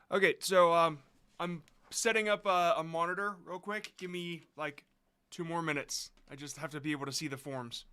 Okay, so I'm setting up a monitor real quick. Give me like 2 more minutes. I just have to be able to see the forms.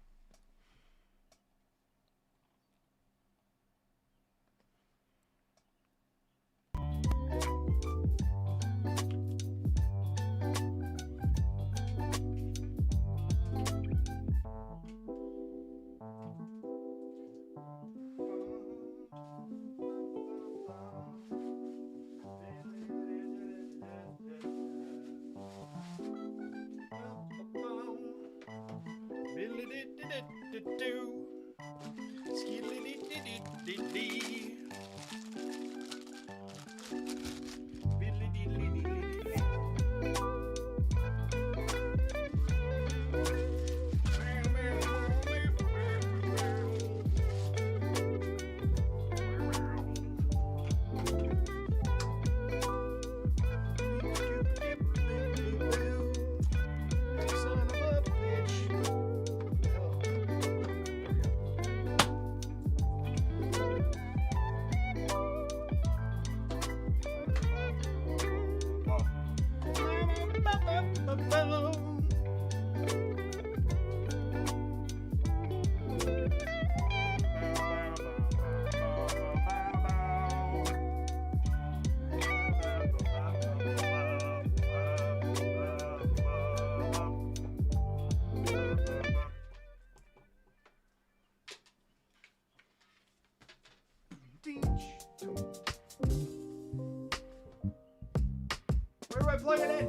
Where do I plug it in?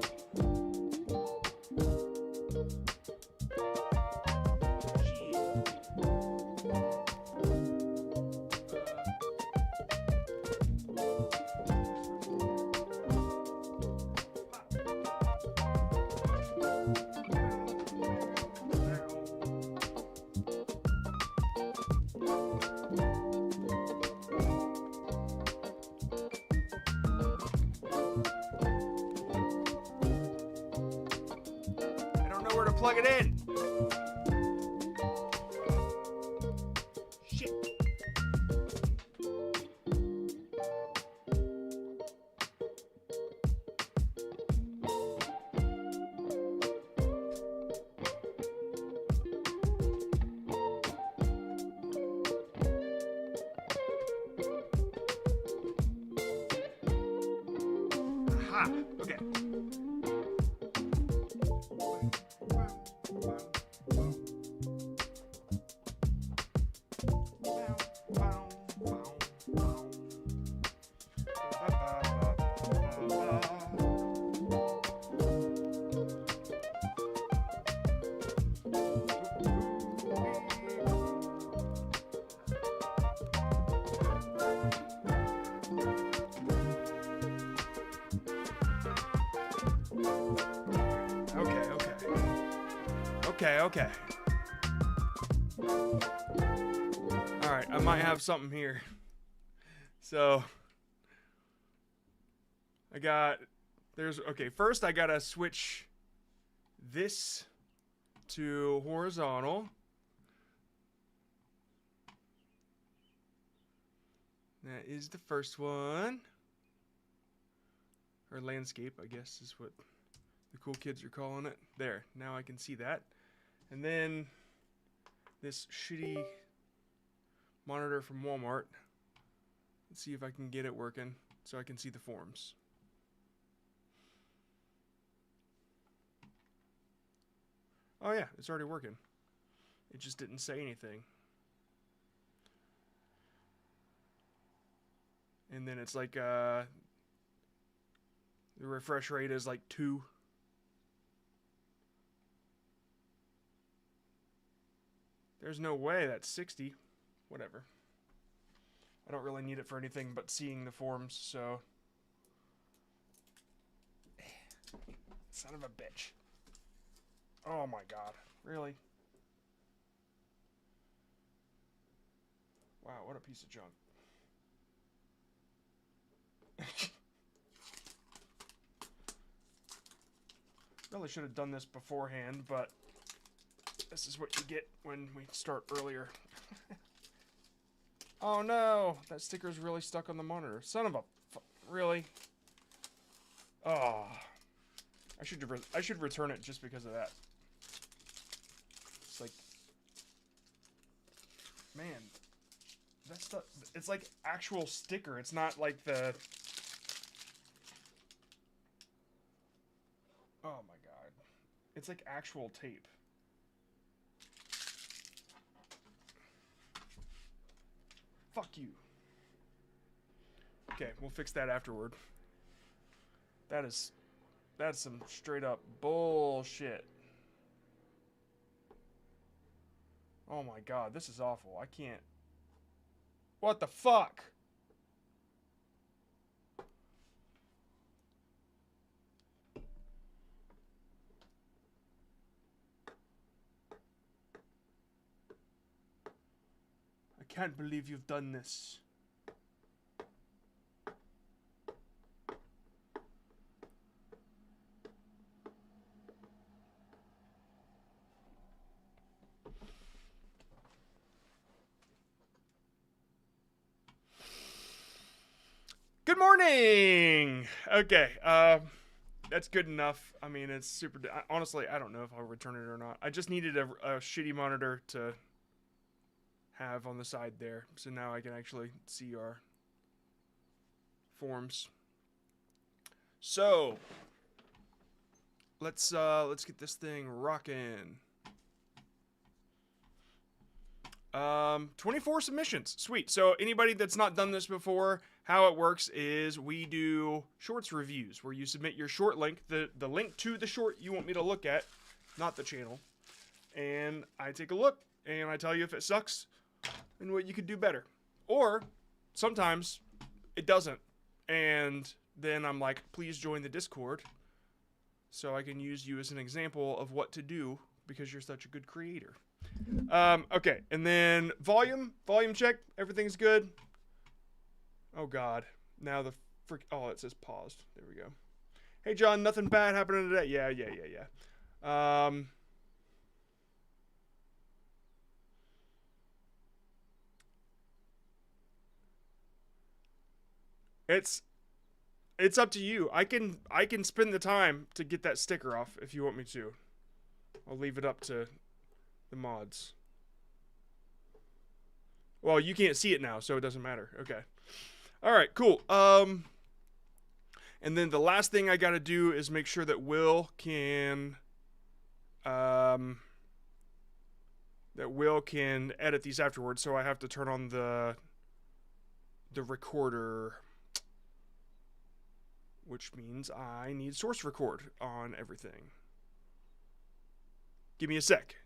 Where to plug it in. Shit. Aha. Okay. Okay. Alright, I might have something here. So, first I gotta switch this to horizontal. That is the first one. Or landscape, I guess is what the cool kids are calling it. There, now I can see that. And then this shitty monitor from Walmart. Let's see if I can get it working so I can see the forms. Oh yeah, it's already working. It just didn't say anything. And then it's like the refresh rate is like 2. There's no way that's 60. Whatever. I don't really need it for anything but seeing the forms, so. Son of a bitch. Oh my god. Really? Wow, what a piece of junk. Really should have done this beforehand, but This is what you get when we start earlier. Oh no, that sticker's really stuck on the monitor. Son of a... Really? Oh. I should return it just because of that. It's like... Man. That stuff... It's like actual sticker. It's not like the... Oh my god. It's like actual tape. Fuck you. Okay, we'll fix that afterward. That's some straight up bullshit. Oh my god, this is awful. I can't. What the fuck? I can't believe you've done this. Good morning! Okay, that's good enough. I mean, it's super... Honestly, I don't know if I'll return it or not. I just needed a shitty monitor to have on the side there. So now I can actually see our forms. So, let's get this thing rocking. 24 submissions. Sweet. So anybody that's not done this before, how it works is we do shorts reviews where you submit your short link, the link to the short you want me to look at, not the channel. And I take a look and I tell you if it sucks and what you could do better. Or sometimes it doesn't. And then I'm like, please join the Discord so I can use you as an example of what to do because you're such a good creator. Okay, and then volume check, everything's good. Oh god, now the frick, oh, it says paused, there we go. Hey John, nothing bad happening today? Yeah. It's up to you. I can spend the time to get that sticker off if you want me to. I'll leave it up to the mods. Well, you can't see it now, so it doesn't matter. Okay. Alright, cool. And then the last thing I gotta do is make sure that Will can edit these afterwards, so I have to turn on the recorder, which means I need source record on everything. Give me a sec,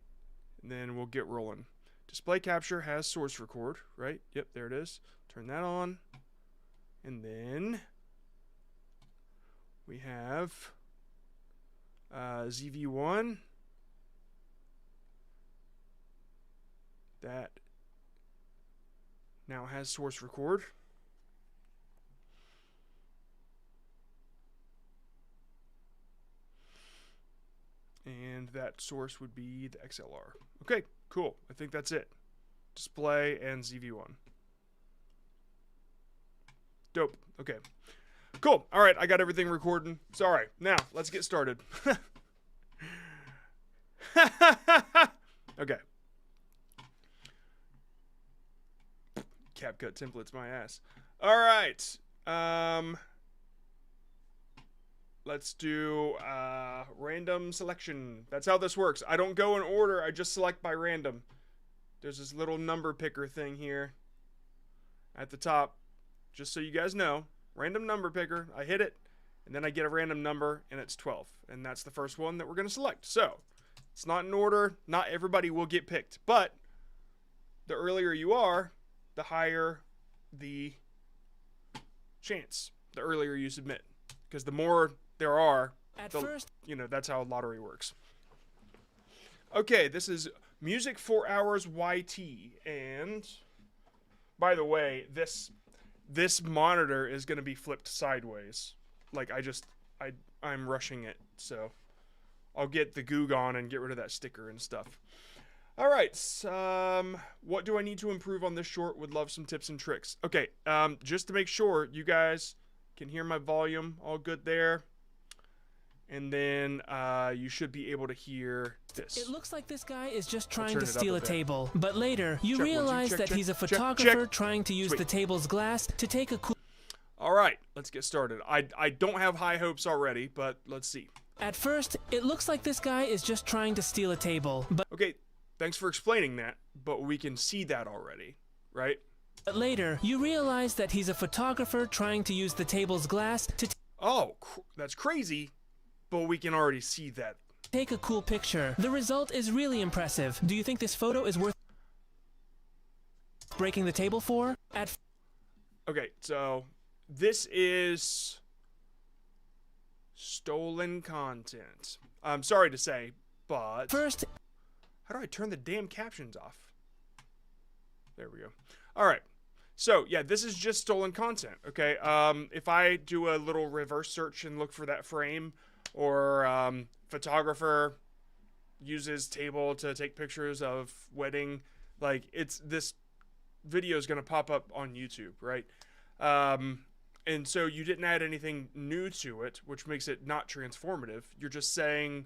and then we'll get rolling. Display capture has source record, right? Yep, there it is. Turn that on. And then we have ZV1. That now has source record. And that source would be the XLR. Okay, cool. I think that's it. Display and ZV1. Dope. Okay. Cool. All right, I got everything recording. Sorry. Now, let's get started. Okay. CapCut templates my ass. All right. Let's do random selection. That's how this works. I don't go in order. I just select by random. There's this little number picker thing here at the top. Just so you guys know, random number picker. I hit it, and then I get a random number, and it's 12. And that's the first one that we're going to select. So, it's not in order. Not everybody will get picked. But the earlier you are, the higher the chance. The earlier you submit. Because the more there are, you know, that's how lottery works. Okay, this is Music 4 Hours YT. And, by the way, this monitor is going to be flipped sideways. Like, I'm rushing it, so I'll get the Goog on and get rid of that sticker and stuff. All right. What do I need to improve on this short? Would love some tips and tricks. Okay. Just to make sure you guys can hear my volume all good there. And then you should be able to hear this. It looks like this guy is just trying to steal a table. But later, you Check, realize that he's a photographer trying to use the table's glass to take a cool... All right, let's get started. I don't have high hopes already, but let's see. At first, it looks like this guy is just trying to steal a table. But okay, thanks for explaining that, but we can see that already, right? But later, you realize that he's a photographer trying to use the table's glass to... Oh, that's crazy, but we can already see that. Take a cool picture. The result is really impressive. Do you think this photo is worth breaking the table for? Okay, so this is stolen content. I'm sorry to say, but first, how do I turn the damn captions off? There we go. All right. So, yeah, this is just stolen content, okay? If I do a little reverse search and look for that frame, or photographer uses table to take pictures of wedding, like, this video is going to pop up on YouTube, right? And so you didn't add anything new to it, which makes it not transformative. You're just saying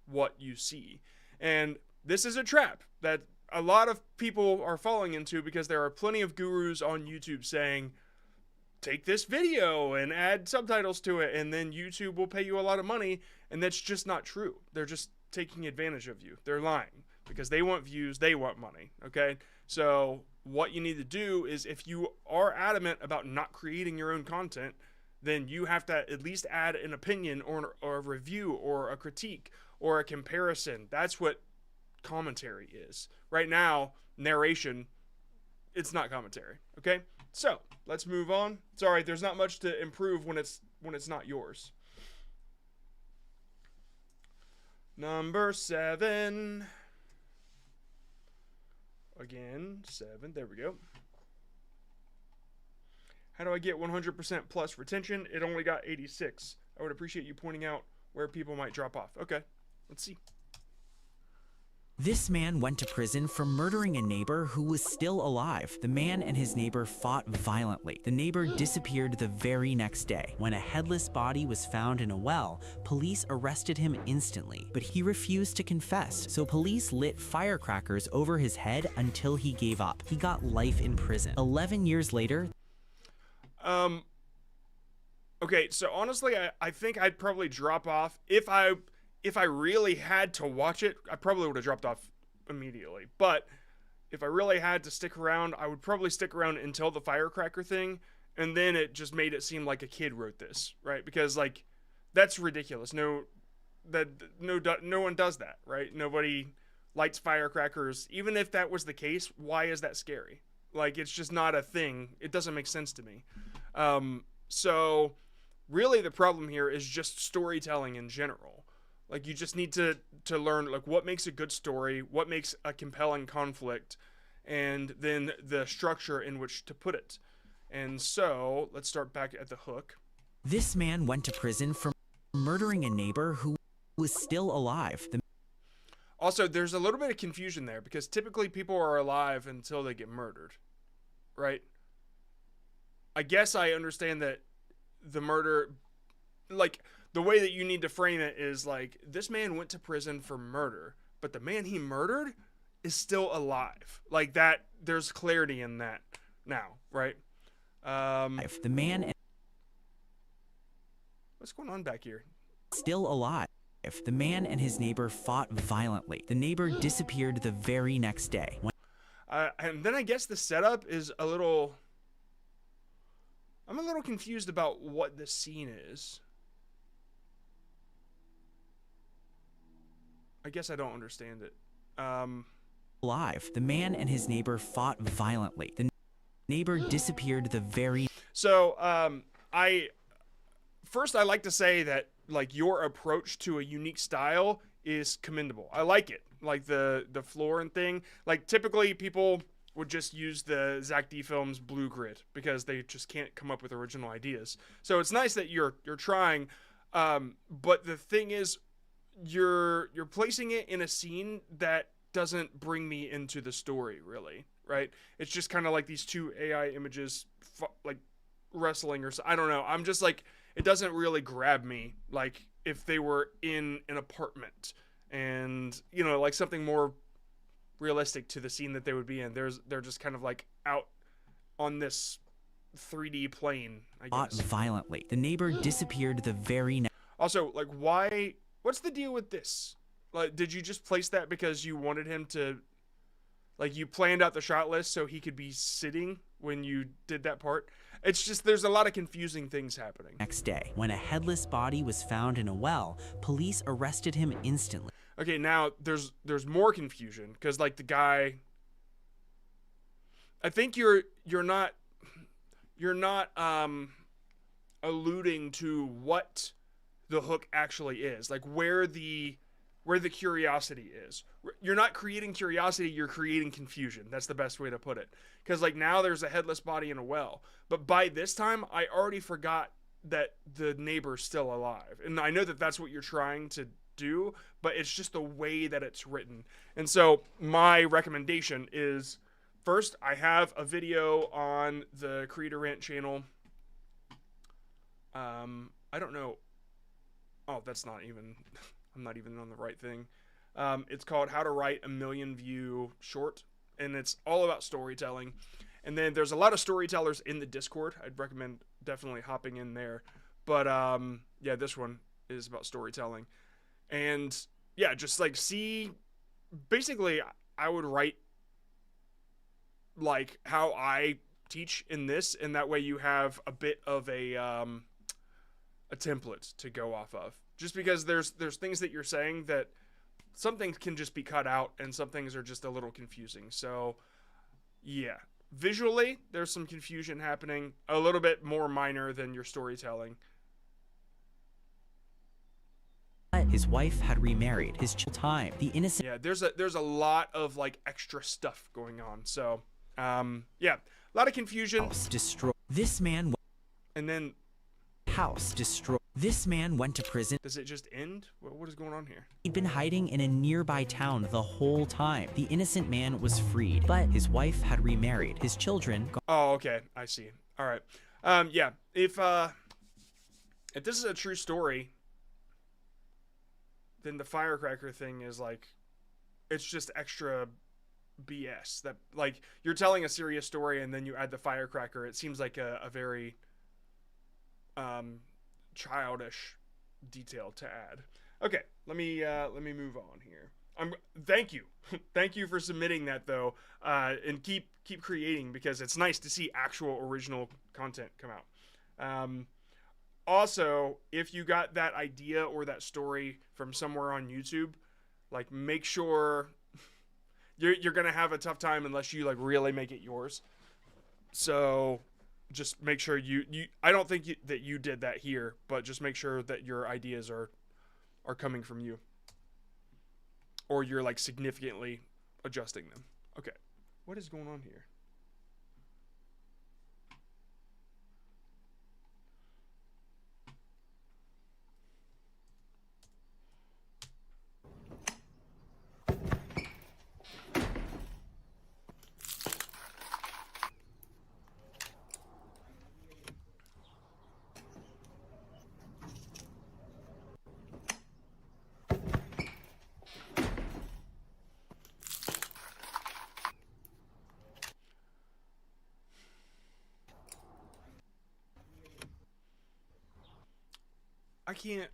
what you see. And this is a trap that a lot of people are falling into, because there are plenty of gurus on YouTube saying, take this video and add subtitles to it, and then YouTube will pay you a lot of money. And that's just not true. They're just taking advantage of you. They're lying because they want views, they want money, okay? So what you need to do is, if you are adamant about not creating your own content, then you have to at least add an opinion or a review or a critique or a comparison. That's what commentary is. Right now, narration, it's not commentary, okay? So let's move on. Sorry, there's not much to improve when it's not yours. Number 7. Again, 7. There we go. How do I get 100% plus retention? It only got 86. I would appreciate you pointing out where people might drop off. Okay, let's see. This man went to prison for murdering a neighbor who was still alive. The man and his neighbor fought violently. The neighbor disappeared the very next day. When a headless body was found in a well, police arrested him instantly, but he refused to confess, so police lit firecrackers over his head until he gave up. He got life in prison. 11 years later... Okay, so honestly, I think I'd probably drop off if I really had to watch it. I probably would have dropped off immediately. But if I really had to stick around, I would probably stick around until the firecracker thing, and then it just made it seem like a kid wrote this, right? Because, like, that's ridiculous. No one does that, right? Nobody lights firecrackers. Even if that was the case, why is that scary? Like, it's just not a thing. It doesn't make sense to me. So really the problem here is just storytelling in general. Like, you just need to learn, like, what makes a good story, what makes a compelling conflict, and then the structure in which to put it. And so, let's start back at the hook. This man went to prison for murdering a neighbor who was still alive. Also, there's a little bit of confusion there, because typically people are alive until they get murdered, right? I guess I understand that the murder, like, the way that you need to frame it is, like, this man went to prison for murder, but the man he murdered is still alive. Like, that, there's clarity in that now, right? The man... What's going on back here? Still alive. The man and his neighbor fought violently. The neighbor disappeared the very next day. And then I guess the setup is a little... I'm a little confused about what the scene is. I guess I don't understand it. Alive. The man and his neighbor fought violently. The neighbor disappeared the very... So, I like to say that, like, your approach to a unique style is commendable. I like it. Like, the floor and thing. Like, typically people would just use the Zach D Films blue grid because they just can't come up with original ideas. So it's nice that you're trying, but the thing is, you're placing it in a scene that doesn't bring me into the story really, right? It's just kind of like these two AI images like wrestling or so. I don't know. I'm just like, it doesn't really grab me like if they were in an apartment and, you know, like something more realistic to the scene that they would be in. They're just kind of like out on this 3D plane, I Fought guess. violently. The neighbor disappeared the very next. Also, like, why? What's the deal with this? Like, did you just place that because you wanted him to, like, you planned out the shot list so he could be sitting when you did that part? It's just, there's a lot of confusing things happening. Next day, when a headless body was found in a well, police arrested him instantly. Okay, now there's more confusion because like the guy, I think you're not alluding to what the hook actually is, like where the curiosity is. You're not creating curiosity, you're creating confusion. That's the best way to put it. Because like now there's a headless body in a well, but by this time I already forgot that the neighbor's still alive, and I know that that's what you're trying to do, but it's just the way that it's written. And so my recommendation is, first, I have a video on the Creator Rant channel. I don't know. Oh, that's not even, I'm not even on the right thing. It's called How to Write a Million View Short, and it's all about storytelling. And then there's a lot of storytellers in the Discord. I'd recommend definitely hopping in there. But yeah, this one is about storytelling. And yeah, just like see, basically I would write like how I teach in this, and that way you have a bit of a template to go off of. Just because there's things that you're saying that some things can just be cut out and some things are just a little confusing. So yeah, visually there's some confusion happening, a little bit more minor than your storytelling. His wife had remarried. His time. The innocent. Yeah, there's a lot of like extra stuff going on. So yeah, a lot of confusion. House destroyed. This man. And then House destroyed. This man went to prison. Does it just end? What is going on here? He'd been hiding in a nearby town the whole time. The innocent man was freed, but his wife had remarried. His children. Oh, okay, I see. All right. Yeah, if this is a true story, then the firecracker thing is like, it's just extra BS. That like you're telling a serious story and then you add the firecracker. It seems like a very childish detail to add. Okay, let me move on here. Thank you, thank you for submitting that though, and keep creating, because it's nice to see actual original content come out. Also, if you got that idea or that story from somewhere on YouTube, like make sure you're gonna have a tough time unless you like really make it yours. So just make sure you I don't think that you did that here, but just make sure that your ideas are coming from you, or you're like significantly adjusting them. Okay, what is going on here? I can't.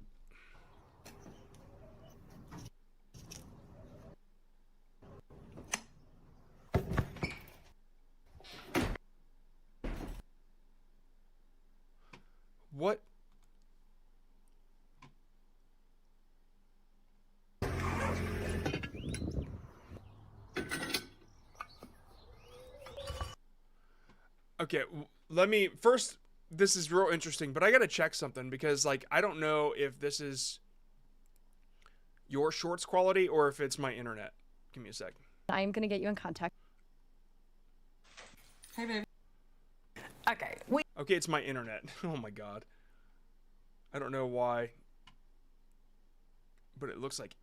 What? Okay, let me first. This is real interesting, but I gotta check something, because like I don't know if this is your shorts quality or if it's my internet. Give me a sec. I'm gonna get you in contact. Hey, baby. Okay. Okay, it's my internet. Oh my god. I don't know why, but it looks like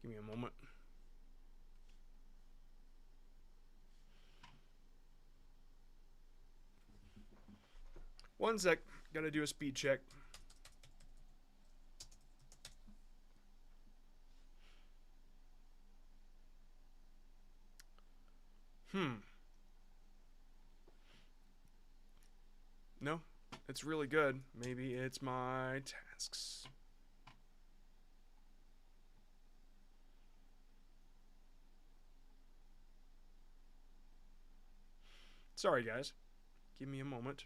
Give me a moment. One sec. Gotta do a speed check. No, it's really good. Maybe it's my tasks. Sorry, guys. Give me a moment.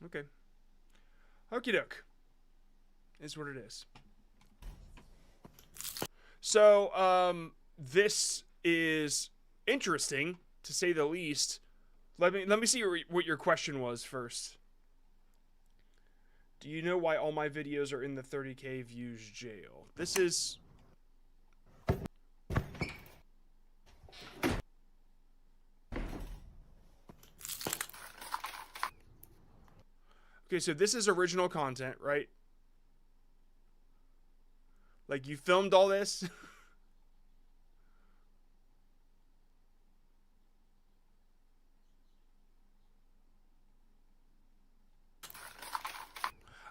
Okay. Okie doke. Is what it is. So, this is interesting, to say the least. Let me see what your question was first. Do you know why all my videos are in the 30K views jail? This is... Okay, so this is original content, right? Like, you filmed all this?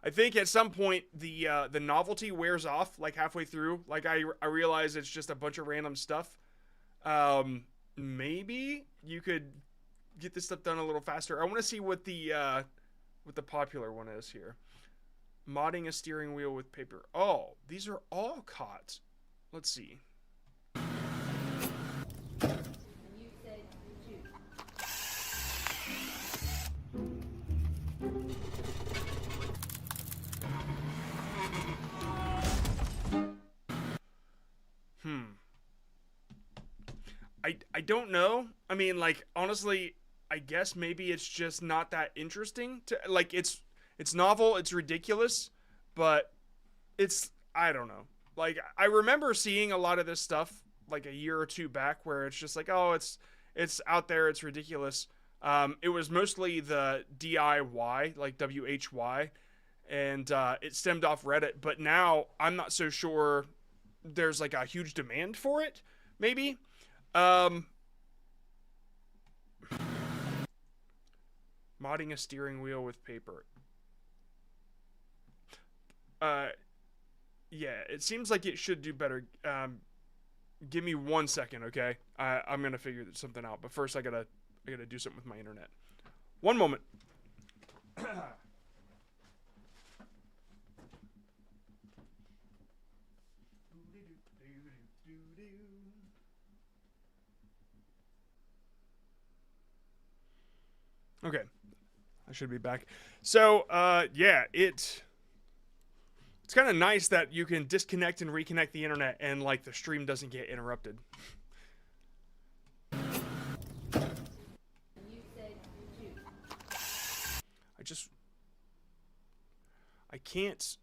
I think at some point the novelty wears off, like halfway through. Like I realize it's just a bunch of random stuff. Maybe you could get this stuff done a little faster. I want to see what the popular one is here. Modding a steering wheel with paper. Oh, these are all caught. Let's see. I don't know. I mean, like, honestly, I guess maybe it's just not that interesting to, like, it's novel, it's ridiculous, but it's, I don't know. Like, I remember seeing a lot of this stuff like a year or two back where it's just like, oh, it's out there, it's ridiculous. It was mostly the DIY, like WHY, and it stemmed off Reddit, but now I'm not so sure there's like a huge demand for it, maybe. Modding a steering wheel with paper. Yeah, it seems like it should do better. Give me 1 second, okay? I'm gonna figure something out, but first I gotta do something with my internet. One moment. Okay, I should be back. So, yeah, it's kind of nice that you can disconnect and reconnect the internet and, like, the stream doesn't get interrupted. I can't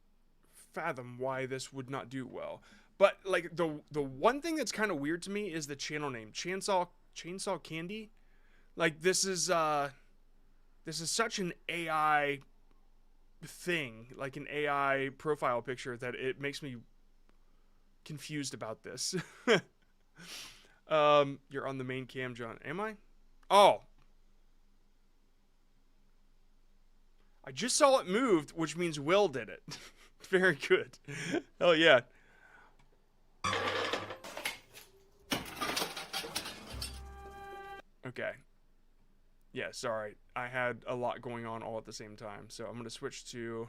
fathom why this would not do well. But, like, the one thing that's kind of weird to me is the channel name. Chainsaw Candy? Like, this is such an AI thing, like an AI profile picture, that it makes me confused about this. You're on the main cam, John. Am I? Oh. I just saw it moved, which means Will did it. Very good. Hell yeah. Okay. Yeah, sorry. I had a lot going on all at the same time. So I'm going to switch to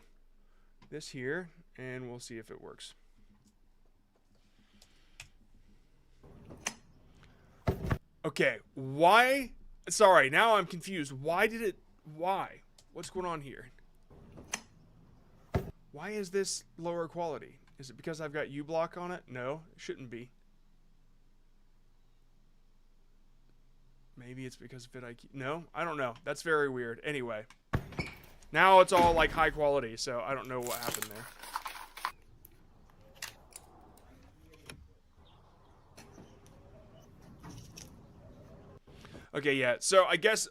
this here, and we'll see if it works. Okay, why? Sorry, now I'm confused. Why? What's going on here? Why is this lower quality? Is it because I've got U-block on it? No, it shouldn't be. Maybe it's because of vidIQ. No, I don't know. That's very weird. Anyway, now it's all like high quality, so I don't know what happened there. Okay, yeah. So I guess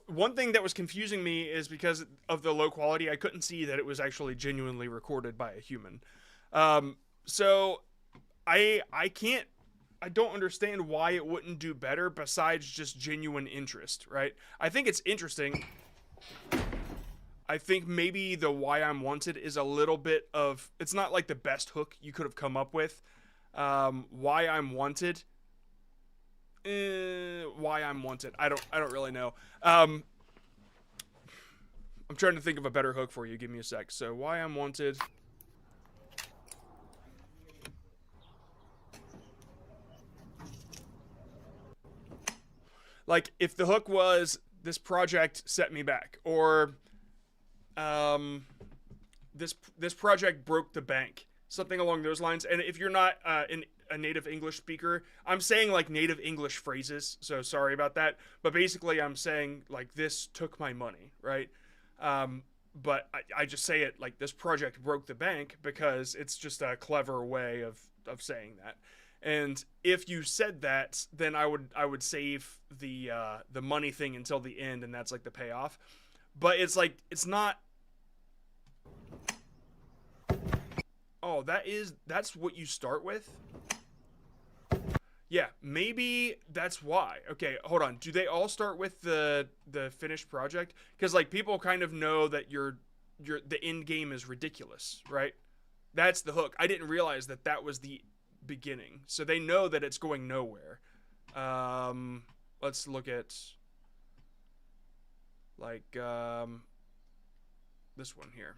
one thing that was confusing me is because of the low quality, I couldn't see that it was actually genuinely recorded by a human. So I can't, I don't understand why it wouldn't do better besides just genuine interest, right? I think it's interesting. I think maybe the Why I'm Wanted is a little bit of, it's not like the best hook you could have come up with. Why I'm Wanted. Why I'm Wanted. I don't really know. I'm trying to think of a better hook for you. Give me a sec. So Why I'm Wanted. Like if the hook was this project set me back, or this project broke the bank, something along those lines. And if you're not a native English speaker, I'm saying like native English phrases, so sorry about that. But basically, I'm saying like this took my money, right? But I just say it like this project broke the bank because it's just a clever way of saying that. And if you said that, then I would save the money thing until the end, and that's like the payoff. But it's like it's not. Oh, that's what you start with? Yeah, maybe that's why. Okay, hold on. Do they all start with the finished project? Because like people kind of know that the end game is ridiculous, right? That's the hook. I didn't realize that was the beginning. So they know that it's going nowhere. Let's look at like this one here.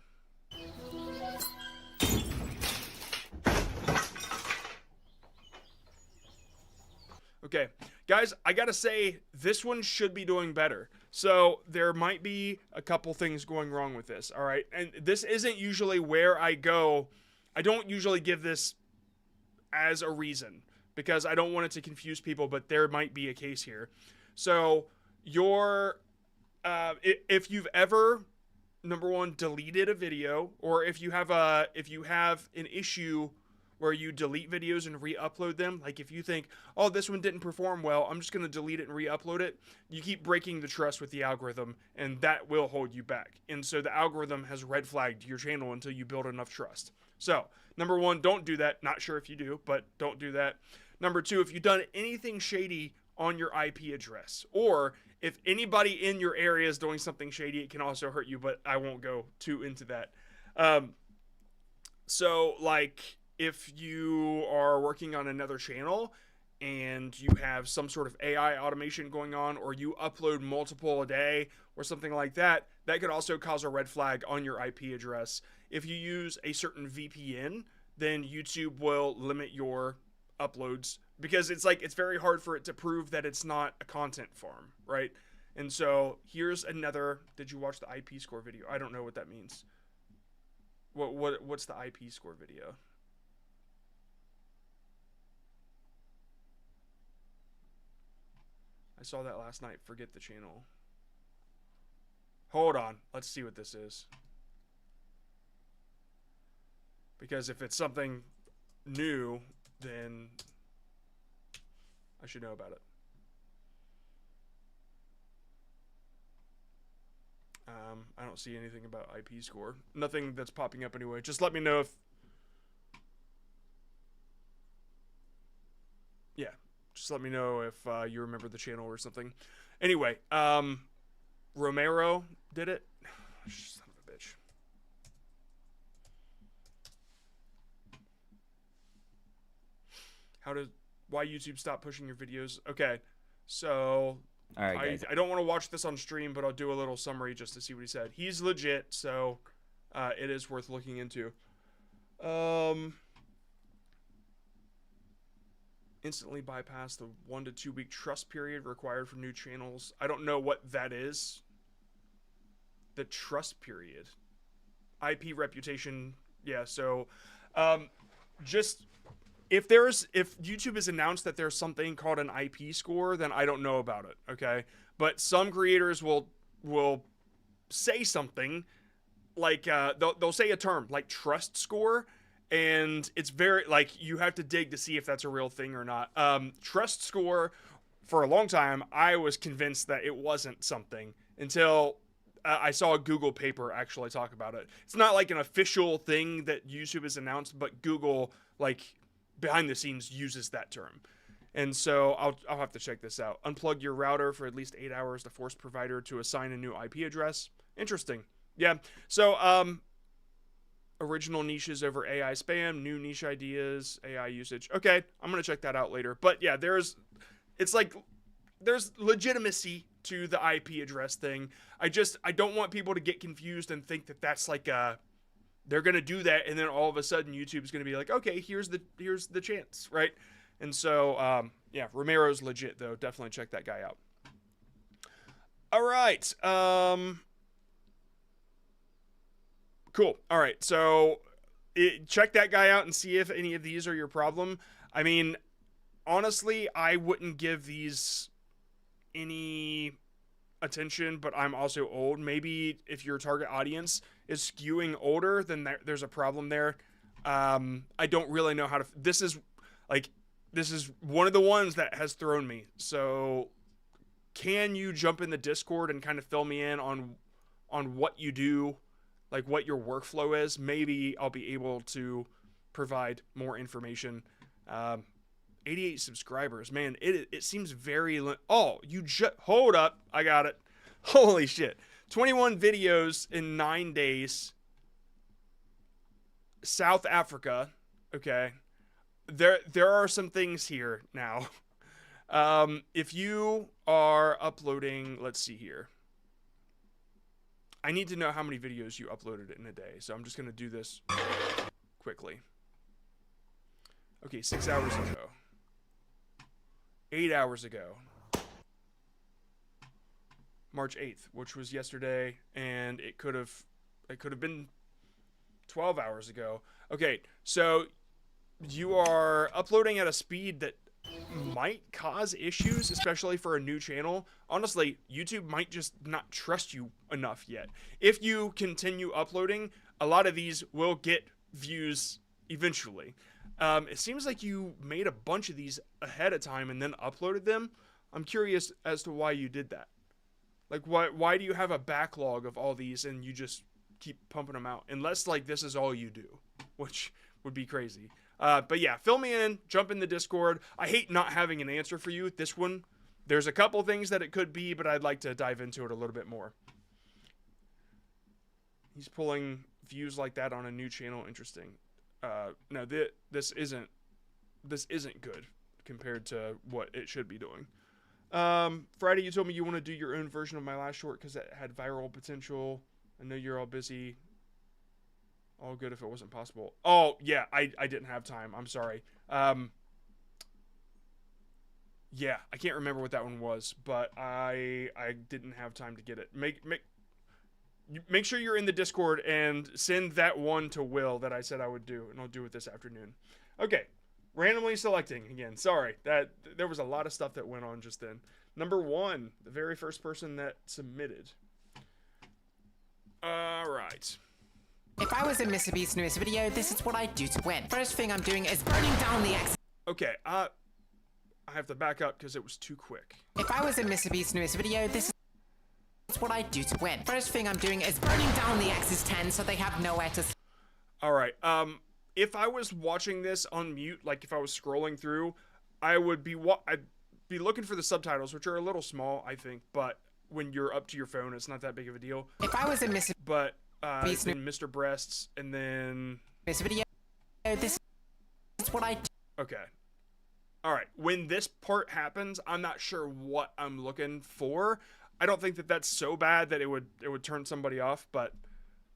Okay, guys, I gotta say, this one should be doing better. So there might be a couple things going wrong with this, all right? And this isn't usually where I go. I don't usually give this as a reason because I don't want it to confuse people, but there might be a case here. So if you've ever, number one, deleted a video, or if you have an issue where you delete videos and re-upload them, like if you think, oh, this one didn't perform well, I'm just going to delete it and re-upload it, you keep breaking the trust with the algorithm, and that will hold you back. And so the algorithm has red flagged your channel until you build enough trust. So, number one, don't do that. Not sure if you do, but don't do that. Number two, if you've done anything shady on your IP address, or if anybody in your area is doing something shady, it can also hurt you, but I won't go too into that. So, like, if you are working on another channel and you have some sort of AI automation going on, or you upload multiple a day or something like that, that could also cause a red flag on your IP address. If you use a certain VPN, then YouTube will limit your uploads because it's very hard for it to prove that it's not a content farm, right? And so here's another, did you watch the IP score video? I don't know what that means. What's the IP score video? I saw that last night. Forget the channel. Hold on. Let's see what this is. Because if it's something new, then I should know about it. I don't see anything about IP score. Nothing that's popping up anyway. Just let me know if... Yeah. Just let me know if you remember the channel or something. Anyway, Romero did it. Son of a bitch. Why YouTube stopped pushing your videos? Okay, so All right, guys. I don't want to watch this on stream, but I'll do a little summary just to see what he said. He's legit, so it is worth looking into. Instantly bypass the 1 to 2 week trust period required for new channels. I don't know what that is. The trust period. IP reputation. Yeah, so just if YouTube has announced that there's something called an IP score, then I don't know about it, okay? But some creators will say something like they'll say a term like trust score, and it's very like you have to dig to see if that's a real thing or not. Trust score for a long time, I was convinced that it wasn't something until I saw a Google paper actually talk about it. It's not like an official thing that YouTube has announced, but Google, like, behind the scenes uses that term. And so I'll have to check this out. Unplug your router for at least 8 hours to force provider to assign a new IP address. Interesting. Yeah. So, original niches over AI spam, new niche ideas, AI usage. Okay, I'm going to check that out later. But yeah, there's legitimacy to the IP address thing. I don't want people to get confused and think that that's like they're going to do that and then all of a sudden YouTube's going to be like, okay, here's the chance, right? And so, yeah, Romero's legit though. Definitely check that guy out. All right. Cool. All right. So check that guy out and see if any of these are your problem. I mean, honestly, I wouldn't give these any attention, but I'm also old. Maybe if your target audience is skewing older, then there's a problem there. I don't really know how to. This is one of the ones that has thrown me. So can you jump in the Discord and kind of fill me in on what you do? Like what your workflow is. Maybe I'll be able to provide more information. 88 subscribers, man. It seems very. Oh, hold up. I got it. Holy shit! 21 videos in 9 days. South Africa. Okay. There are some things here now. If you are uploading, let's see here. I need to know how many videos you uploaded in a day, so I'm just going to do this quickly. Okay, 6 hours ago. 8 hours ago. March 8th, which was yesterday, and it could have been 12 hours ago. Okay, so you are uploading at a speed that might cause issues, especially for a new channel. Honestly, YouTube might just not trust you enough yet. If you continue uploading, a lot of these will get views eventually. It seems like you made a bunch of these ahead of time and then uploaded them. I'm curious as to why you did that. Like, why do you have a backlog of all these and you just keep pumping them out? Unless, like, this is all you do, which would be crazy. But yeah, fill me in, jump in the Discord. I hate not having an answer for you. This one, there's a couple things that it could be, but I'd like to dive into it a little bit more. He's pulling views like that on a new channel. Interesting. No, this isn't good compared to what it should be doing. Friday, you told me you want to do your own version of my last short because it had viral potential. I know you're all busy. All good if it wasn't possible. Oh, yeah, I didn't have time. I'm sorry. Yeah, I can't remember what that one was, but I didn't have time to get it. Make sure you're in the Discord and send that one to Will that I said I would do, and I'll do it this afternoon. Okay, randomly selecting again. Sorry, that there was a lot of stuff that went on just then. Number 1, the very first person that submitted. All right. If I was in Mr. Beast's newest video, this is what I'd do to win. First thing I'm doing is burning down the X. Okay, I have to back up because it was too quick. If I was in Mr. Beast's newest video, this is what I'd do to win. First thing I'm doing is burning down the X's 10 so they have nowhere to... All right, if I was watching this on mute, like if I was scrolling through, I'd be looking for the subtitles, which are a little small, I think, but when you're up to your phone, it's not that big of a deal. If I was in Mr. But... then Mr. Breasts, and then... This video, this is what I do. Okay. Alright, when this part happens, I'm not sure what I'm looking for. I don't think that that's so bad that it would turn somebody off, but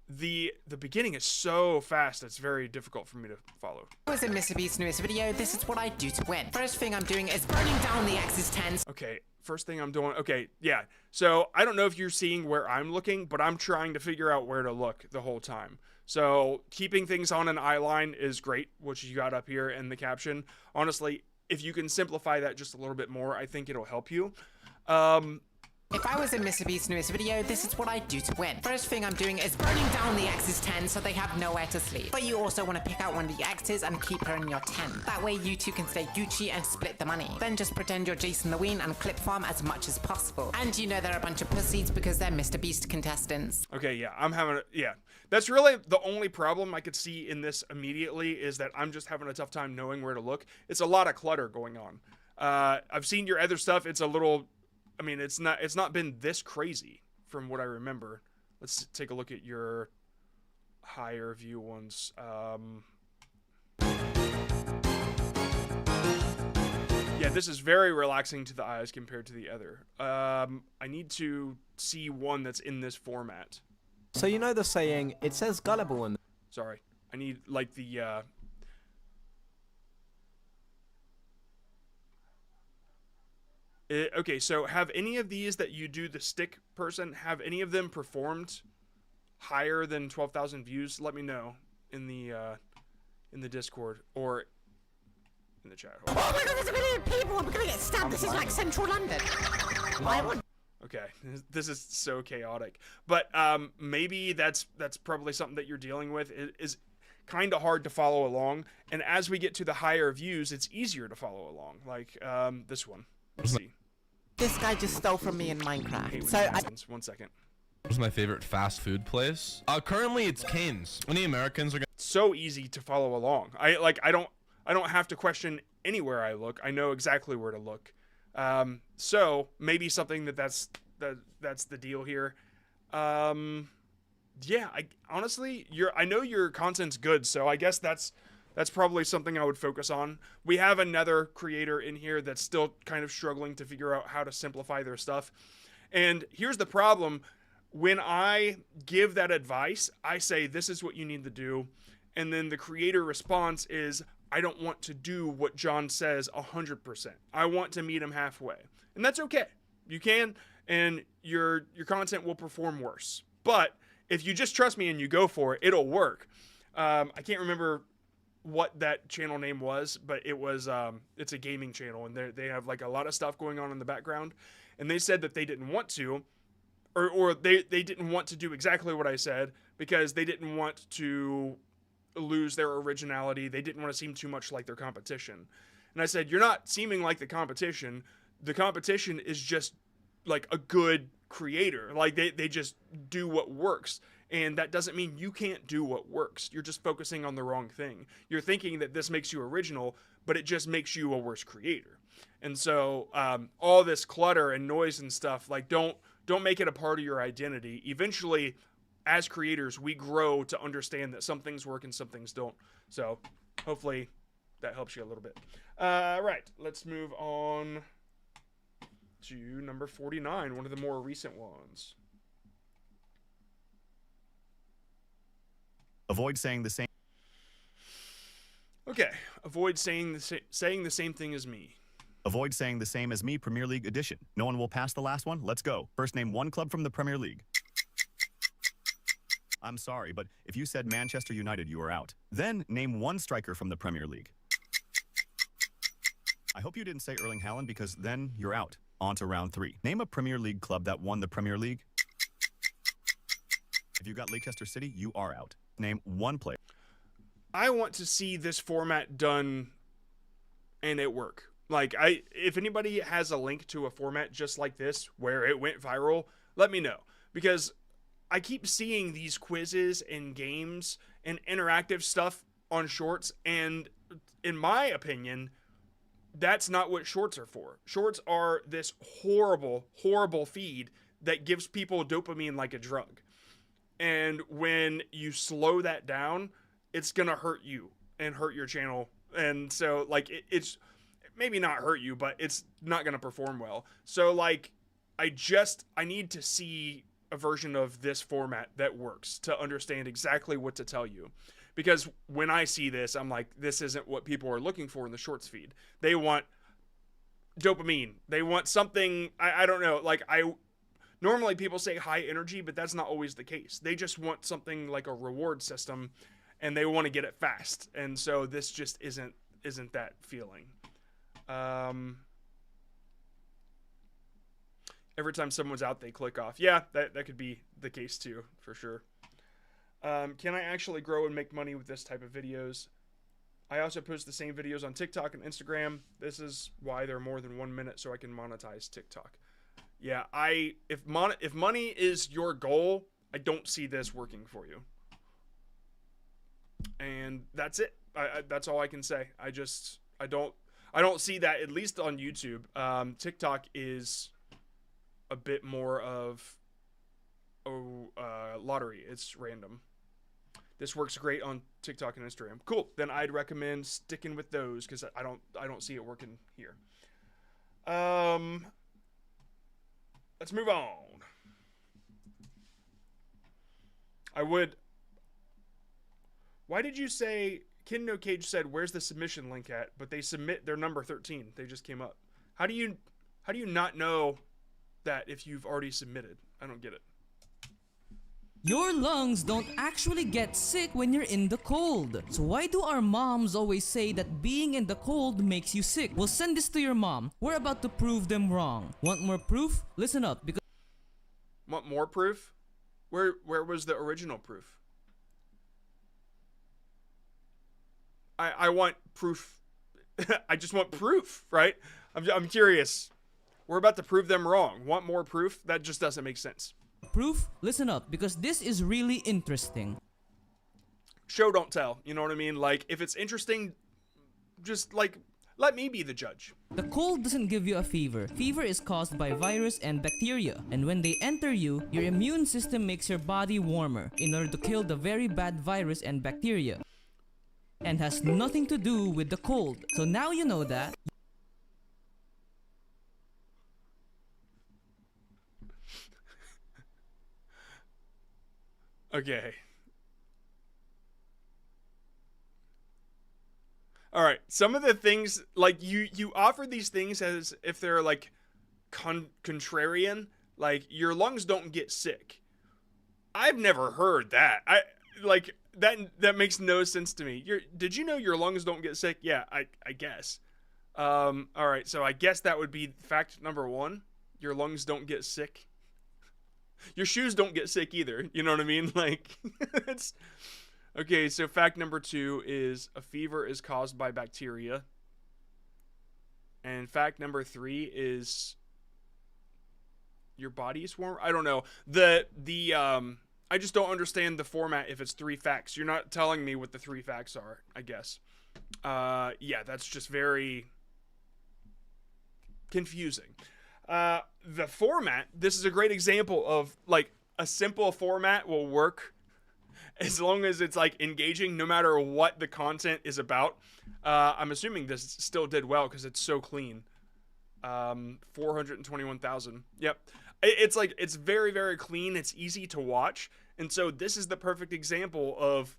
the beginning is so fast, it's very difficult for me to follow. If I was in Mr. Beast's newest video, this is what I do to win. First thing I'm doing is burning down the X's 10. Okay. First thing I'm doing, okay, yeah. So I don't know if you're seeing where I'm looking, but I'm trying to figure out where to look the whole time. So keeping things on an eye line is great, which you got up here in the caption. Honestly, if you can simplify that just a little bit more, I think it'll help you. If I was in Mr. Beast's newest video, this is what I'd do to win. First thing I'm doing is burning down the ex's tent so they have nowhere to sleep. But you also want to pick out one of the exes and keep her in your tent. That way you two can stay Gucci and split the money. Then just pretend you're Jason the Ween and clip farm as much as possible. And you know they're a bunch of pussies because they're Mr. Beast contestants. Okay, yeah, I'm having yeah. That's really the only problem I could see in this immediately is that I'm just having a tough time knowing where to look. It's a lot of clutter going on. I've seen your other stuff. It's a little... I mean, it's not been this crazy from what I remember. Let's take a look at your higher view ones. Yeah, this is very relaxing to the eyes compared to the other. I need to see one that's in this format. So you know the saying, it says gullible in... Sorry. I need, like, the, okay, so have any of these that you do the stick person, have any of them performed higher than 12,000 views? Let me know in the Discord or in the chat. Oh my god, there's a million people! I'm gonna get stabbed! This is like central London! Okay, this is so chaotic. But maybe that's probably something that you're dealing with. It is kind of hard to follow along, and as we get to the higher views, it's easier to follow along. Like this one. Let's see. This guy just stole from me in Minecraft. Hey, So I... 1 second. What's my favorite fast food place? Currently it's Cane's. Many Americans are gonna... So easy to follow along. I don't have to question anywhere I look. I know exactly where to look. So maybe something that's the deal here. Yeah, honestly, I know your content's good, so I guess that's probably something I would focus on. We have another creator in here that's still kind of struggling to figure out how to simplify their stuff. And here's the problem. When I give that advice, I say, this is what you need to do. And then the creator response is, I don't want to do what John says 100%. I want to meet him halfway. And that's okay. You can, and your content will perform worse. But if you just trust me and you go for it, it'll work. I can't remember what that channel name was, but it was it's a gaming channel, and they have like a lot of stuff going on in the background. And they said that they didn't want to, or they didn't want to do exactly what I said because they didn't want to lose their originality. They didn't want to seem too much like their competition. And I said, you're not seeming like the competition. The competition is just like a good creator. Like they just do what works. And that doesn't mean you can't do what works. You're just focusing on the wrong thing. You're thinking that this makes you original, but it just makes you a worse creator. And so all this clutter and noise and stuff, like don't make it a part of your identity. Eventually, as creators, we grow to understand that some things work and some things don't. So hopefully that helps you a little bit. Right, let's move on to number 49, one of the more recent ones. Avoid saying the same. Okay, avoid saying the same thing as me. Avoid saying the same as me, Premier League edition. No one will pass the last one. Let's go. First, name one club from the Premier League. I'm sorry, but if you said Manchester United, you are out. Then, name one striker from the Premier League. I hope you didn't say Erling Haaland because then you're out. On to round 3. Name a Premier League club that won the Premier League. If you got Leicester City, you are out. Name one player. I want to see this format done and it work. Like, if anybody has a link to a format just like this where it went viral, let me know. Because I keep seeing these quizzes and games and interactive stuff on shorts, and in my opinion, that's not what shorts are for. Shorts are this horrible, horrible feed that gives people dopamine like a drug. And when you slow that down, it's going to hurt you and hurt your channel. And so, like, it's maybe not hurt you, but it's not going to perform well. So, like, I need to see a version of this format that works to understand exactly what to tell you. Because when I see this, I'm like, this isn't what people are looking for in the shorts feed. They want dopamine. They want something, I don't know, like normally people say high energy, but that's not always the case. They just want something like a reward system, and they want to get it fast. And so this just isn't that feeling. every time someone's out, they click off. Yeah, that could be the case too, for sure. Can I actually grow and make money with this type of videos? I also post the same videos on TikTok and Instagram. This is why they're more than 1 minute, so I can monetize TikTok. Yeah, if money is your goal, I don't see this working for you. And that's it. That's all I can say. I don't see that, at least on YouTube. TikTok is a bit more of lottery. It's random. This works great on TikTok and Instagram. Cool. Then I'd recommend sticking with those because I don't see it working here. Let's move on. Why did you say Ken No Cage said where's the submission link at? But they submit their number 13. They just came up. How do you not know that if you've already submitted? I don't get it. Your lungs don't actually get sick when you're in the cold. So why do our moms always say that being in the cold makes you sick? We'll send this to your mom. We're about to prove them wrong. Want more proof? Listen up, because... Want more proof? Where was the original proof? I want proof. I just want proof, right? I'm curious. We're about to prove them wrong. Want more proof? That just doesn't make sense. Proof? Listen up, because this is really interesting. Show don't tell, you know what I mean? Like, if it's interesting, just, like, let me be the judge. The cold doesn't give you a fever. Fever is caused by virus and bacteria. And when they enter you, your immune system makes your body warmer in order to kill the very bad virus and bacteria. And has nothing to do with the cold. So now you know that. Okay. All right. Some of the things, like, you offer these things as if they're, like, contrarian. Like, your lungs don't get sick. I've never heard that. That makes no sense to me. Did you know your lungs don't get sick? Yeah, I guess. All right. So I guess that would be fact number 1. Your lungs don't get sick. Your shoes don't get sick either. You know what I mean? Like, it's... Okay, so fact number 2 is a fever is caused by bacteria. And fact number 3 is your body is warm. I don't know. I just don't understand the format if it's 3 facts. You're not telling me what the 3 facts are, I guess. Yeah, that's just very confusing. The format, this is a great example of, like, a simple format will work as long as it's, like, engaging no matter what the content is about. I'm assuming this still did well because it's so clean. 421,000. Yep. It's like, it's very, very clean. It's easy to watch. And so this is the perfect example of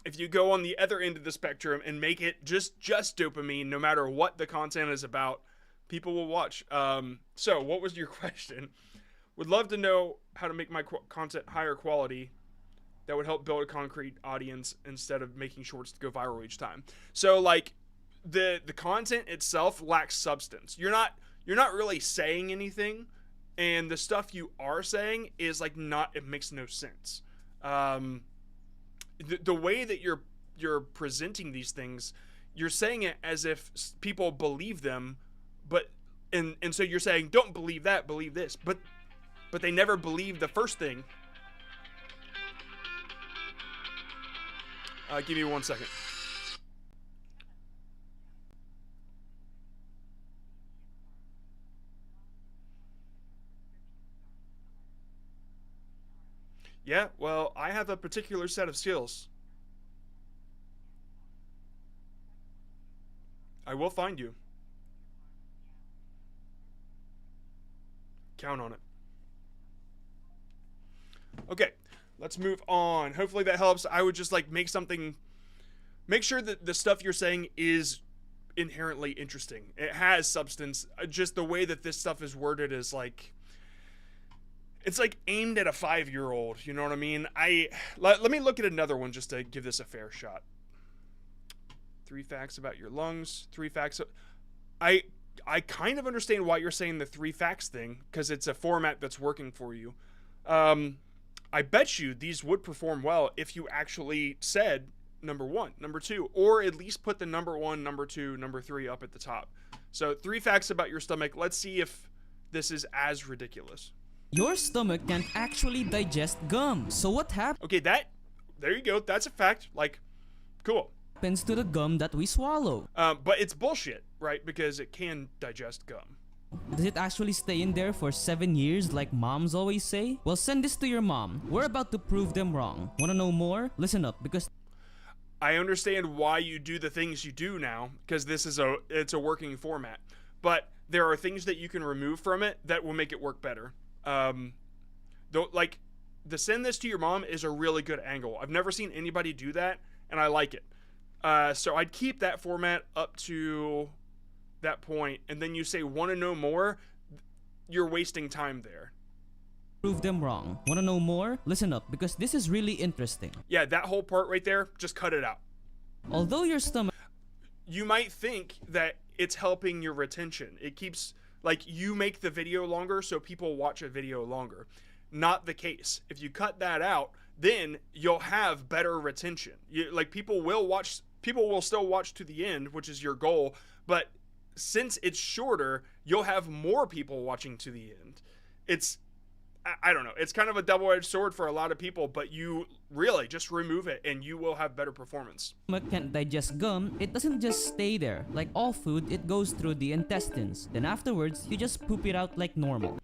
if you go on the other end of the spectrum and make it just dopamine, no matter what the content is about, people will watch. So what was your question? Would love to know how to make my content higher quality that would help build a concrete audience instead of making shorts to go viral each time. So, like, the content itself lacks substance. You're not really saying anything, and the stuff you are saying is, like, it makes no sense. The way that you're presenting these things, you're saying it as if people believe them, but and so you're saying don't believe that, believe this, but they never believe the first thing. Give me 1 second. Yeah, well, I have a particular set of skills. I will find you. Count on it. Okay, let's move on. Hopefully that helps. I would just, like, make sure that the stuff you're saying is inherently interesting. It has substance. Just the way that this stuff is worded is, like, it's, like, aimed at a 5-year-old. You know what I mean? Let me look at another one just to give this a fair shot. 3 facts about your lungs. 3 facts. I kind of understand why you're saying the 3 facts thing, because it's a format that's working for you. I bet you these would perform well if you actually said number 1, number 2, or at least put the number 1, number 2, number 3 up at the top. So 3 facts about your stomach. Let's see if this is as ridiculous. Your stomach can't actually digest gum. So what Okay, there you go. That's a fact. Like, cool. happens to the gum that we swallow? But it's bullshit, right? Because it can digest gum. Does it actually stay in there for 7 years like moms always say? Well, send this to your mom. We're about to prove them wrong. Wanna know more? Listen up, because I understand why you do the things you do now, because it's a working format. But there are things that you can remove from it that will make it work better. Like, the send this to your mom is a really good angle. I've never seen anybody do that, and I like it. So I'd keep that format up to that point, and then you say, want to know more? You're wasting time there. prove them wrong. Wanna know more? Listen up, because this is really interesting. Yeah, that whole part right there, just cut it out. Although your stomach... You might think that it's helping your retention. It keeps, like, you make the video longer so people watch a video longer. Not the case. If you cut that out, then you'll have better retention. People will still watch to the end, which is your goal, but since it's shorter, you'll have more people watching to the end. I don't know. It's kind of a double-edged sword for a lot of people, but you really just remove it and you will have better performance. Stomach can't digest gum, it doesn't just stay there. Like all food, it goes through the intestines. Then afterwards, you just poop it out like normal.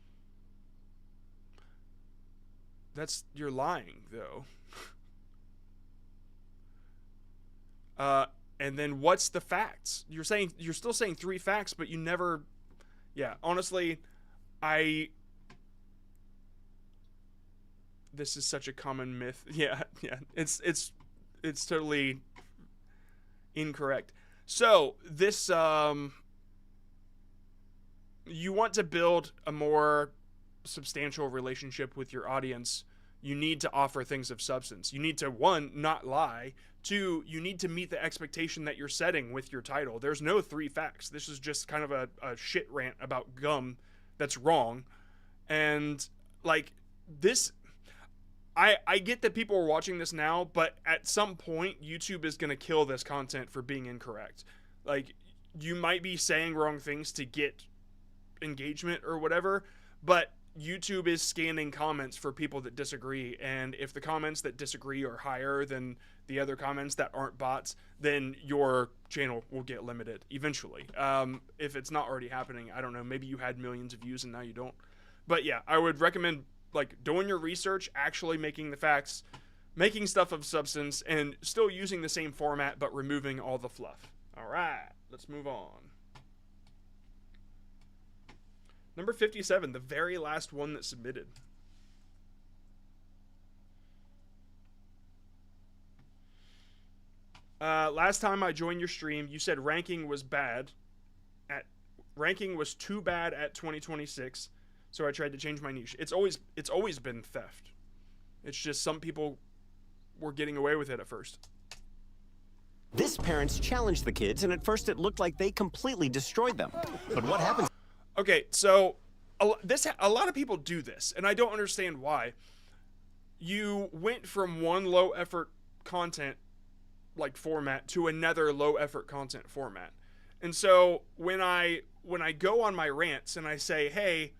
You're lying, though. And then what's the facts? You're still saying 3 facts, but you never... Yeah, honestly, this is such a common myth. Yeah, it's totally incorrect. So this, you want to build a more substantial relationship with your audience. You need to offer things of substance. You need to, 1, not lie. 2, you need to meet the expectation that you're setting with your title. There's no 3 facts. This is just kind of a shit rant about gum that's wrong. And like this, I get that people are watching this now, but at some point YouTube is going to kill this content for being incorrect. Like, you might be saying wrong things to get engagement or whatever, but YouTube is scanning comments for people that disagree, and if the comments that disagree are higher than the other comments that aren't bots, then your channel will get limited eventually. If it's not already happening, I don't know, maybe you had millions of views and now you don't. But yeah, I would recommend like doing your research, actually making the facts, making stuff of substance, and still using the same format but removing all the fluff. All right, let's move on. Number 57, the very last one that submitted. Last time I joined your stream, you said ranking was too bad at 2026, so I tried to change my niche. It's always been theft. It's just some people were getting away with it at first. This parents challenged the kids, and at first it looked like they completely destroyed them. But what happens? Okay, so a lot of people do this, and I don't understand why. You went from one low effort content like format to another low effort content format. And so when I go on my rants and I say, hey,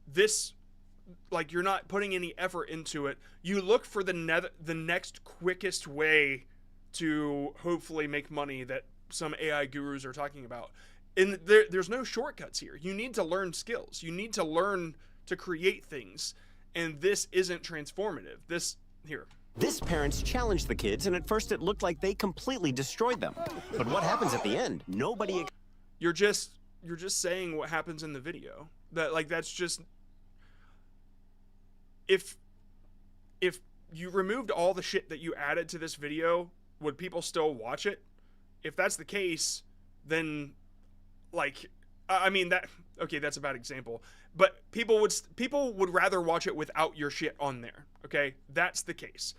this, like, you're not putting any effort into it, you look for the next quickest way to hopefully make money that some AI gurus are talking about. And there's no shortcuts here. You need to learn skills. You need to learn to create things. And this isn't transformative. This parents challenged the kids, and at first it looked like they completely destroyed them. But what happens at the end? Nobody... You're just saying what happens in the video. That's just... If you removed all the shit that you added to this video, would people still watch it? If that's the case, then... okay, that's a bad example, but people would rather watch it without your shit on there. Okay, that's the case.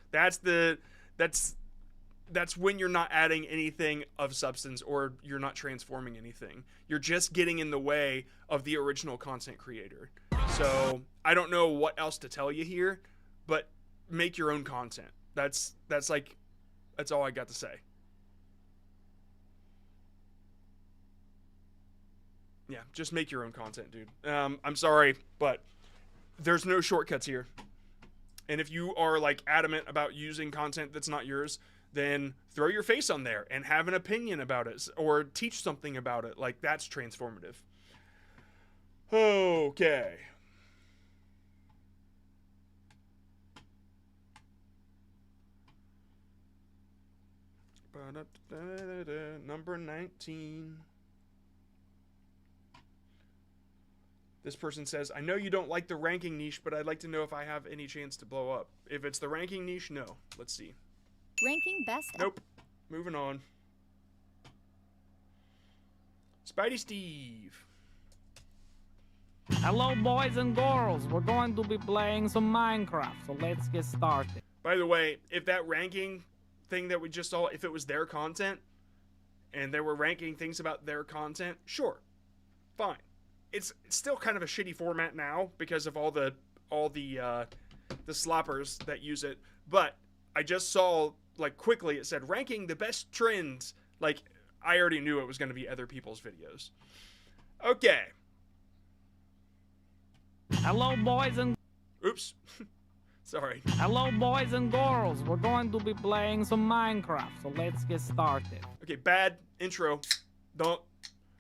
that's when you're not adding anything of substance or you're not transforming anything. You're just getting in the way of the original content creator. So I don't know what else to tell you here, but make your own content. That's all I got to say. Yeah, just make your own content, dude. I'm sorry, but there's no shortcuts here. And if you are like adamant about using content that's not yours, then throw your face on there and have an opinion about it or teach something about it. Like, that's transformative. Okay. Number 19. This person says, I know you don't like the ranking niche, but I'd like to know if I have any chance to blow up. If it's the ranking niche, no. Let's see. Ranking best. Nope. Moving on. Spidey Steve. Hello, boys and girls. We're going to be playing some Minecraft, so let's get started. By the way, if that ranking thing that we just saw, if it was their content, and they were ranking things about their content, sure. Fine. It's still kind of a shitty format now because of all the sloppers that use it. But I just saw, like, quickly it said ranking the best trends. Like, I already knew it was going to be other people's videos. Okay. Hello, boys and... Oops. Sorry. Hello, boys and girls. We're going to be playing some Minecraft, so let's get started. Okay, bad intro.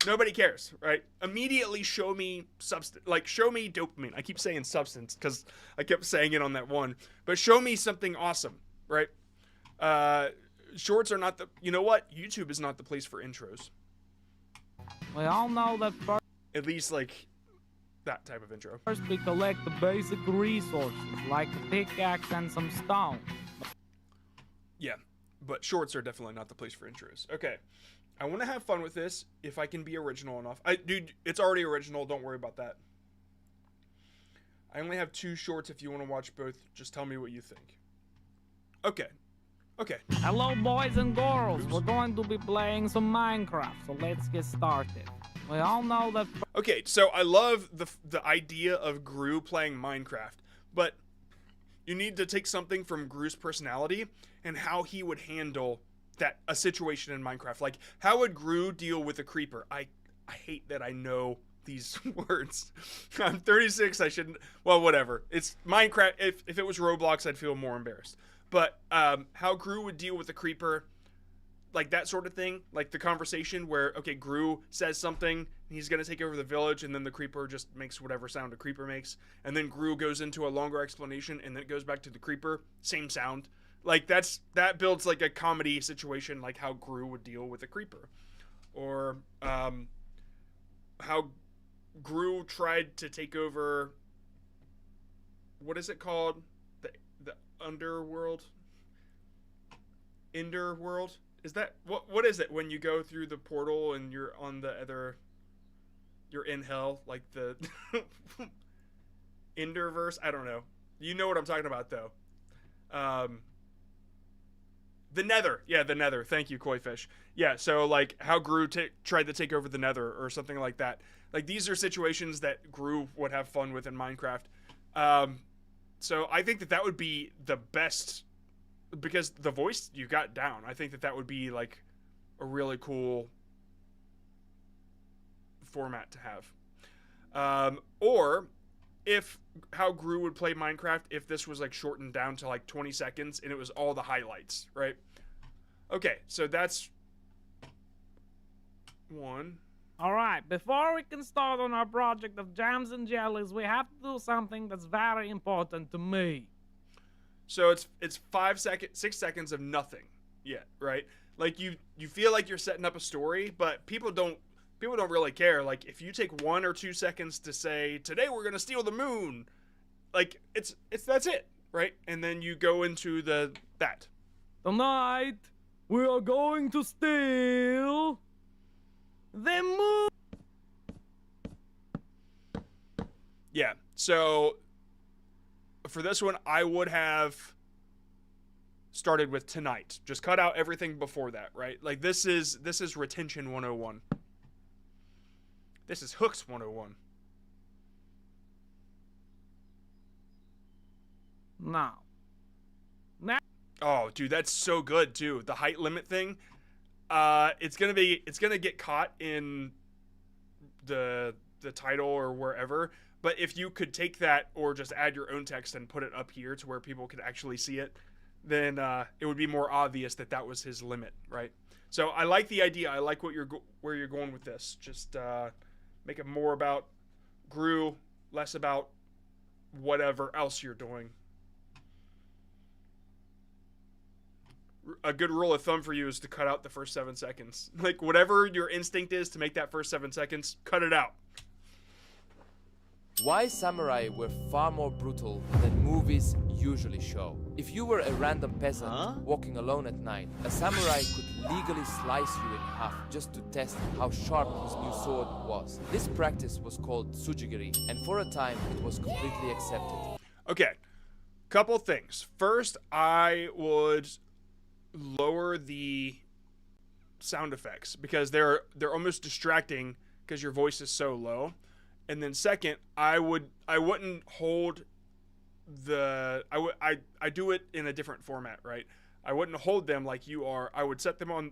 Nobody cares, right? Immediately show me substance, like show me dopamine. I keep saying substance because I kept saying it on that one, but show me something awesome, right? Shorts are not the, you know what? YouTube is not the place for intros. We all know that first... At least like that type of intro. First we collect the basic resources, like a pickaxe and some stone. Yeah, but shorts are definitely not the place for intros. Okay. I want to have fun with this if I can be original enough. Dude, it's already original. Don't worry about that. I only have 2 shorts. If you want to watch both, just tell me what you think. Okay. Okay. Hello, boys and girls. Oops. We're going to be playing some Minecraft, so let's get started. We all know that... Okay, so I love the idea of Gru playing Minecraft, but you need to take something from Gru's personality and how he would handle a situation in Minecraft. Like, how would Gru deal with a creeper? I hate that I know these words. I'm 36, I shouldn't, well, whatever. It's Minecraft. If it was Roblox, I'd feel more embarrassed. But how Gru would deal with a creeper, like that sort of thing, like the conversation where, okay, Gru says something, he's gonna take over the village, and then the creeper just makes whatever sound a creeper makes, and then Gru goes into a longer explanation, and then it goes back to the creeper, same sound. Like, that builds, like, a comedy situation, like how Gru would deal with a creeper. Or, how Gru tried to take over, what is it called? The underworld? Enderworld? Is that, what is it when you go through the portal and you're on the other, you're in hell? Like the, Enderverse? I don't know. You know what I'm talking about, though. The Nether. Yeah, the Nether. Thank you, Koifish. Yeah, so, like, how Gru tried to take over the Nether or something like that. Like, these are situations that Gru would have fun with in Minecraft. So I think that would be the best, because the voice you got down. I think that would be, like, a really cool format to have. Or if how Gru would play Minecraft if this was like shortened down to like 20 seconds and it was all the highlights, right? Okay, so that's one. All right, before we can start on our project of jams and jellies, we have to do something that's very important to me. So it's 6 seconds of nothing yet, right? Like you feel like you're setting up a story, but people don't really care. Like, if you take 1 or 2 seconds to say, today we're gonna steal the moon, like that's it, right? And then you go into that. Tonight we are going to steal the moon. Yeah. So for this one, I would have started with tonight. Just cut out everything before that, right? Like this is retention 101. This is hooks 101. Now. Oh, dude, that's so good too. The height limit thing. It's gonna get caught in the title or wherever. But if you could take that or just add your own text and put it up here to where people could actually see it, then it would be more obvious that that was his limit, right? So I like the idea. I like where you're going with this. Just make it more about Gru, less about whatever else you're doing. A good rule of thumb for you is to cut out the first 7 seconds. Like, whatever your instinct is to make that first 7 seconds, cut it out. Why samurai were far more brutal than movies usually show. If you were a random peasant walking alone at night, a samurai could legally slice you in half just to test how sharp his new sword was. This practice was called tsujigiri, and for a time it was completely accepted. Okay, couple things. First, I would lower the sound effects because they're almost distracting because your voice is so low. And then second, I wouldn't hold the I do it in a different format, right? I wouldn't hold them like you are. I would set them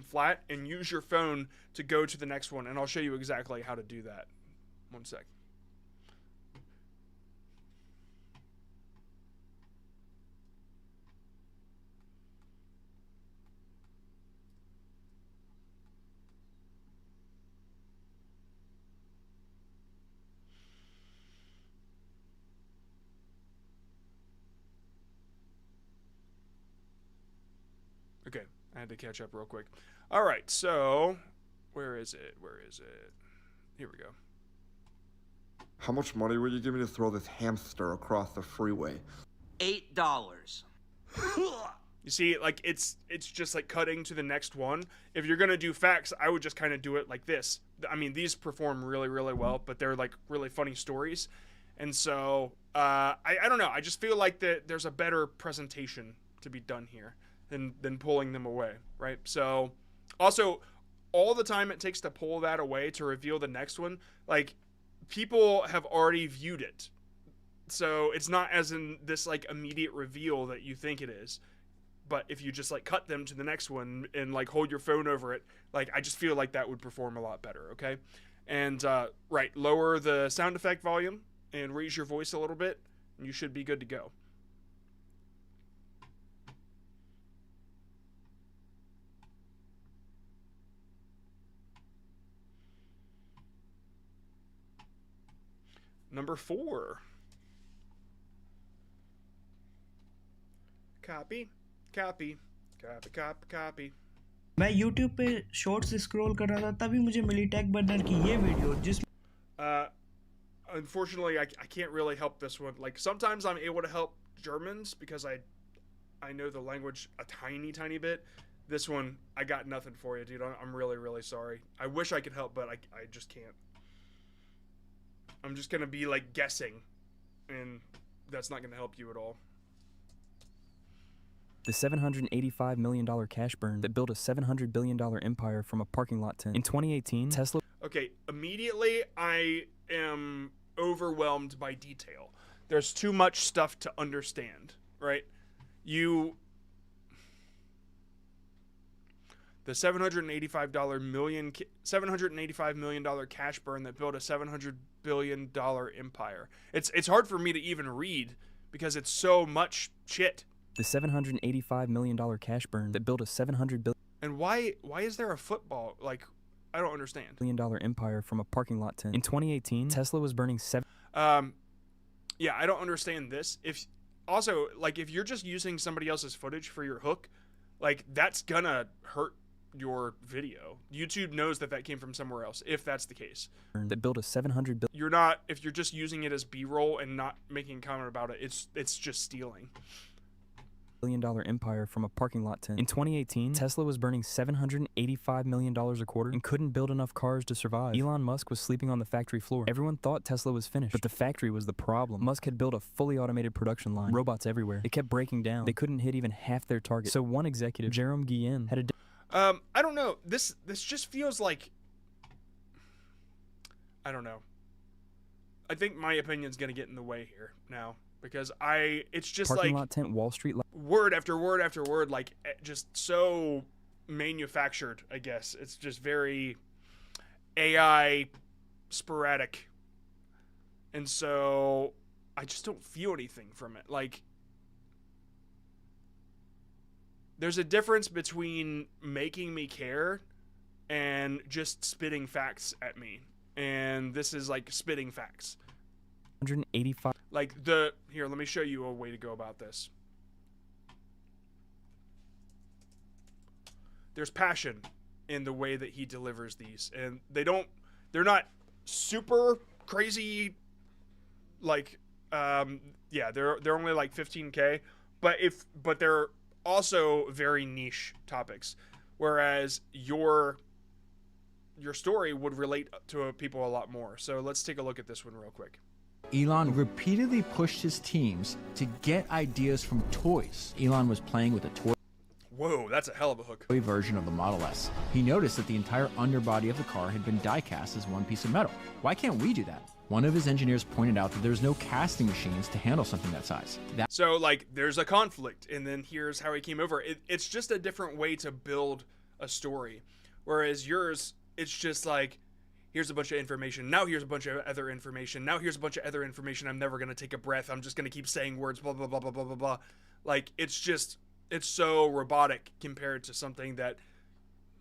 flat and use your phone to go to the next one, and I'll show you exactly how to do that. One sec. Okay, I had to catch up real quick. All right, so where is it? Here we go. How much money would you give me to throw this hamster across the freeway? $8. You see, like it's just like cutting to the next one. If you're gonna do facts, I would just kind of do it like this. I mean, these perform really, really well, but they're like really funny stories, and so I don't know. I just feel like that there's a better presentation to be done here than pulling them away, right? So, also, all the time it takes to pull that away to reveal the next one, like, people have already viewed it. So, it's not as in this, like, immediate reveal that you think it is. But if you just, like, cut them to the next one and, like, hold your phone over it, like, I just feel like that would perform a lot better, okay? And, right, lower the sound effect volume and raise your voice a little bit, and you should be good to go. Number 4. Copy. मैं YouTube पे shorts scroll कर रहा था तभी मुझे मिली take burner की ये video जिस Unfortunately, I can't really help this one. Like, sometimes I'm able to help Germans because I know the language a tiny bit. This one, I got nothing for you, dude. I'm really, really sorry. I wish I could help, but I just can't. I'm just gonna be like guessing, and that's not gonna help you at all. The $785 million cash burn that built a $700 billion empire from a parking lot tent. In 2018, Tesla... Okay, immediately I am overwhelmed by detail. There's too much stuff to understand, right? The $785 million cash burn that built a $700 billion empire. It's hard for me to even read because it's so much shit. The $785 million cash burn that built a $700 billion... And why is there a football? Like, I don't understand. ...billion empire from a parking lot tent. In 2018, Tesla was burning yeah, I don't understand this. If you're just using somebody else's footage for your hook, like, that's gonna hurt your video. YouTube knows that came from somewhere else, if that's the case. That built a $700 billion... If you're just using it as B-roll and not making a comment about it, it's just stealing. billion empire from a parking lot tent. In 2018, Tesla was burning $785 million a quarter and couldn't build enough cars to survive. Elon Musk was sleeping on the factory floor. Everyone thought Tesla was finished, but the factory was the problem. Musk had built a fully automated production line, robots everywhere. It kept breaking down. They couldn't hit even half their target. So one executive, Jerome Guillen, had a I don't know. This just feels like, I don't know. I think my opinion's gonna get in the way here now because it's just parking like lot tent, Wall Street. Word after word after word, like just so manufactured. I guess it's just very AI sporadic, and so I just don't feel anything from it. Like, there's a difference between making me care and just spitting facts at me. And this is like spitting facts. 185. Like here, let me show you a way to go about this. There's passion in the way that he delivers these. And they're not super crazy, like, yeah, they're only like 15K, but they're also very niche topics. Whereas your story would relate to people a lot more. So let's take a look at this one real quick. Elon repeatedly pushed his teams to get ideas from toys. Elon was playing with a toy Whoa, that's a hell of a hook. version of the Model S. He noticed that the entire underbody of the car had been die-cast as one piece of metal. Why can't we do that? One of his engineers pointed out that there's no casting machines to handle something that size. So, like, there's a conflict, and then here's how he came over. It's just a different way to build a story. Whereas yours, it's just like, here's a bunch of information. Now here's a bunch of other information. Now here's a bunch of other information. I'm never going to take a breath. I'm just going to keep saying words, blah, blah, blah, blah, blah, blah, blah. Like, it's so robotic compared to something that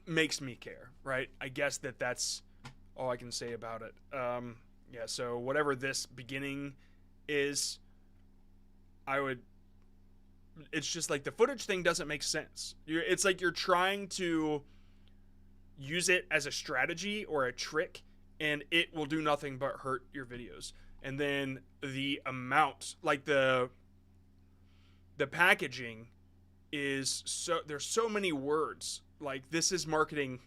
makes me care, right? I guess that's all I can say about it. Yeah, so whatever this beginning is, it's just like the footage thing doesn't make sense. It's like you're trying to use it as a strategy or a trick, and it will do nothing but hurt your videos. And then the amount, like the packaging is there's so many words. Like, this is marketing.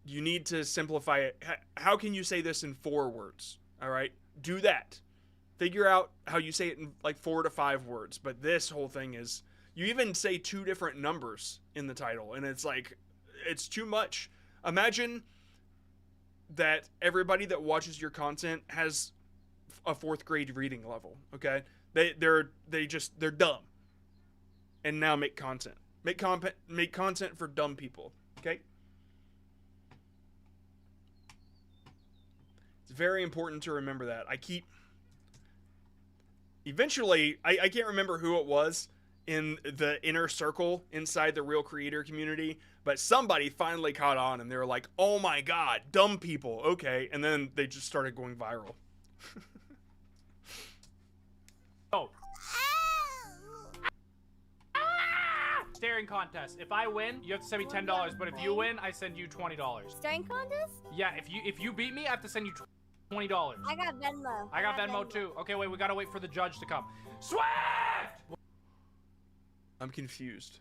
You need to simplify it. How can you say this in 4 words? All right, do that. Figure out how you say it in like 4 to 5 words. But this whole thing is, you even say 2 different numbers in the title, and it's like, it's too much. Imagine that everybody that watches your content has a 4th grade reading level. Okay, they're dumb, and now make content. Make content for dumb people. Okay. It's very important to remember that. Eventually, I can't remember who it was in the inner circle inside the Real Creator community, but somebody finally caught on and they were like, oh my god, dumb people, okay. And then they just started going viral. Oh. Staring contest. If I win, you have to send me $10, but if you win, I send you $20. Staring contest? Yeah, if you beat me, I have to send you $20. I got Venmo. I got Venmo too. Okay, wait, we gotta wait for the judge to come. Swift! I'm confused.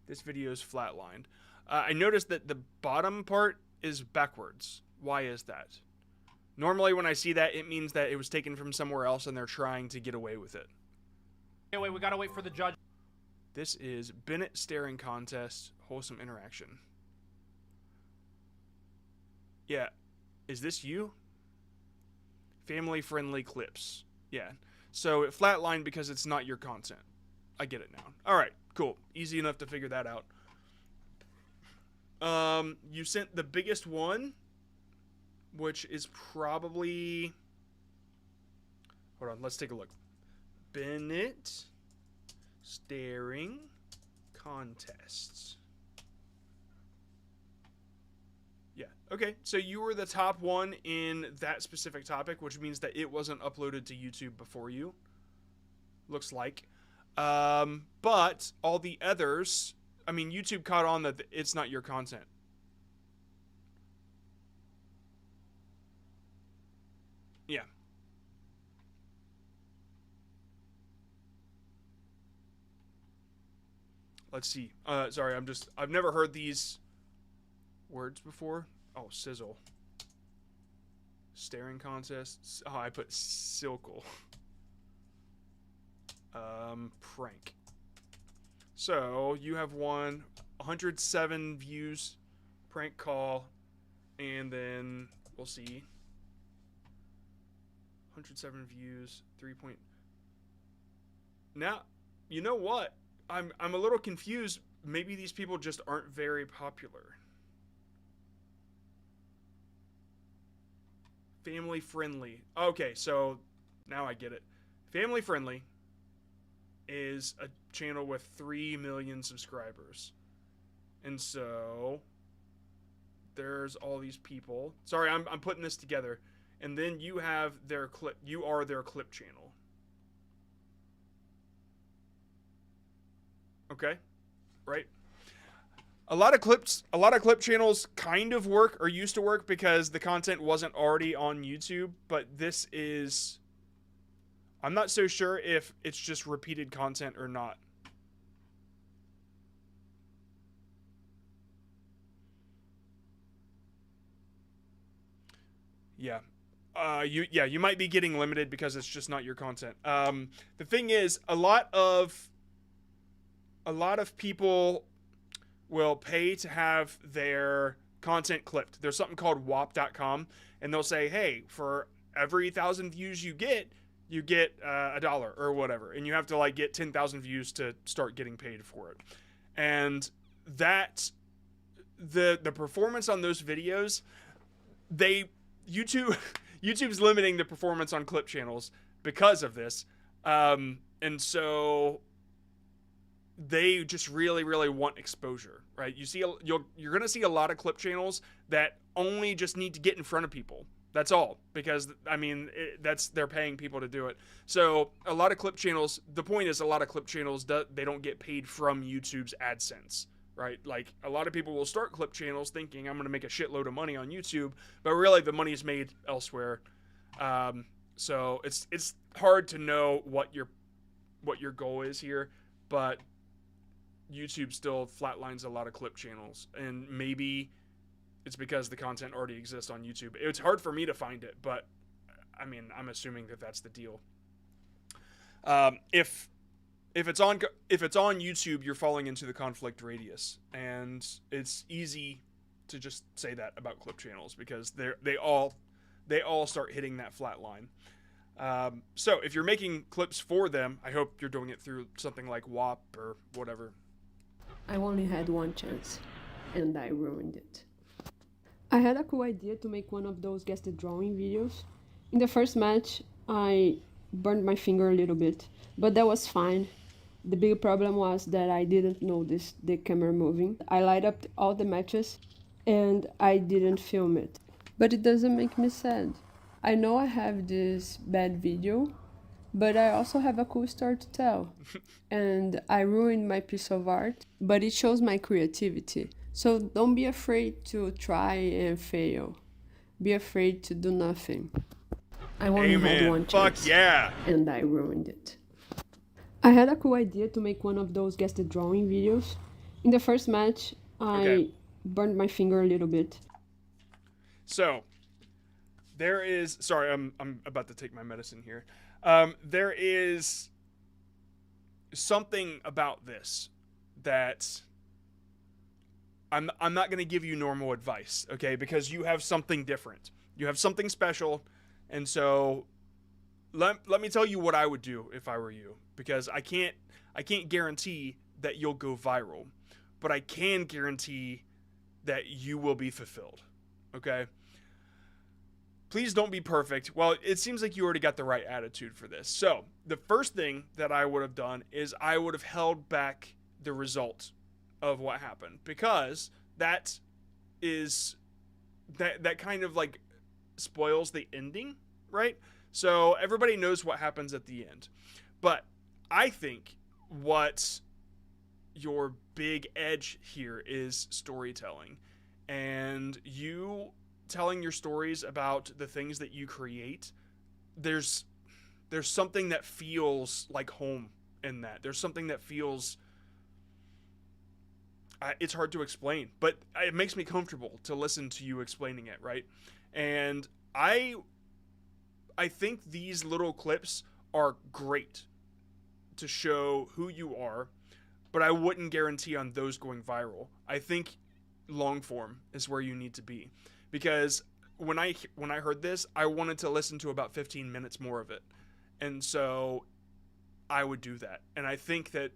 This video is flatlined. I noticed that the bottom part is backwards. Why is that? Normally when I see that, it means that it was taken from somewhere else and they're trying to get away with it. Okay, wait, we gotta wait for the judge. This is Bennett Staring Contest, Wholesome Interaction. Yeah. Is this you? Family-friendly clips. Yeah. So it flatlined because it's not your content. I get it now. Alright, cool. Easy enough to figure that out. You sent the biggest one, which is probably... Hold on, let's take a look. Bennett Staring Contests. Yeah, okay. So you were the top one in that specific topic, which means that it wasn't uploaded to YouTube before you. Looks like. But all the others, I mean, YouTube caught on that it's not your content. Yeah. let's see. Sorry, I've never heard these words before. Oh, sizzle. Staring contest. Oh, I put silkle. Prank. So you have 107 views, prank call, and then we'll see. 107 views, 3 point. Now, you know what? I'm a little confused. Maybe these people just aren't very popular. Family friendly. Okay, so now I get it. Family friendly is a channel with 3 million subscribers. And so there's all these people. Sorry, I'm putting this together. And then you have their clip. You are their clip channel. Okay? Right? A lot of clip channels kind of work or used to work because the content wasn't already on YouTube, but this is, I'm not so sure if it's just repeated content or not. Yeah. You might be getting limited because it's just not your content. The thing is, a lot of people will pay to have their content clipped. There's something called wop.com, and they'll say, hey, for every 1,000 views you get $1 or whatever, and you have to like get 10,000 views to start getting paid for it. And that the performance on those videos, YouTube's limiting the performance on clip channels because of this, and so they just really, really want exposure, right? You're gonna see a lot of clip channels that only just need to get in front of people. That's all, because I mean they're paying people to do it. So a lot of clip channels. The point is, a lot of clip channels they don't get paid from YouTube's AdSense, right? Like a lot of people will start clip channels thinking I'm gonna make a shitload of money on YouTube, but really the money is made elsewhere. So it's hard to know what your goal is here, but YouTube still flatlines a lot of clip channels, and maybe it's because the content already exists on YouTube. It's hard for me to find it, but I mean, I'm assuming that that's the deal. If it's on YouTube, you're falling into the conflict radius, and it's easy to just say that about clip channels because they all start hitting that flat line. So if you're making clips for them, I hope you're doing it through something like WAP or whatever. I only had one chance, and I ruined it. I had a cool idea to make one of those guessed drawing videos. In the first match, I burned my finger a little bit, but that was fine. The big problem was that I didn't notice the camera moving. I light up all the matches, and I didn't film it. But it doesn't make me sad. I know I have this bad video, but I also have a cool story to tell. And I ruined my piece of art, but it shows my creativity. So don't be afraid to try and fail. Be afraid to do nothing. I only had one chance. Fuck yeah! And I ruined it. I had a cool idea to make one of those guessed drawing videos. In the first match, I burned my finger a little bit. So, there is... Sorry, I'm about to take my medicine here. There is something about this that I'm not going to give you normal advice, okay? Because you have something different. You have something special, and so let me tell you what I would do if I were you, because I can't guarantee that you'll go viral, but I can guarantee that you will be fulfilled, okay? Please don't be perfect. Well, it seems like you already got the right attitude for this. So, the first thing that I would have done is I would have held back the result of what happened, because that kind of like spoils the ending, right? So everybody knows what happens at the end. But I think what your big edge here is storytelling, and you telling your stories about the things that you create. There's something that feels like home in that. There's something that feels it's hard to explain, but it makes me comfortable to listen to you explaining it, right? And I think these little clips are great to show who you are, but I wouldn't guarantee on those going viral. I think long form is where you need to be, because when I heard this, I wanted to listen to about 15 minutes more of it, and so I would do that. And I think that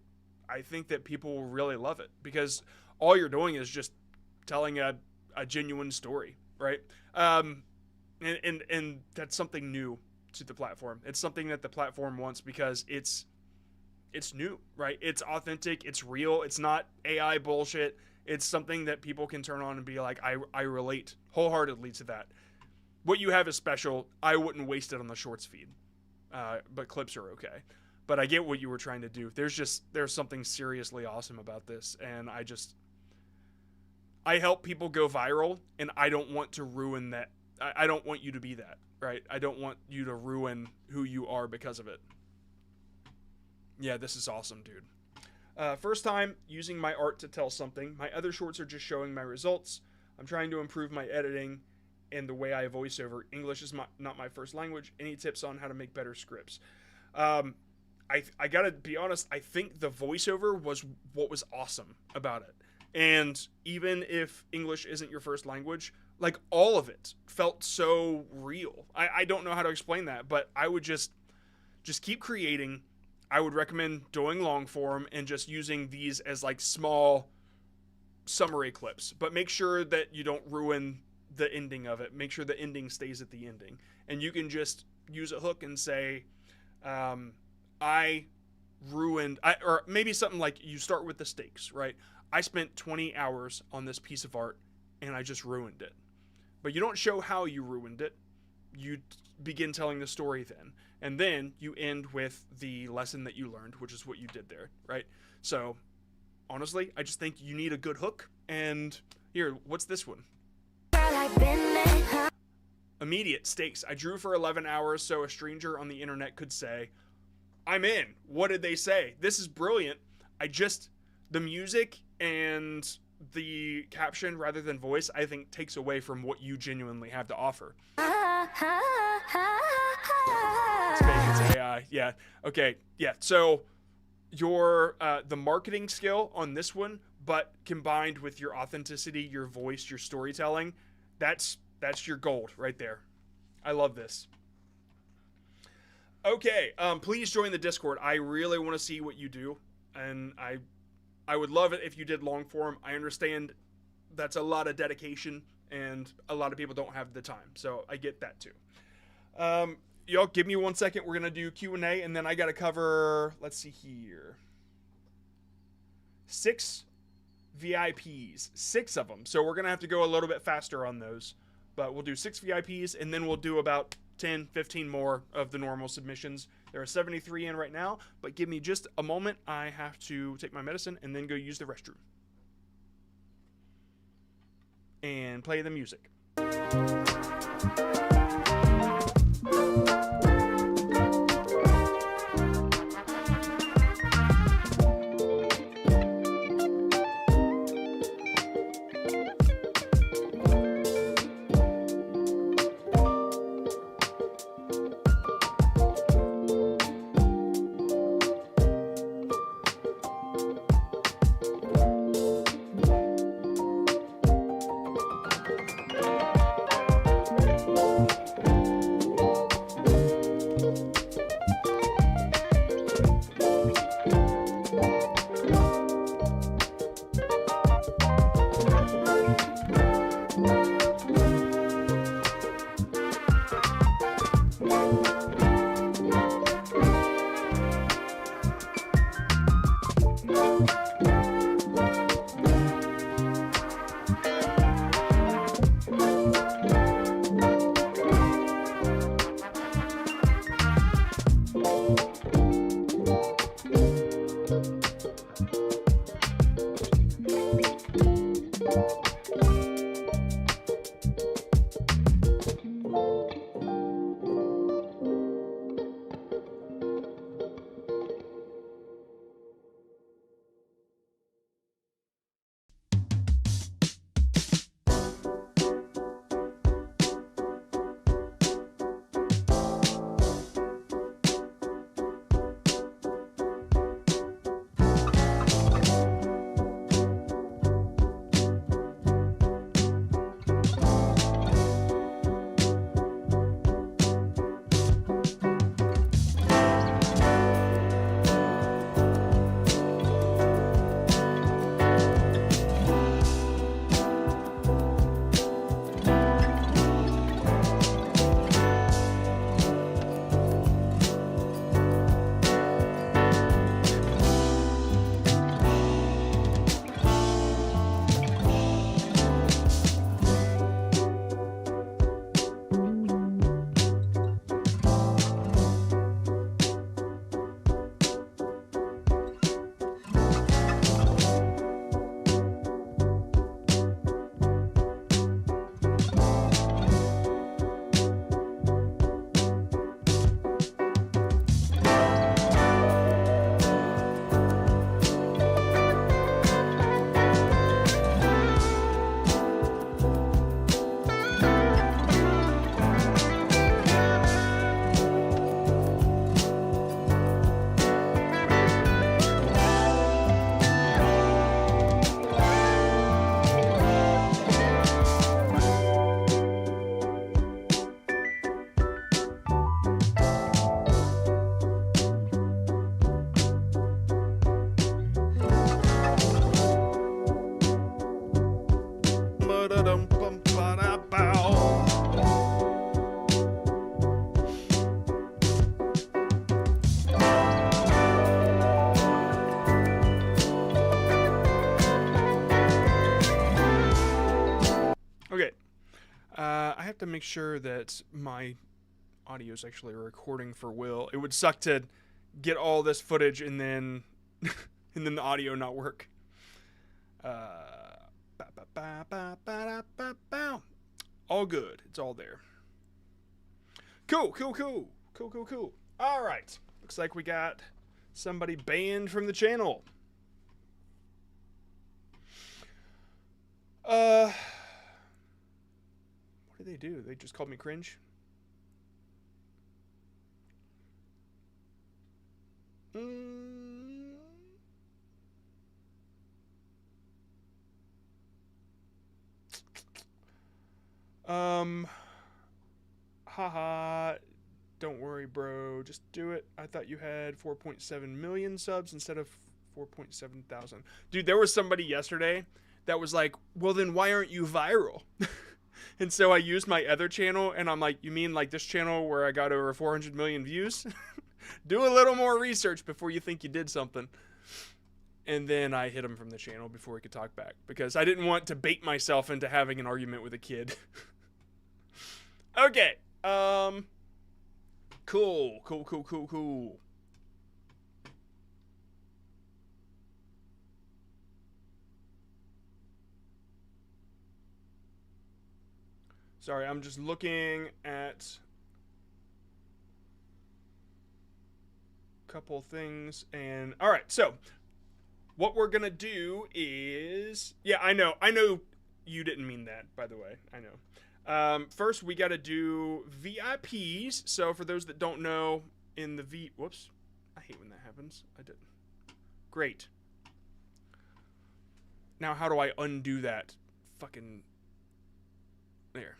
people will really love it, because all you're doing is just telling a genuine story, right? And that's something new to the platform. It's something that the platform wants, because it's new, right? It's authentic, it's real, it's not AI bullshit. It's something that people can turn on and be like, I relate wholeheartedly to that. What you have is special. I wouldn't waste it on the shorts feed, but clips are okay. But I get what you were trying to do. There's something seriously awesome about this, and I help people go viral, and I don't want to ruin that. I don't want you to be that, right? I don't want you to ruin who you are because of it. Yeah, this is awesome, dude. First time using my art to tell something. My other shorts are just showing my results. I'm trying to improve my editing and the way I voice over. English is not my first language. Any tips on how to make better scripts? I gotta be honest, I think the voiceover was what was awesome about it. And even if English isn't your first language, like, all of it felt so real. I don't know how to explain that, but I would just keep creating. I would recommend doing long form and just using these as like small summary clips, but make sure that you don't ruin the ending of it. Make sure the ending stays at the ending. And you can just use a hook and say, or maybe something like, you start with the stakes, right? I spent 20 hours on this piece of art and I just ruined it. But you don't show how you ruined it. You begin telling the story then. And then you end with the lesson that you learned, which is what you did there, right? So, honestly, I just think you need a good hook. And here, what's this one? Immediate stakes. I drew for 11 hours so a stranger on the internet could say, I'm in. What did they say? This is brilliant. The music and the caption rather than voice, I think, takes away from what you genuinely have to offer. It's fake, it's AI. Yeah. Okay. Yeah. So your the marketing skill on this one, but combined with your authenticity, your voice, your storytelling, that's your gold right there. I love this. Okay, please join the Discord. I really want to see what you do, and I would love it if you did long form. I understand that's a lot of dedication, and a lot of people don't have the time, so I get that too. Y'all, give me 1 second. We're gonna do Q&A, and then I gotta cover. Let's see here. 6 VIPs, 6 of them. So we're gonna have to go a little bit faster on those, but we'll do 6 VIPs, and then we'll do about 10, 15 more of the normal submissions. There are 73 in right now, but give me just a moment. I have to take my medicine and then go use the restroom. And play the music. I have to make sure that my audio is actually recording for Will. It would suck to get all this footage and then and then the audio not work. All good. It's all there. Cool. All right. Looks like we got somebody banned from the channel. What did they do? They just called me cringe? Haha. Don't worry, bro. Just do it. I thought you had 4.7 million subs instead of 4.7 thousand. Dude, there was somebody yesterday that was like, well, then why aren't you viral? And so I used my other channel, and I'm like, you mean like this channel where I got over 400 million views? Do a little more research before you think you did something. And then I hit him from the channel before he could talk back, because I didn't want to bait myself into having an argument with a kid. Okay. Cool. Sorry, I'm just looking at a couple things, and all right, so what we're gonna do is, yeah, I know you didn't mean that, by the way, I know. First we gotta do VIPs. So for those that don't know, in the whoops, I hate when that happens. I didn't. Great. Now how do I undo that? Fucking there.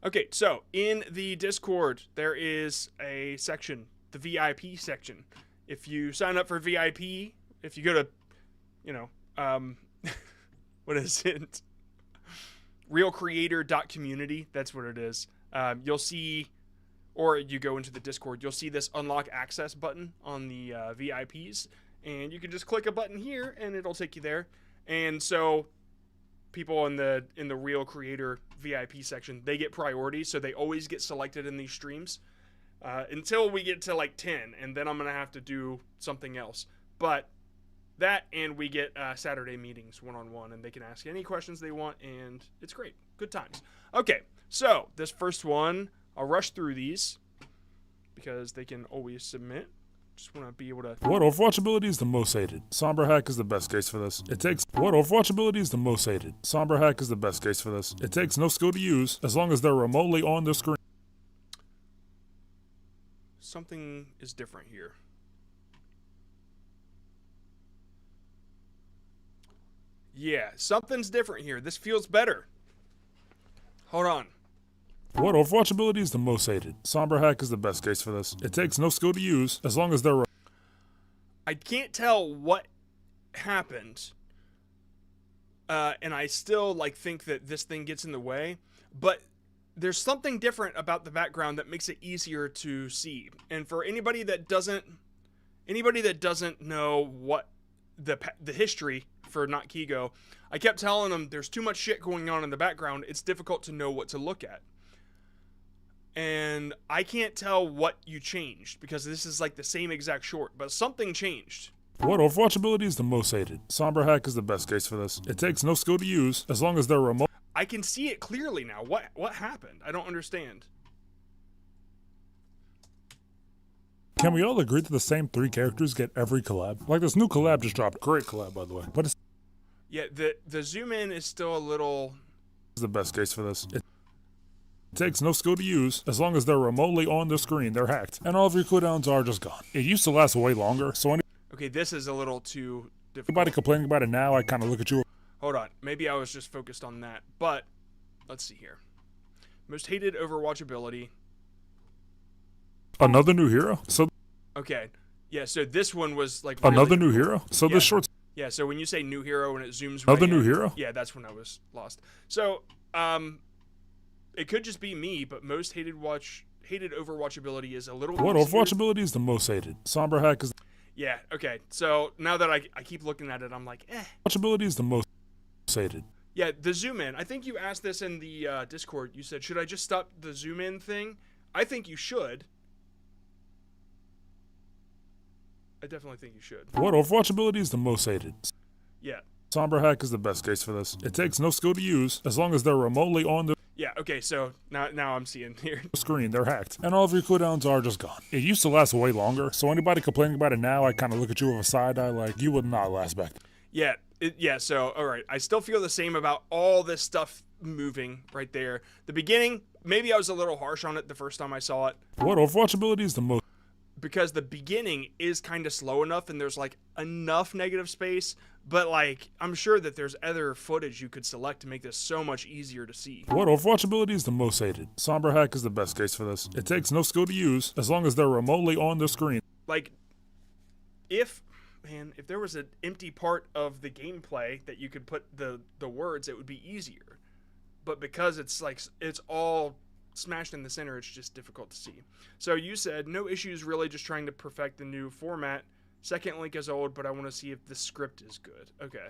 Okay, so in the Discord, there is a section, the VIP section. If you sign up for VIP, if you go to, you know, what is it? realcreator.community, that's what it is. You'll see, or you go into the Discord, you'll see this unlock access button on the VIPs, and you can just click a button here, and it'll take you there. And so people in the Real Creator VIP section, they get priority, so they always get selected in these streams until we get to like 10, and then I'm gonna have to do something else. But that, and we get Saturday meetings one-on-one, and they can ask any questions they want, and it's great. Good times. Okay, so this first one, I'll rush through these because they can always submit. Just want to be able to... What Overwatch ability is the most hated? Somber Hack is the best case for this. It takes... What Overwatch ability is the most hated? Somber Hack is the best case for this. It takes no skill to use, as long as they're remotely on the screen. Something is different here. Yeah, something's different here. This feels better. Hold on. What Overwatch ability is the most hated? Somber Hack is the best case for this. It takes no skill to use, as long as they're... I can't tell what happened, and I still think that this thing gets in the way, but there's something different about the background that makes it easier to see. And for anybody that doesn't know what the history for Not Kigo, I kept telling them there's too much shit going on in the background. It's difficult to know what to look at. And I can't tell what you changed, because this is like the same exact short, but something changed. What Overwatch ability is the most hated? Somber Hack is the best case for this. It takes no skill to use, as long as they're remote. I can see it clearly now. What happened? I don't understand. Can we all agree that the same 3 characters get every collab? Like, this new collab just dropped. Great collab, by the way. But it's... Yeah, the zoom in is still a little... Is the best case for this. It takes no skill to use, as long as they're remotely on the screen, they're hacked. And all of your cooldowns are just gone. It used to last way longer, so... Okay, this is a little too difficult. Anybody complaining about it now, I kind of look at you... Hold on, maybe I was just focused on that, but... Let's see here. Most hated Overwatch ability... Another new hero? So... Okay, yeah, so this one was like... Another really new hero? So yeah. this short's... Yeah, so when you say new hero and it zooms Another way new in, hero? Yeah, that's when I was lost. So, it could just be me, but most hated Overwatch ability is a little... What easier. Overwatch ability is the most hated? Somber Hack is... Yeah, okay, so now that I keep looking at it, I'm like, eh. Overwatch ability is the most hated. Yeah, the zoom in. I think you asked this in the Discord. You said, should I just stop the zoom in thing? I think you should. I definitely think you should. What Overwatch ability is the most hated? Yeah. Sombra Hack is the best case for this. It takes no skill to use, as long as they're remotely on the Yeah, okay, so now I'm seeing here. screen, they're hacked. And all of your cooldowns are just gone. It used to last way longer, so anybody complaining about it now, I kind of look at you with a side eye like, you would not last back then. Yeah, so, alright, I still feel the same about all this stuff moving right there. The beginning, maybe I was a little harsh on it the first time I saw it. What Overwatch ability is the most? Because the beginning is kind of slow enough and there's like enough negative space, but like I'm sure that there's other footage you could select to make this so much easier to see. What Overwatch ability is the most hated? Sombra Hack is the best case for this. It takes no skill to use, as long as they're remotely on the screen. Like, if there was an empty part of the gameplay that you could put the words, it would be easier. But because it's like, it's all smashed in the center, it's just difficult to see. So you said, no issues really, just trying to perfect the new format. Second link is old, but I want to see if the script is good. Okay.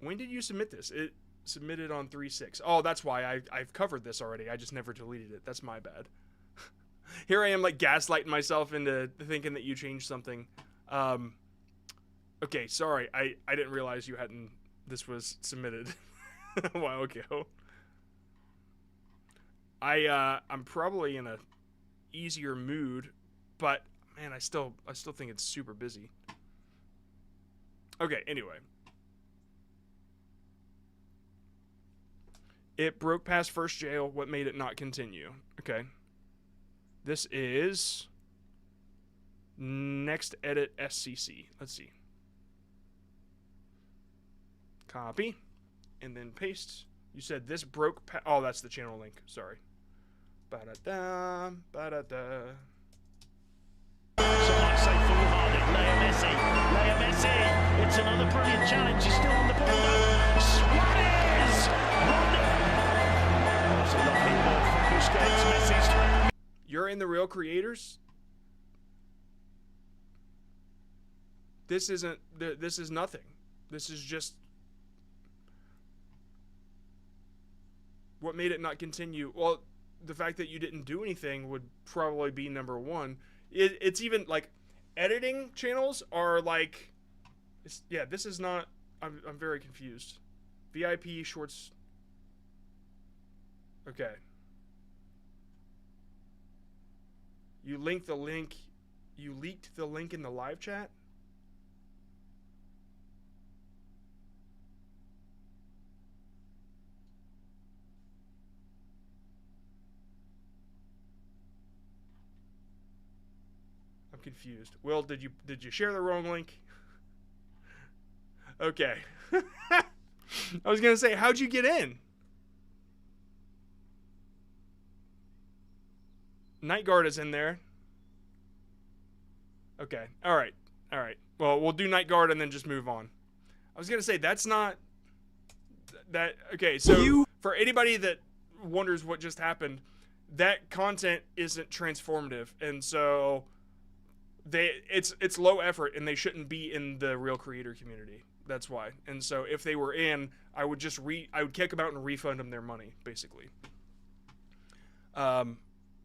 When did you submit this? It submitted on 3/6. Oh, that's why I've covered this already. I just never deleted it. That's my bad. Here I am like gaslighting myself into thinking that you changed something. Okay, sorry. I didn't realize this was submitted a while ago. I'm probably in a easier mood, but man, I still think it's super busy. Okay, anyway. It broke past first jail. What made it not continue? Okay. This is next edit SCC. Let's see. Copy. And then paste. You said this broke oh, that's the channel link. Sorry. Ba-da-da, ba-da-da. Some might say foolhardy. Leo Messi. It's another brilliant challenge. He's still on the ball. Suarez! That's a lovely ball from Busquets. Messi's. You're in the Real Creators? This is nothing. This is just what made it not continue. Well, the fact that you didn't do anything would probably be number one. It's even like editing channels are like, yeah, this is not, I'm very confused. VIP shorts. Okay. You leaked the link in the live chat? I'm confused. Will, did you share the wrong link? Okay. I was gonna say, how'd you get in? Night Guard is in there. Okay. All right. Well, we'll do Night Guard and then just move on. I was gonna say that's not that. Okay, so for anybody that wonders what just happened, that content isn't transformative, and so it's low effort, and they shouldn't be in the Real Creator community. That's why. And so if they were in, I would just I would kick them out and refund them their money, basically.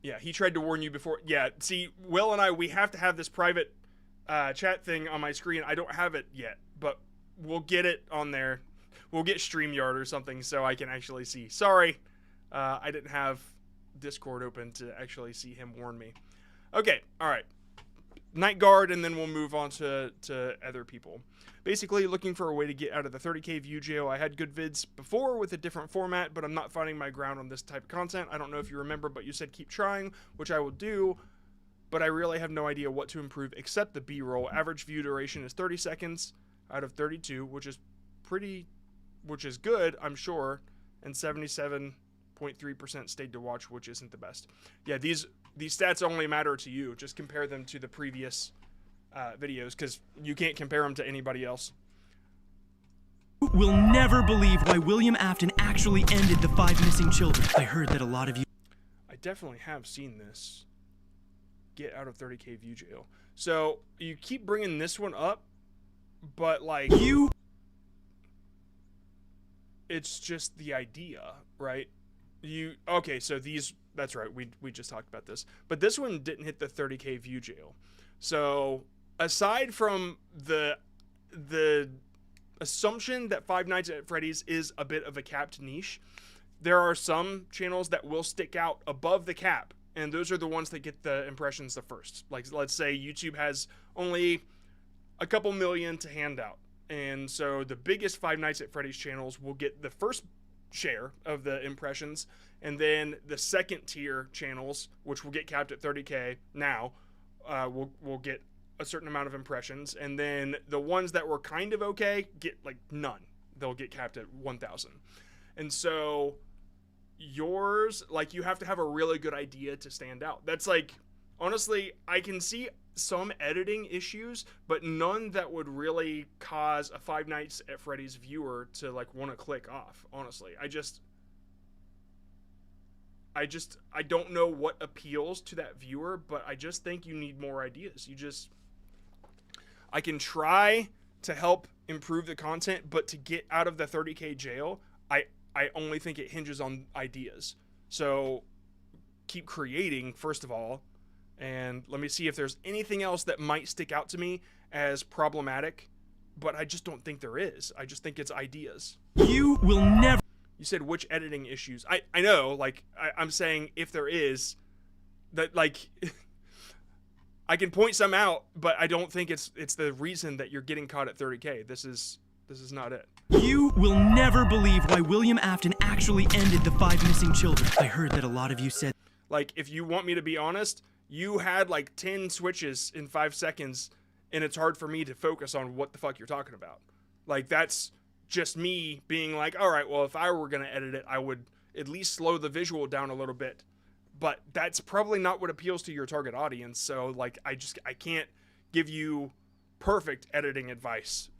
Yeah, he tried to warn you before. Yeah, see, Will and I, we have to have this private chat thing on my screen. I don't have it yet, but we'll get it on there. We'll get StreamYard or something so I can actually see. Sorry, I didn't have Discord open to actually see him warn me. Okay, all right. Night Guard, and then we'll move on to other people. Basically, looking for a way to get out of the 30k view jail. I had good vids before with a different format, but I'm not finding my ground on this type of content. I don't know if you remember, but you said keep trying, which I will do, but I really have no idea what to improve except the B-roll. Average view duration is 30 seconds out of 32, which is good, I'm sure, and 77.3% stayed to watch, which isn't the best. Yeah, these stats only matter to you. Just compare them to the previous videos, because you can't compare them to anybody else. Will never believe why William Afton actually ended the 5 missing children. I heard that a lot of you... I definitely have seen this. Get out of 30k view jail. So, you keep bringing this one up, but like... it's just the idea, right? Okay, so that's right, we just talked about this. But this one didn't hit the 30K view jail. So aside from the assumption that Five Nights at Freddy's is a bit of a capped niche, there are some channels that will stick out above the cap, and those are the ones that get the impressions the first. Like, let's say YouTube has only a couple million to hand out, and so the biggest Five Nights at Freddy's channels will get the first share of the impressions, and then the second tier channels, which will get capped at 30K now, will get a certain amount of impressions, and then the ones that were kind of okay get like none. They'll get capped at 1,000. And so yours, like, you have to have a really good idea to stand out. That's like, honestly, I can see some editing issues, but none that would really cause a Five Nights at Freddy's viewer to like want to click off. Honestly, I don't know what appeals to that viewer, but I just think you need more ideas. I can try to help improve the content, but to get out of the 30K jail, I only think it hinges on ideas. So keep creating, first of all, and let me see if there's anything else that might stick out to me as problematic, but I just don't think there is. I just think it's ideas. You will never... You said which editing issues. I know, like, I'm saying if there is, that, like, I can point some out, but I don't think it's the reason that you're getting caught at 30K. This is not it. You will never believe why William Afton actually ended the 5 missing children. I heard that a lot of you said... Like, if you want me to be honest, you had like 10 switches in 5 seconds, and it's hard for me to focus on what the fuck you're talking about. Like, that's just me being like, all right, well, if I were going to edit it, I would at least slow the visual down a little bit. But that's probably not what appeals to your target audience. So, like, I can't give you perfect editing advice.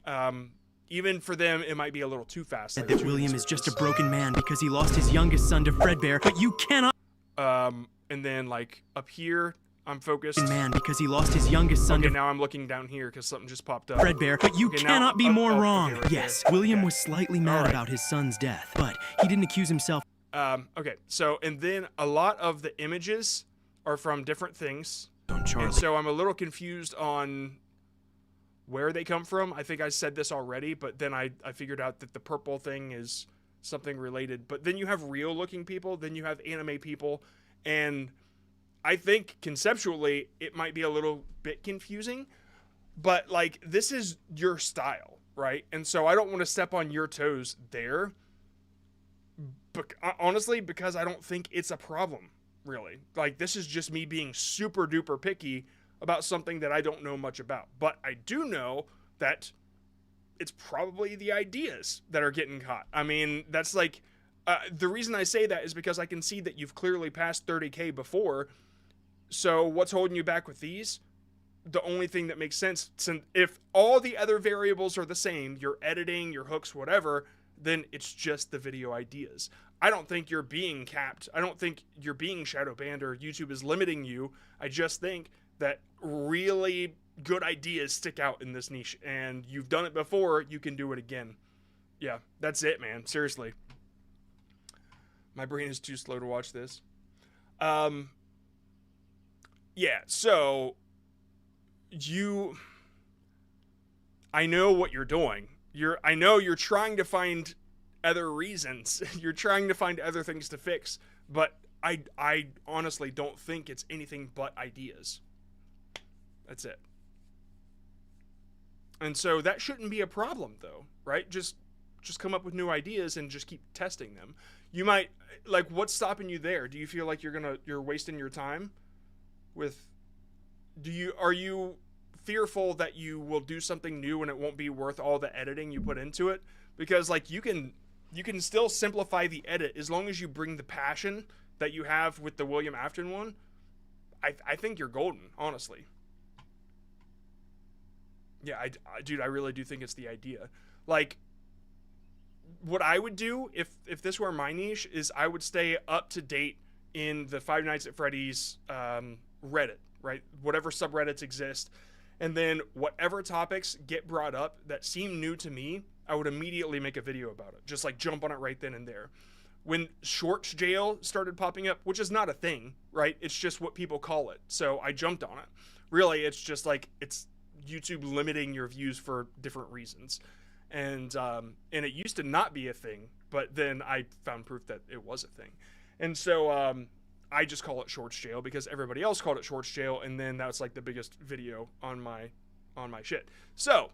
Even for them, it might be a little too fast. Like that William is just a broken man because he lost his youngest son to Fredbear, but you cannot... And then, like, up here, I'm focused. Man, because he lost his youngest son to... to... now I'm looking down here because something just popped up. Fredbear, but you cannot be more wrong. Okay, right yes, there. William was slightly mad about his son's death, but he didn't accuse himself. Okay, so, and then a lot of the images are from different things. And so I'm a little confused on where they come from. I think I said this already, but then I figured out that the purple thing is something related. But then you have real looking people, then you have anime people, and I think conceptually it might be a little bit confusing, but like, this is your style, right? And so I don't want to step on your toes there, but honestly, because I don't think it's a problem, really. Like, this is just me being super duper picky about something that I don't know much about. But I do know that it's probably the ideas that are getting caught. I mean, that's like, the reason I say that is because I can see that you've clearly passed 30K before. So what's holding you back with these? The only thing that makes sense, if all the other variables are the same, your editing, your hooks, whatever, then it's just the video ideas. I don't think you're being capped. I don't think you're being shadow banned or YouTube is limiting you. I just think that really good ideas stick out in this niche, and you've done it before, you can do it again. Yeah, that's it, man. Seriously. My brain is too slow to watch this. Yeah, so I know what you're doing. I know you're trying to find other reasons. You're trying to find other things to fix, but I honestly don't think it's anything but ideas. That's it. And so that shouldn't be a problem, though, right? Just come up with new ideas and just keep testing them. You might, like, what's stopping you there? Do you feel like you're wasting your time with, are you fearful that you will do something new and it won't be worth all the editing you put into it? Because, like, you can still simplify the edit as long as you bring the passion that you have with the William Afton one. I think you're golden, honestly. Yeah, dude, I really do think it's the idea. Like, what I would do if this were my niche is I would stay up to date in the Five Nights at Freddy's Reddit, right? Whatever subreddits exist. And then whatever topics get brought up that seem new to me, I would immediately make a video about it. Just like jump on it right then and there. When Shorts Jail started popping up, which is not a thing, right? It's just what people call it. So I jumped on it. Really, it's just like, it's YouTube limiting your views for different reasons. And it used to not be a thing, but then I found proof that it was a thing. And so I just call it Shorts Jail because everybody else called it Shorts Jail, and then that's like the biggest video on my shit. So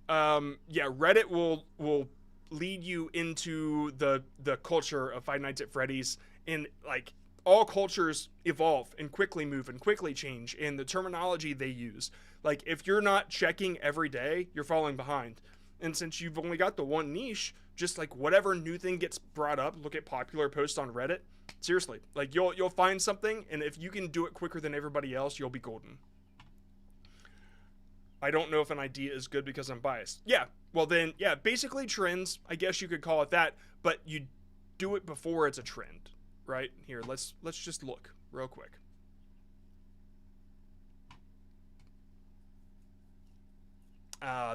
yeah, Reddit will lead you into the culture of Five Nights at Freddy's, and like all cultures evolve and quickly move and quickly change in the terminology they use. Like if you're not checking every day, you're falling behind. And since you've only got the one niche, just like whatever new thing gets brought up, look at popular posts on Reddit. Seriously, like you'll find something, and if you can do it quicker than everybody else, you'll be golden. I don't know if an idea is good because I'm biased. Yeah, well then, yeah, basically trends, I guess you could call it that, but you do it before it's a trend, right? Here, let's just look real quick.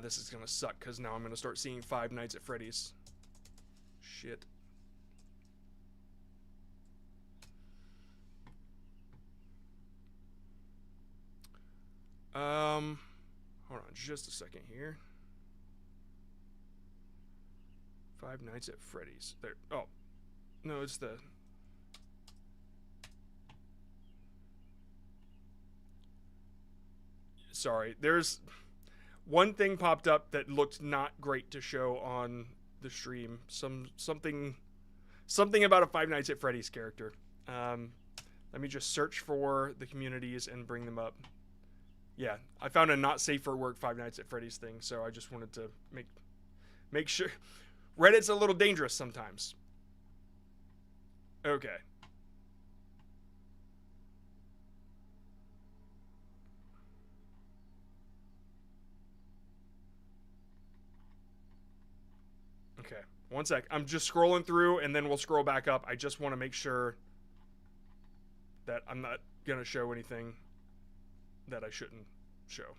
This is gonna suck because now I'm gonna start seeing Five Nights at Freddy's. Shit. Hold on just a second here. Five Nights at Freddy's. There. Oh, no, it's the. Sorry, there's one thing popped up that looked not great to show on the stream. Something about a Five Nights at Freddy's character. Let me just search for the communities and bring them up. Yeah, I found a not safe for work Five Nights at Freddy's thing, so I just wanted to make sure. Reddit's a little dangerous sometimes. Okay. Okay, one sec. I'm just scrolling through, and then we'll scroll back up. I just want to make sure that I'm not going to show anything that I shouldn't show.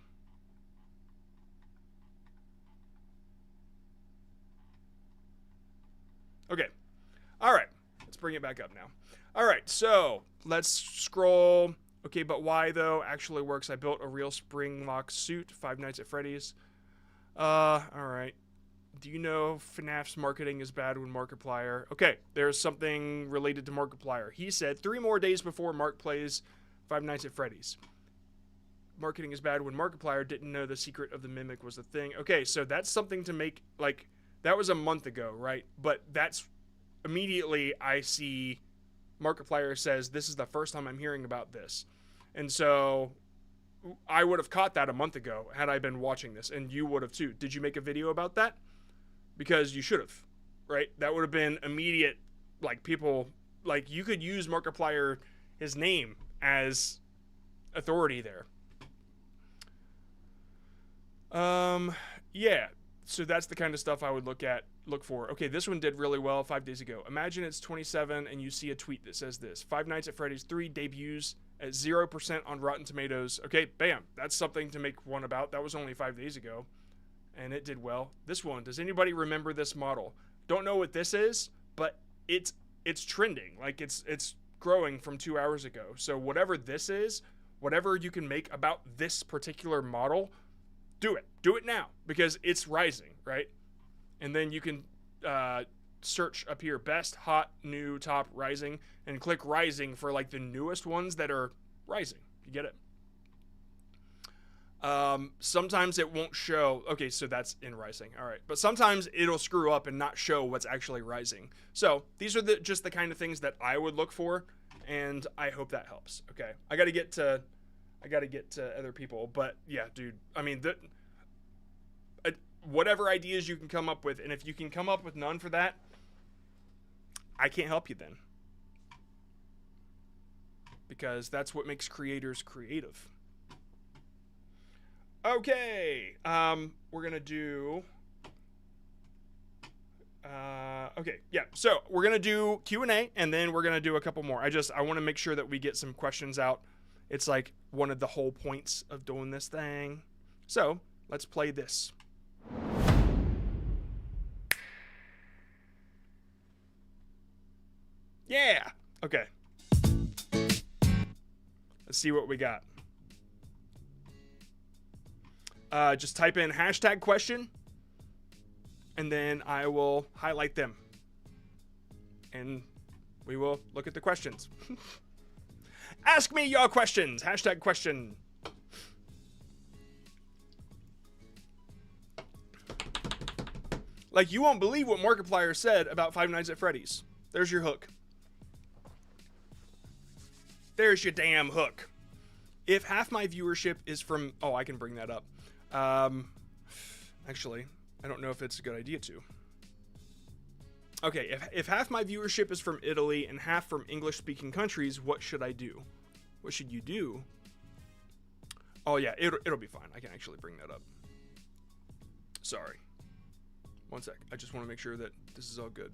Okay. All right. Let's bring it back up now. All right. So let's scroll. Okay, but why though actually works. I built a real spring lock suit. Five Nights at Freddy's. All right. Do you know FNAF's marketing is bad when Markiplier? Okay, there's something related to Markiplier. He said 3 more days before Mark plays Five Nights at Freddy's. Marketing is bad when Markiplier didn't know the secret of the mimic was a thing. Okay, so that's something to make, like, that was a month ago, right? But that's immediately I see Markiplier says, this is the first time I'm hearing about this. And so I would have caught that a month ago had I been watching this, and you would have too. Did you make a video about that? Because you should have, right? That would have been immediate, like, people, like, you could use Markiplier, his name, as authority there. Yeah, so that's the kind of stuff I would look for. Okay, this one did really well 5 days ago. Imagine it's 27 and you see a tweet that says this. Five Nights at Freddy's 3 debuts at 0% on Rotten Tomatoes. Okay, bam, that's something to make one about. That was only 5 days ago, and it did well. This one, does anybody remember this model? Don't know what this is, but it's trending. Like, it's growing from 2 hours ago. So whatever this is, whatever you can make about this particular model, do it. Do it now, because it's rising, right? And then you can search up here, best, hot, new, top, rising, and click rising for like the newest ones that are rising. You get it? Sometimes it won't show. Okay, so that's in rising. All right. But sometimes it'll screw up and not show what's actually rising. So these are just the kind of things that I would look for, and I hope that helps. Okay. I got to get to other people, but yeah, dude, I mean, whatever ideas you can come up with, and if you can come up with none for that, I can't help you then. Because that's what makes creators creative. Okay, we're gonna do, okay, yeah, so we're gonna do Q&A, and then we're gonna do a couple more. I want to make sure that we get some questions out. It's like one of the whole points of doing this thing. So let's play this. Okay. Let's see what we got. Just type in hashtag question, and then I will highlight them. And we will look at the questions. Ask me your questions. Hashtag question. Like, you won't believe what Markiplier said about Five Nights at Freddy's. There's your hook. There's your damn hook. If half my viewership is from... Oh, I can bring that up. Actually, I don't know if it's a good idea to. Okay, if half my viewership is from Italy and half from English-speaking countries, what should I do? What should you do? Oh, yeah, it'll be fine. I can actually bring that up. Sorry. One sec. I just want to make sure that this is all good.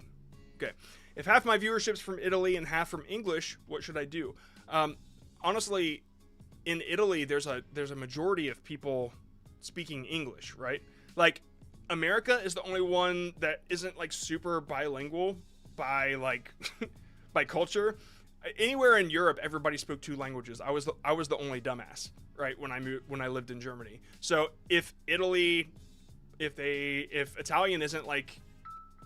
Okay. If half my viewership's from Italy and half from English, what should I do? Honestly, in Italy, there's a majority of people speaking English, right? Like, America is the only one that isn't like super bilingual by like by culture. Anywhere in Europe, everybody spoke 2 languages. I was the only dumbass, right? When I lived in Germany. So if Italy, if Italian isn't like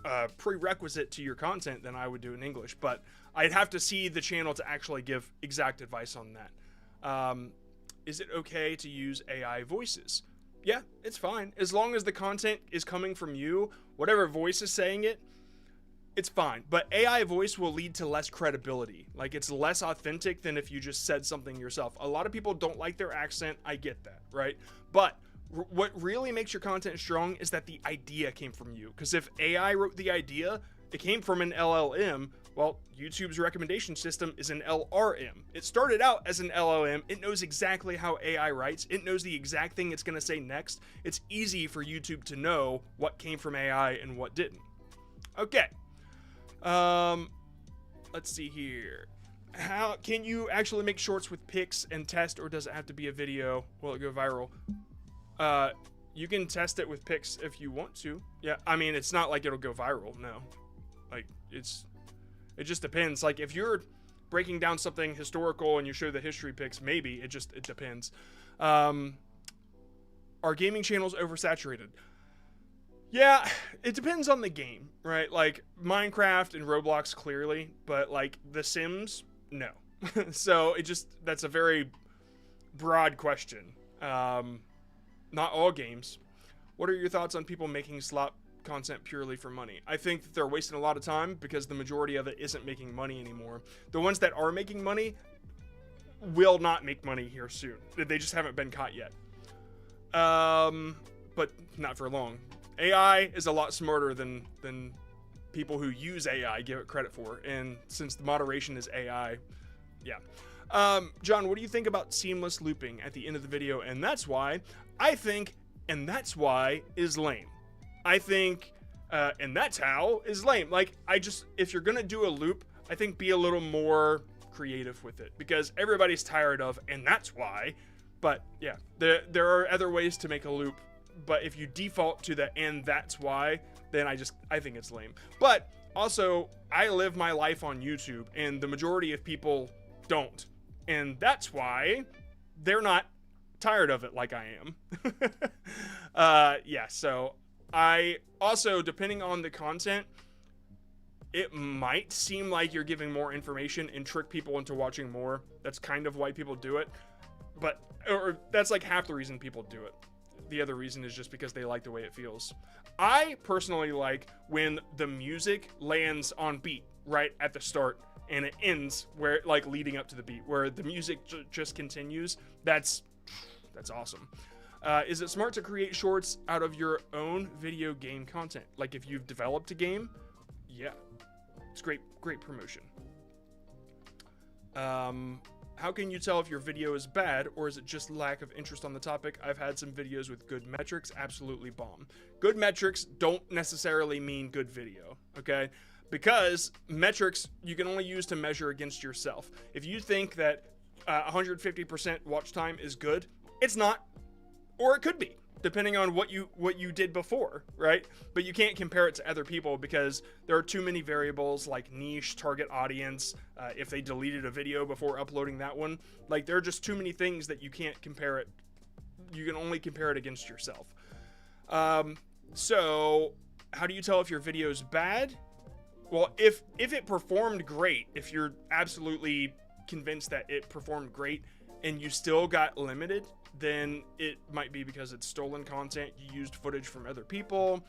a prerequisite to your content, then I would do it in English. But I'd have to see the channel to actually give exact advice on that. Is it okay to use AI voices? Yeah, it's fine. As long as the content is coming from you, whatever voice is saying it, it's fine. But AI voice will lead to less credibility. Like, it's less authentic than if you just said something yourself. A lot of people don't like their accent. I get that, right? But what really makes your content strong is that the idea came from you. Because if AI wrote the idea, it came from an LLM. Well, YouTube's recommendation system is an LRM. It started out as an LLM. It knows exactly how AI writes. It knows the exact thing it's going to say next. It's easy for YouTube to know what came from AI and what didn't. Okay. Let's see here. How can you actually make shorts with pics and test, or does it have to be a video? Will it go viral? You can test it with pics if you want to. Yeah, I mean, it's not like it'll go viral, no. Like, it just depends. Like, if you're breaking down something historical and you show the history pics, maybe. It depends. Are gaming channels oversaturated? Yeah, it depends on the game, right? Like, Minecraft and Roblox, clearly. But, like, The Sims, no. So, that's a very broad question. Not all games. What are your thoughts on people making slop content purely for money? I think that they're wasting a lot of time because the majority of it isn't making money anymore. The ones that are making money will not make money here soon. They just haven't been caught yet. But not for long. AI is a lot smarter than people who use AI give it credit for. And since the moderation is AI, yeah. John, what do you think about seamless looping at the end of the video? And that's why I think, and that's why is lame. I think, and that's how is lame. Like, if you're gonna do a loop, I think be a little more creative with it, because everybody's tired of, and that's why. But yeah, there are other ways to make a loop, but if you default to the and that's why, then I think it's lame. But also, I live my life on YouTube, and the majority of people don't, and that's why they're not tired of it like I am. Yeah, so I also, depending on the content, it might seem like you're giving more information and trick people into watching more. That's kind of why people do it. Or that's like half the reason people do it. The other reason is just because they like the way it feels. I personally like when the music lands on beat right at the start and it ends where, like, leading up to the beat, where the music just continues. That's awesome. Is it smart to create shorts out of your own video game content? Like, if you've developed a game, yeah, it's great promotion. How can you tell if your video is bad, or is it just lack of interest on the topic? I've had some videos with good metrics, absolutely bomb. Good metrics don't necessarily mean good video, okay? Because metrics you can only use to measure against yourself. If you think that 150% watch time is good, it's not. Or it could be. depending on what you did before, right? But you can't compare it to other people because there are too many variables like niche, target audience, if they deleted a video before uploading that one. Like, there are just too many things that you can't compare it. You can only compare it against yourself. So how do you tell if your video is bad? Well, if it performed great, if you're absolutely convinced that it performed great and you still got limited, then it might be because it's stolen content. You used footage from other people.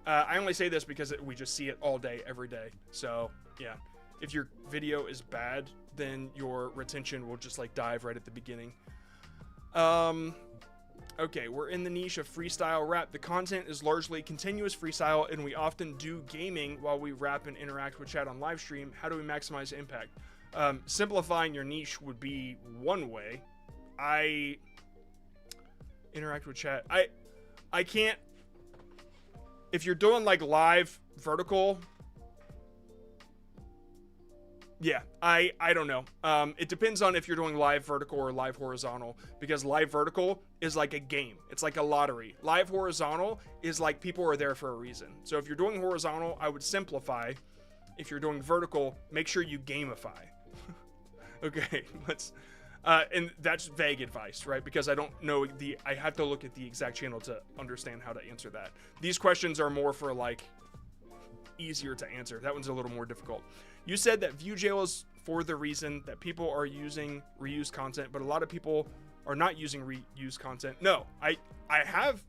I only say this because we just see it all day, every day. So yeah, if your video is bad, then your retention will just like dive right at the beginning. Okay, we're in the niche of freestyle rap. The content is largely continuous freestyle, and we often do gaming while we rap and interact with chat on live stream. How do we maximize impact? Simplifying your niche would be one way. I interact with chat. I can't. If you're doing like live vertical, yeah, I don't know. It depends on if you're doing live vertical or live horizontal, because live vertical is like a game. It's like a lottery. Live horizontal is like people are there for a reason. So if you're doing horizontal, I would simplify. If you're doing vertical, make sure you gamify. Okay, let's and that's vague advice, right? Because I don't know I have to look at the exact channel to understand how to answer that. These questions are more for like easier to answer. That one's a little more difficult. You said that view jail is for the reason that people are using reused content, but a lot of people are not using reused content. No, I have,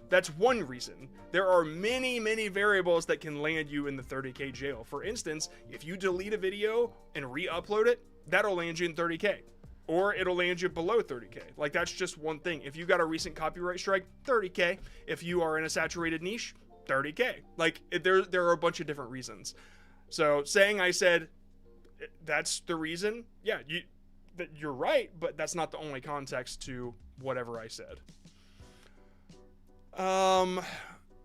that's one reason. There are many, many variables that can land you in the 30K jail. For instance, if you delete a video and re-upload it, that'll land you in 30K. Or it'll land you below 30K. Like, that's just one thing. If you got a recent copyright strike, 30K. If you are in a saturated niche, 30K. Like, there are a bunch of different reasons. So saying I said that's the reason, yeah, you're right, but that's not the only context to whatever I said.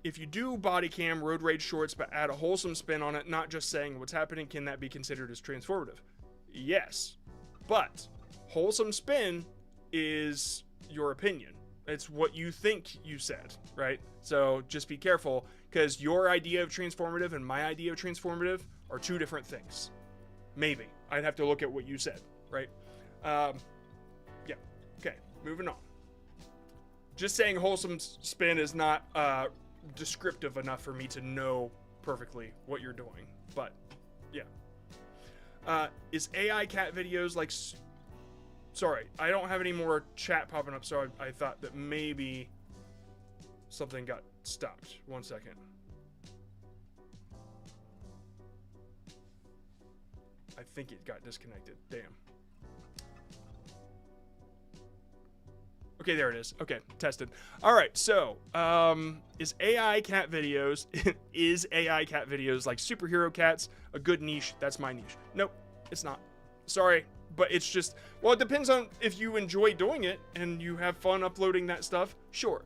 If you do body cam road rage shorts but add a wholesome spin on it, not just saying what's happening, can that be considered as transformative? Yes, but wholesome spin is your opinion. It's what you think you said, right? So just be careful, because your idea of transformative and my idea of transformative are two different things. Maybe. I'd have to look at what you said, right? Yeah. Okay, moving on. Just saying wholesome spin is not descriptive enough for me to know perfectly what you're doing. But, yeah. Is AI cat videos like... Sorry, I don't have any more chat popping up, so I thought that maybe something got stopped. 1 second. I think it got disconnected. Damn. Okay, there it is. Okay, tested. All right, so is AI cat videos like superhero cats a good niche? That's my niche. Nope, it's not. Sorry, but it's just, well, it depends on if you enjoy doing it and you have fun uploading that stuff. Sure,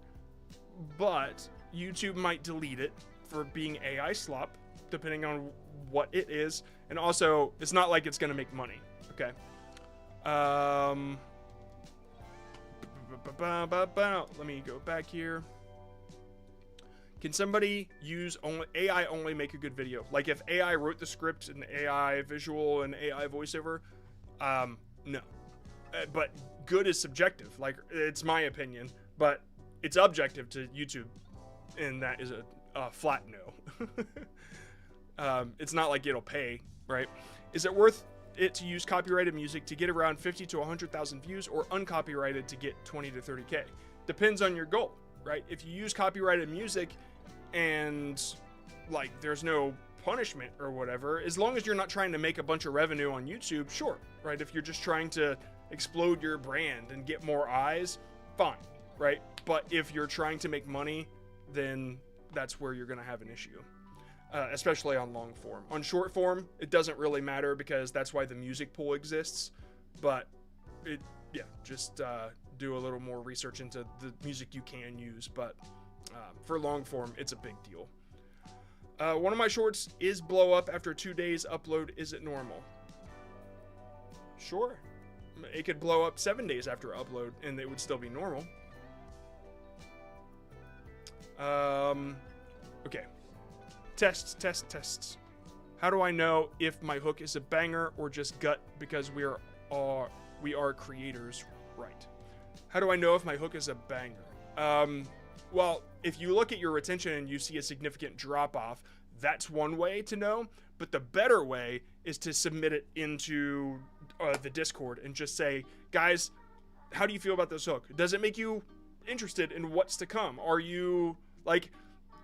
but YouTube might delete it for being AI slop, depending on what it is, and also it's not like it's gonna make money. Okay. Let me go back here. Can somebody use AI only make a good video? Like if AI wrote the script and AI visual and AI voiceover, no. But good is subjective. Like, it's my opinion, but it's objective to YouTube, and that is a flat no. It's not like it'll pay, right? Is it worth it to use copyrighted music to get around 50 to 100,000 views, or uncopyrighted to get 20 to 30K? Depends on your goal, right? If you use copyrighted music and like there's no punishment or whatever, as long as you're not trying to make a bunch of revenue on YouTube, sure, right? If you're just trying to explode your brand and get more eyes, fine, right? But if you're trying to make money, then that's where you're gonna have an issue. Especially on long form. On short form, it doesn't really matter because that's why the music pool exists. But just do a little more research into the music you can use. But for long form, it's a big deal. One of my shorts is blow up after 2 days upload. Is it normal? Sure. It could blow up 7 days after upload and it would still be normal. Okay. Tests. How do I know if my hook is a banger or just gut because we are creators, right? How do I know if my hook is a banger? Well, if you look at your retention and you see a significant drop off, that's one way to know. But the better way is to submit it into the Discord and just say, guys, how do you feel about this hook? Does it make you interested in what's to come? Are you, like,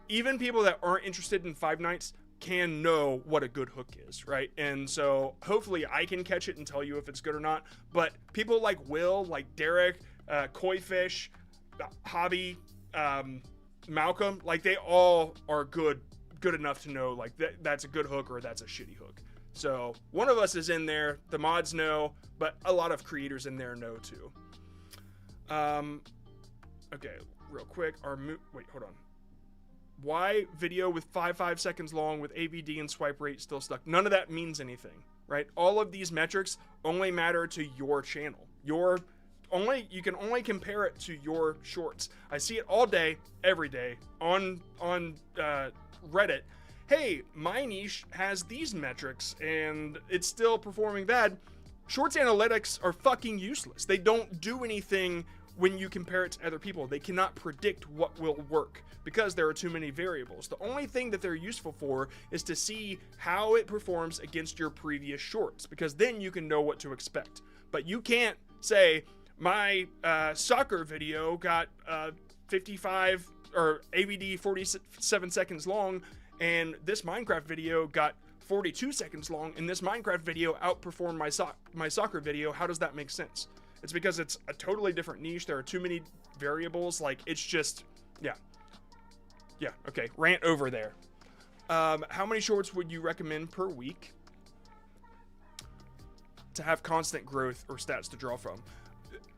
even people that aren't interested in Five Nights can know what a good hook is, right? And so hopefully I can catch it and tell you if it's good or not. But people like Will, like Derek, Koifish, Hobby, Malcolm, like they all are good enough to know like that's a good hook or that's a shitty hook. So one of us is in there, the mods know, but a lot of creators in there know too. Okay, real quick, wait, hold on. Why video with 5 seconds long with AVD and swipe rate still stuck? None of that means anything, right? All of these metrics only matter to your channel. You can only compare it to your shorts. I see it all day, every day on Reddit. Hey, my niche has these metrics and it's still performing bad. Shorts analytics are fucking useless. They don't do anything when you compare it to other people. They cannot predict what will work because there are too many variables. The only thing that they're useful for is to see how it performs against your previous shorts, because then you can know what to expect. But you can't say, my soccer video got 55 or AVD 47 seconds long, and this Minecraft video got 42 seconds long, and this Minecraft video outperformed my soccer video. How does that make sense? It's because it's a totally different niche. There are too many variables. Like, it's just, yeah, okay, rant over there. How many shorts would you recommend per week to have constant growth or stats to draw from?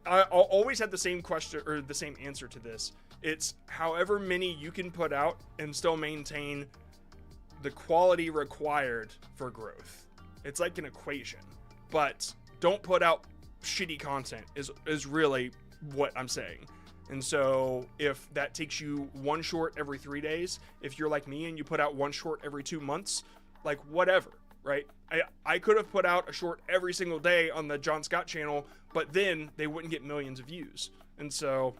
I'll always have the same question or the same answer to this. It's however many you can put out and still maintain the quality required for growth. It's like an equation, but don't put out shitty content is really what I'm saying. And so if that takes you one short every 3 days, if you're like me and you put out one short every 2 months, like whatever, right? I could have put out a short every single day on the John Scott channel, but then they wouldn't get millions of views. And so,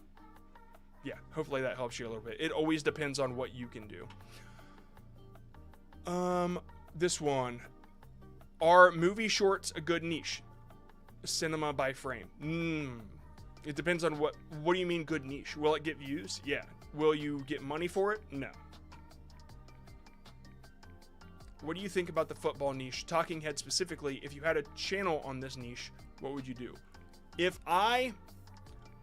yeah, hopefully that helps you a little bit. It always depends on what you can do. This one. Are movie shorts a good niche? Cinema by frame. It depends on what do you mean good niche? Will it get views? Yeah. Will you get money for it? No. What do you think about the football niche? Talking Head specifically, if you had a channel on this niche, what would you do?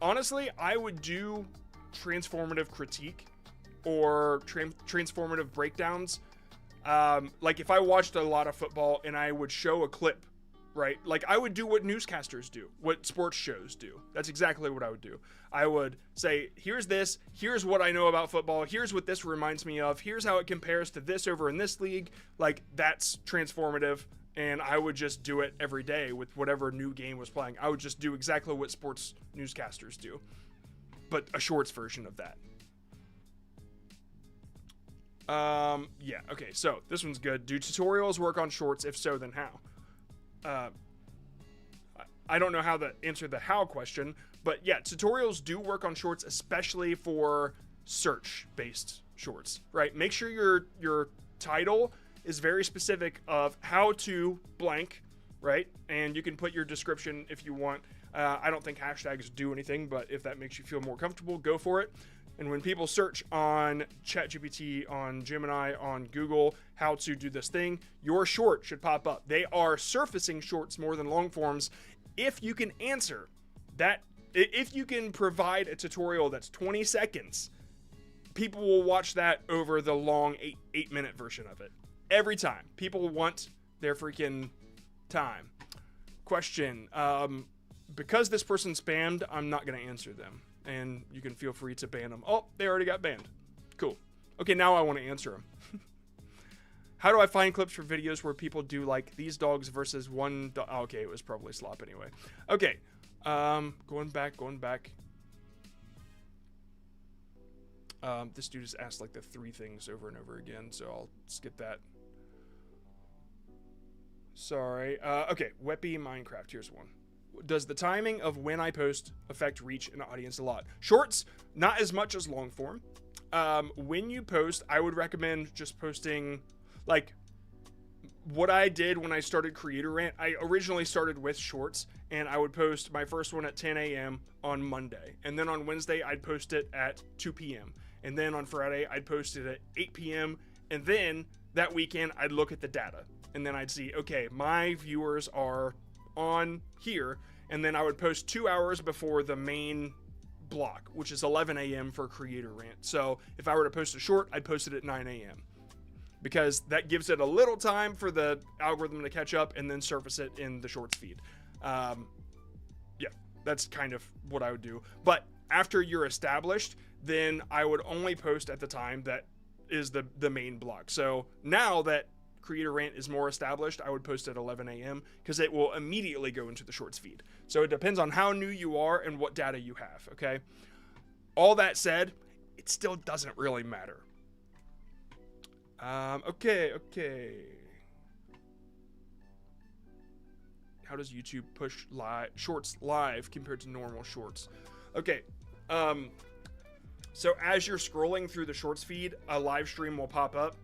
Honestly, I would do transformative critique or transformative breakdowns. Like if I watched a lot of football and I would show a clip, right? Like I would do what newscasters do, what sports shows do. That's exactly what I would do. I would say, here's this, here's what I know about football, here's what this reminds me of, here's how it compares to this over in this league. Like that's transformative, and I would just do it every day with whatever new game was playing. I would just do exactly what sports newscasters do, but a shorts version of that. Yeah, okay, so this one's good. Do tutorials work on shorts? If so, then how? I don't know how to answer the how question, but yeah, tutorials do work on shorts, especially for search-based shorts, right? Make sure your title is very specific of how to blank, right? And you can put your description if you want. I don't think hashtags do anything, but if that makes you feel more comfortable, go for it. And when people search on ChatGPT, on Gemini, on Google, how to do this thing, your short should pop up. They are surfacing shorts more than long forms. If you can answer that, if you can provide a tutorial that's 20 seconds, people will watch that over the long 8-minute version of it. Every time. People want their freaking time. Question. Because this person spammed, I'm not going to answer them. And you can feel free to ban them. Oh, they already got banned. Cool. Okay, now I want to answer them. How do I find clips for videos where people do like these dogs versus one dog? Oh, okay, it was probably slop anyway. Okay, going back. This dude has asked like the 3 things over and over again, so I'll skip that. Sorry. Okay, Weppy Minecraft. Here's one. Does the timing of when I post affect reach and audience a lot? Shorts, not as much as long form. When you post, I would recommend just posting, like, what I did when I started Creator Rant. I originally started with shorts, and I would post my first one at 10 a.m. on Monday. And then on Wednesday, I'd post it at 2 p.m. And then on Friday, I'd post it at 8 p.m. And then that weekend, I'd look at the data. And then I'd see, okay, my viewers are on here. And then I would post 2 hours before the main block, which is 11 a.m. for Creator Rant. So if I were to post a short, I'd post it at 9 a.m. because that gives it a little time for the algorithm to catch up and then surface it in the shorts feed. Yeah, that's kind of what I would do. But after you're established, then I would only post at the time that is the main block. So now that Creator Rant is more established, I would post at 11 a.m. because it will immediately go into the shorts feed. So it depends on how new you are and what data you have, okay? All that said, it still doesn't really matter. Okay. How does YouTube push shorts live compared to normal shorts? Okay, so as you're scrolling through the shorts feed, a live stream will pop up,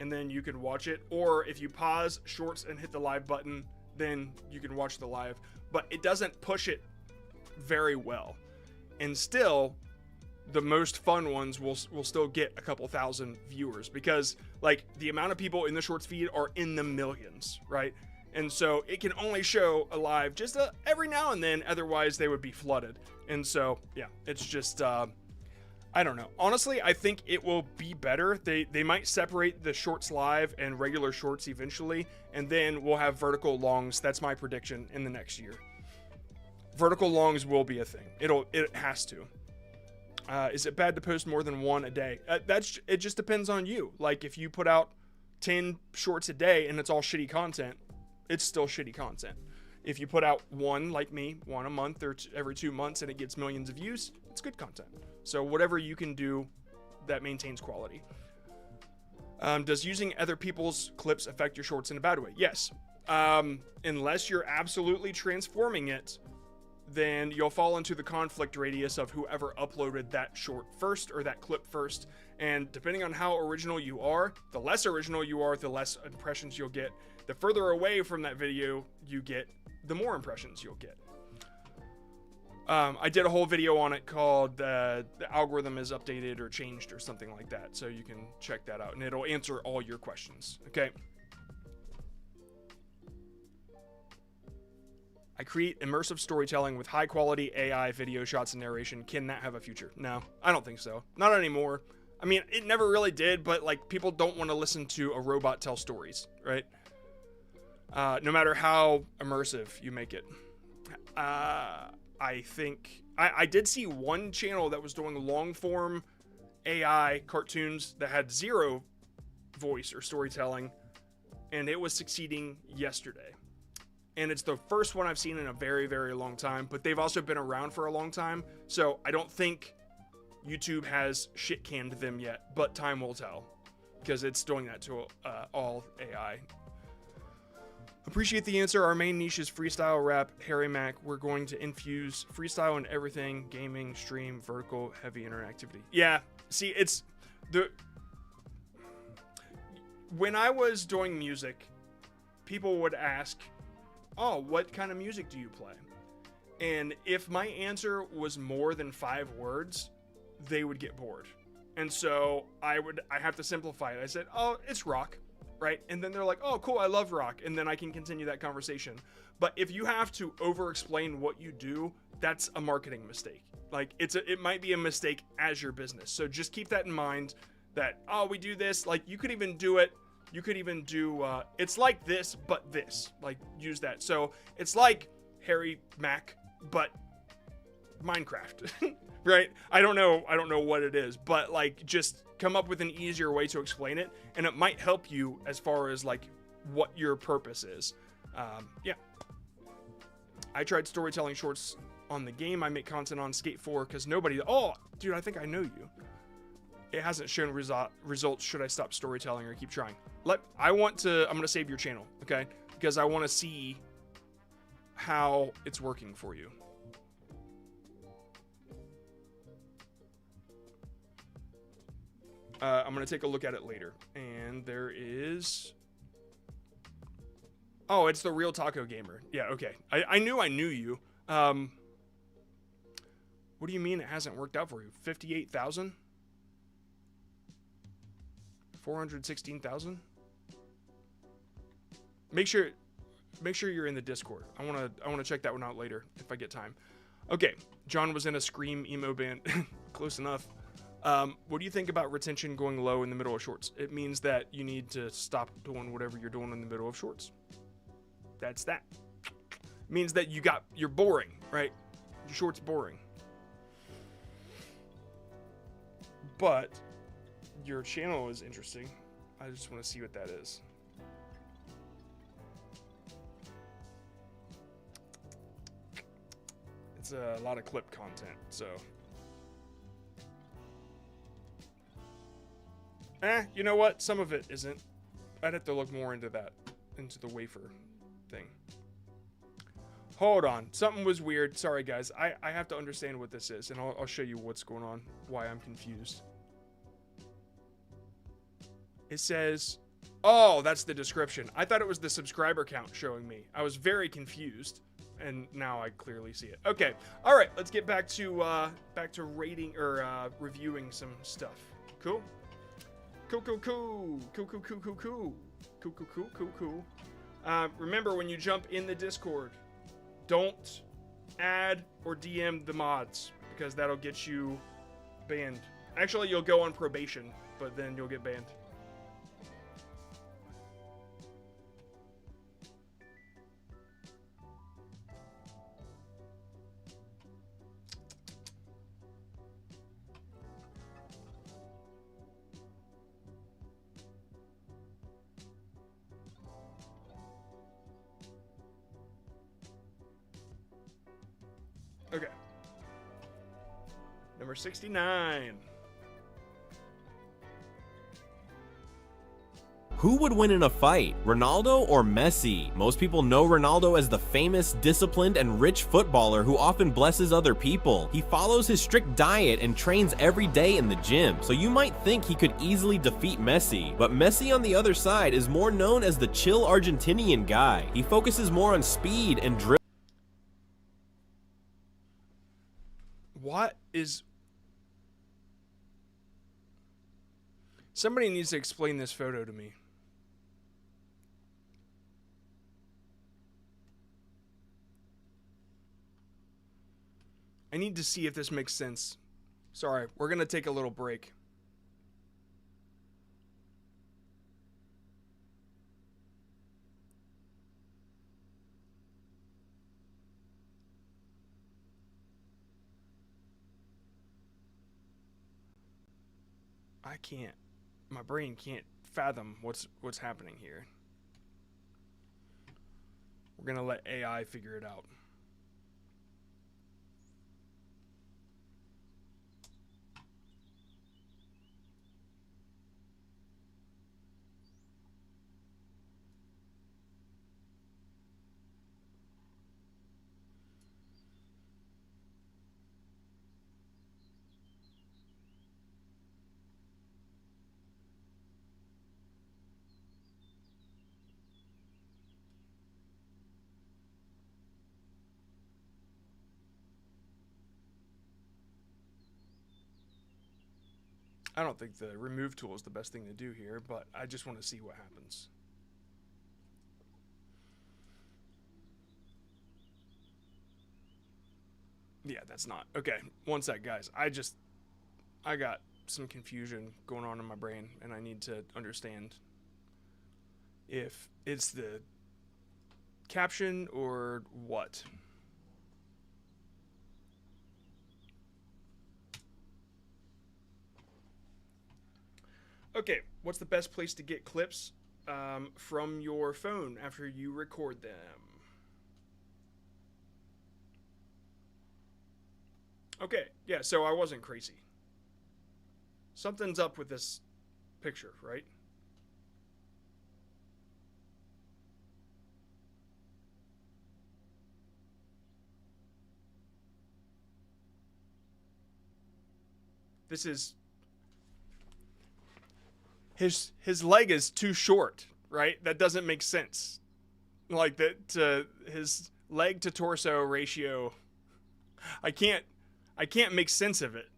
and then you can watch it. Or if you pause shorts and hit the live button, then you can watch the live. But it doesn't push it very well. And still, the most fun ones will still get a couple thousand viewers because, like, the amount of people in the shorts feed are in the millions, right? And so it can only show a live just every now and then, otherwise they would be flooded. And so, yeah, it's just, I don't know. Honestly, I think it will be better. They might separate the shorts live and regular shorts eventually, and then we'll have vertical longs. That's my prediction in the next year. Vertical longs will be a thing. It has to. Is it bad to post more than one a day? It just depends on you. Like, if you put out 10 shorts a day and it's all shitty content, it's still shitty content. If you put out one, like me, one a month or every 2 months and it gets millions of views, it's good content. So whatever you can do that maintains quality. Does using other people's clips affect your shorts in a bad way? Yes. Unless you're absolutely transforming it, then you'll fall into the conflict radius of whoever uploaded that short first or that clip first. And depending on how original you are, the less original you are, the less impressions you'll get. The further away from that video you get, the more impressions you'll get. I did a whole video on it called the algorithm is updated or changed or something like that. So you can check that out and it'll answer all your questions. Okay. I create immersive storytelling with high quality AI video shots and narration. Can that have a future? No, I don't think so. Not anymore. I mean, it never really did, but like, people don't want to listen to a robot tell stories, right? No matter how immersive you make it. I think I did see one channel that was doing long form AI cartoons that had zero voice or storytelling, and it was succeeding yesterday. And it's the first one I've seen in a very, very long time, but they've also been around for a long time. So I don't think YouTube has shit canned them yet, but time will tell because it's doing that to all AI. Appreciate the answer. Our main niche is freestyle rap. Harry Mac, we're going to infuse freestyle in everything: gaming, stream, vertical, heavy interactivity. Yeah, see, it's when I was doing music, people would ask, oh, what kind of music do you play? And if my answer was more than 5 words, they would get bored. And so I have to simplify it. I said, oh, it's rock, right? And then they're like, oh, cool, I love rock. And then I can continue that conversation. But if you have to over-explain what you do, that's a marketing mistake. Like, it might be a mistake as your business. So just keep that in mind that, oh, we do this. Like, you could even do it. You could even do, it's like this, but this. Like, use that. So it's like Harry Mac, but Minecraft, right? I don't know what it is, but like, just come up with an easier way to explain it, and it might help you as far as like what your purpose is. Yeah. I tried storytelling shorts on the game I make content on Skate 4 because nobody. Oh, dude, I think I know you. It hasn't shown results. Should I stop storytelling or keep trying? I'm gonna save your channel, okay? Because I want to see how it's working for you. I'm gonna take a look at it later. And there is... Oh, it's the Real Taco Gamer. Yeah, okay. I knew you. What do you mean it hasn't worked out for you? 58,000? 416,000? Make sure you're in the Discord. I wanna check that one out later if I get time. Okay, John was in a Scream emo band. Close enough. What do you think about retention going low in the middle of shorts? It means that you need to stop doing whatever you're doing in the middle of shorts. That's that. It means that you're boring, right? Your short's boring. But your channel is interesting. I just want to see what that is. It's a lot of clip content, so. You know what? Some of it isn't. I'd have to look more into that, into the wafer thing. Hold on. Something was weird. Sorry, guys. I have to understand what this is, and I'll show you what's going on, why I'm confused. It says, oh, that's the description. I thought it was the subscriber count showing me. I was very confused, and now I clearly see it. Okay. All right. Let's get back to rating or reviewing some stuff. Cool. Cool. Remember, when you jump in the Discord, don't add or DM the mods, because that'll get you banned. Actually, you'll go on probation, but then you'll get banned. Okay. Number 69. Who would win in a fight, Ronaldo or Messi? Most people know Ronaldo as the famous, disciplined, and rich footballer who often blesses other people. He follows his strict diet and trains every day in the gym, so you might think he could easily defeat Messi. But Messi, on the other side, is more known as the chill Argentinian guy. He focuses more on speed and dribbling. What is... Somebody needs to explain this photo to me. I need to see if this makes sense. Sorry, we're going to take a little break. I can't. My brain can't fathom what's happening here. We're going to let AI figure it out. I don't think the remove tool is the best thing to do here, but I just want to see what happens. Yeah, that's not. Okay, one sec, guys. I got some confusion going on in my brain, and I need to understand if it's the caption or what. Okay, what's the best place to get clips from your phone after you record them? Okay, yeah, so I wasn't crazy. Something's up with this picture, right? This is his leg is too short, right? That doesn't make sense. Like that his leg to torso ratio, I can't make sense of it.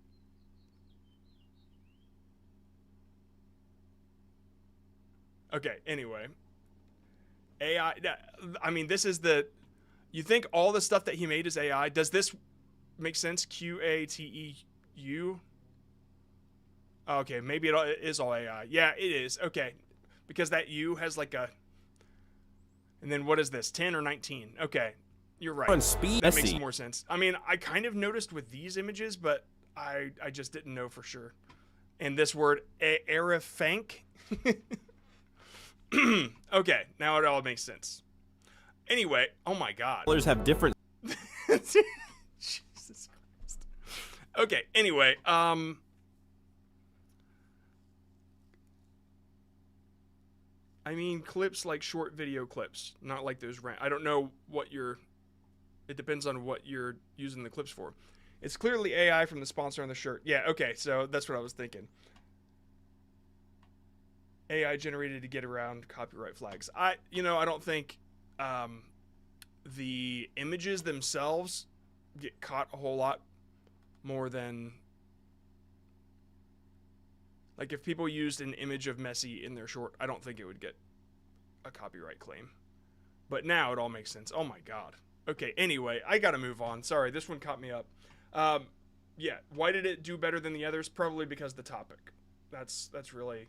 Okay, anyway. AI, I mean, this is the, you think all the stuff that he made is AI? Does this make sense? QATEU? Okay, maybe it is all AI. Yeah, it is. Okay, because that U has like a, and then what is this, 10 or 19? Okay, you're right. On speed, that makes more sense. I mean, I kind of noticed with these images, but I just didn't know for sure. And this word, Arafank. Okay, now it all makes sense. Anyway, oh my god. Colors have different. Jesus Christ. Okay, anyway, I mean, clips like short video clips, not like those I don't know what you're, it depends on what you're using the clips for. It's clearly AI from the sponsor on the shirt. Yeah, okay, so that's what I was thinking. AI generated to get around copyright flags. I don't think the images themselves get caught a whole lot more than, like, if people used an image of Messi in their short, I don't think it would get a copyright claim. But now it all makes sense. Oh my god. Okay, anyway, I gotta move on. Sorry, this one caught me up. Yeah, why did it do better than the others? Probably because of the topic. That's really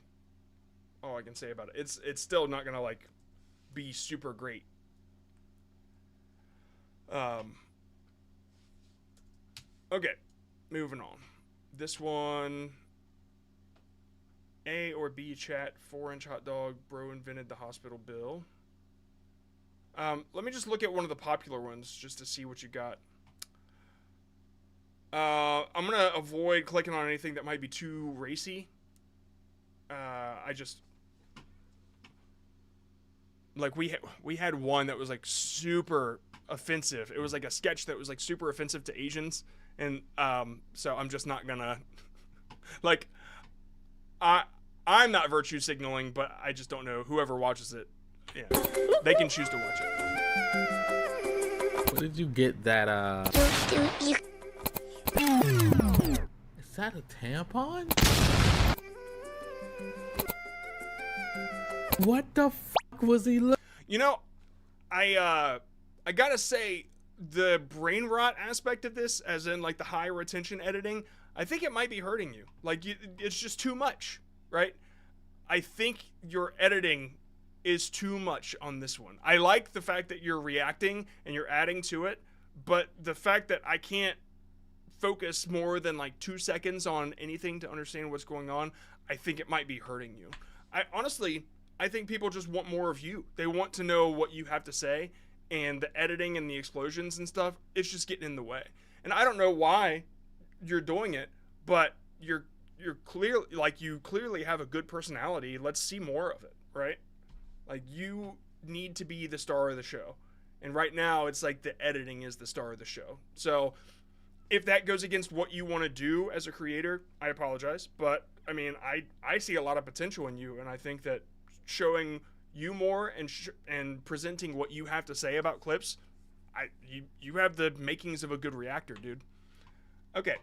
all I can say about it. It's still not gonna, like, be super great. Okay, moving on. This one, A or B chat, 4-inch hot dog, bro invented the hospital bill. Let me just look at one of the popular ones just to see what you got. I'm gonna avoid clicking on anything that might be too racy. Like, we had one that was, like, super offensive. It was like a sketch that was, like, super offensive to Asians, and so I'm just not gonna like, I'm not virtue signaling, but I just don't know, whoever watches it, yeah, they can choose to watch it. Where did you get that Is that a tampon? What the fuck was he You know, I gotta say, the brain rot aspect of this, as in, like, the high retention editing, I think it might be hurting you. Like, it's just too much, right? I think your editing is too much on this one. I like the fact that you're reacting and you're adding to it, but the fact that I can't focus more than, like, 2 seconds on anything to understand what's going on, I think it might be hurting you. I think people just want more of you. They want to know what you have to say, and the editing and the explosions and stuff, it's just getting in the way. And I don't know why you're doing it, but you're clearly, like, you clearly have a good personality. Let's see more of it, right? Like, you need to be the star of the show. And right now, it's like the editing is the star of the show. So if that goes against what you want to do as a creator, I apologize. But, I mean, I see a lot of potential in you, and I think that showing you more and presenting what you have to say about clips, you have the makings of a good reactor, dude. Okay,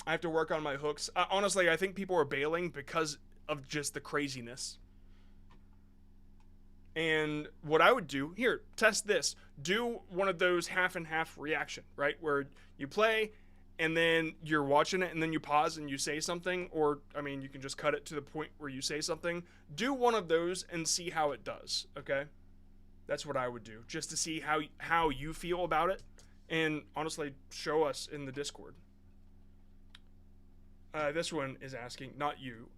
I have to work on my hooks. Honestly, I think people are bailing because of just the craziness. And what I would do, here, test this. Do one of those half and half reaction, right? Where you play and then you're watching it and then you pause and you say something, or, I mean, you can just cut it to the point where you say something. Do one of those and see how it does, okay? That's what I would do, just to see how you feel about it, and honestly, show us in the Discord. This one is asking, not you,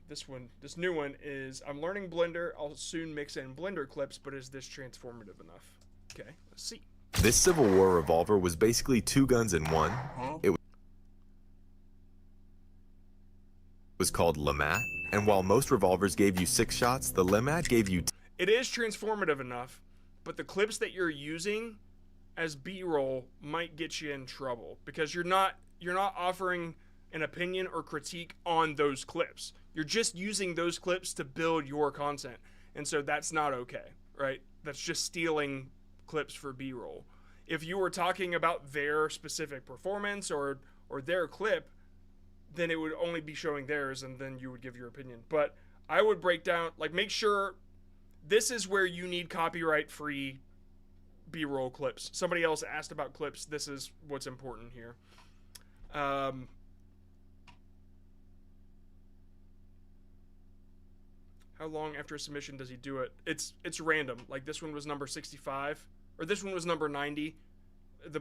this new one is, I'm learning Blender, I'll soon mix in Blender clips, but is this transformative enough? Okay, let's see. This Civil War revolver was basically 2 guns in one. It was called LeMat, and while most revolvers gave you 6 shots, the LeMat gave you It is transformative enough, but the clips that you're using as B-roll might get you in trouble because you're not offering an opinion or critique on those clips. You're just using those clips to build your content. And so that's not okay, right? That's just stealing clips for B-roll. If you were talking about their specific performance or their clip, then it would only be showing theirs and then you would give your opinion. But I would break down, like, make sure this is where you need copyright-free B-roll clips. Somebody else asked about clips. This is what's important here. How long after a submission does he do it? It's random. Like this one was number 65, or this one was number 90.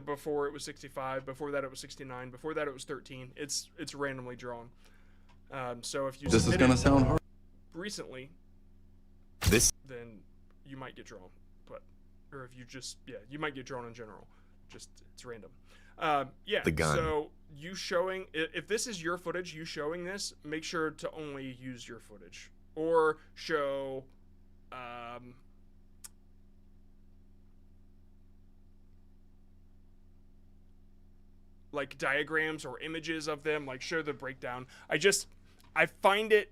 Before it was 65. Before that it was 69. Before that it was 13. It's randomly drawn. So if you this is gonna sound hard recently, then you might get drawn. Or if you just you might get drawn in general. Just it's random. Yeah. The gun. So you showing if this is your footage, you showing this, make sure to only use your footage or show like diagrams or images of them, like show the breakdown. I find it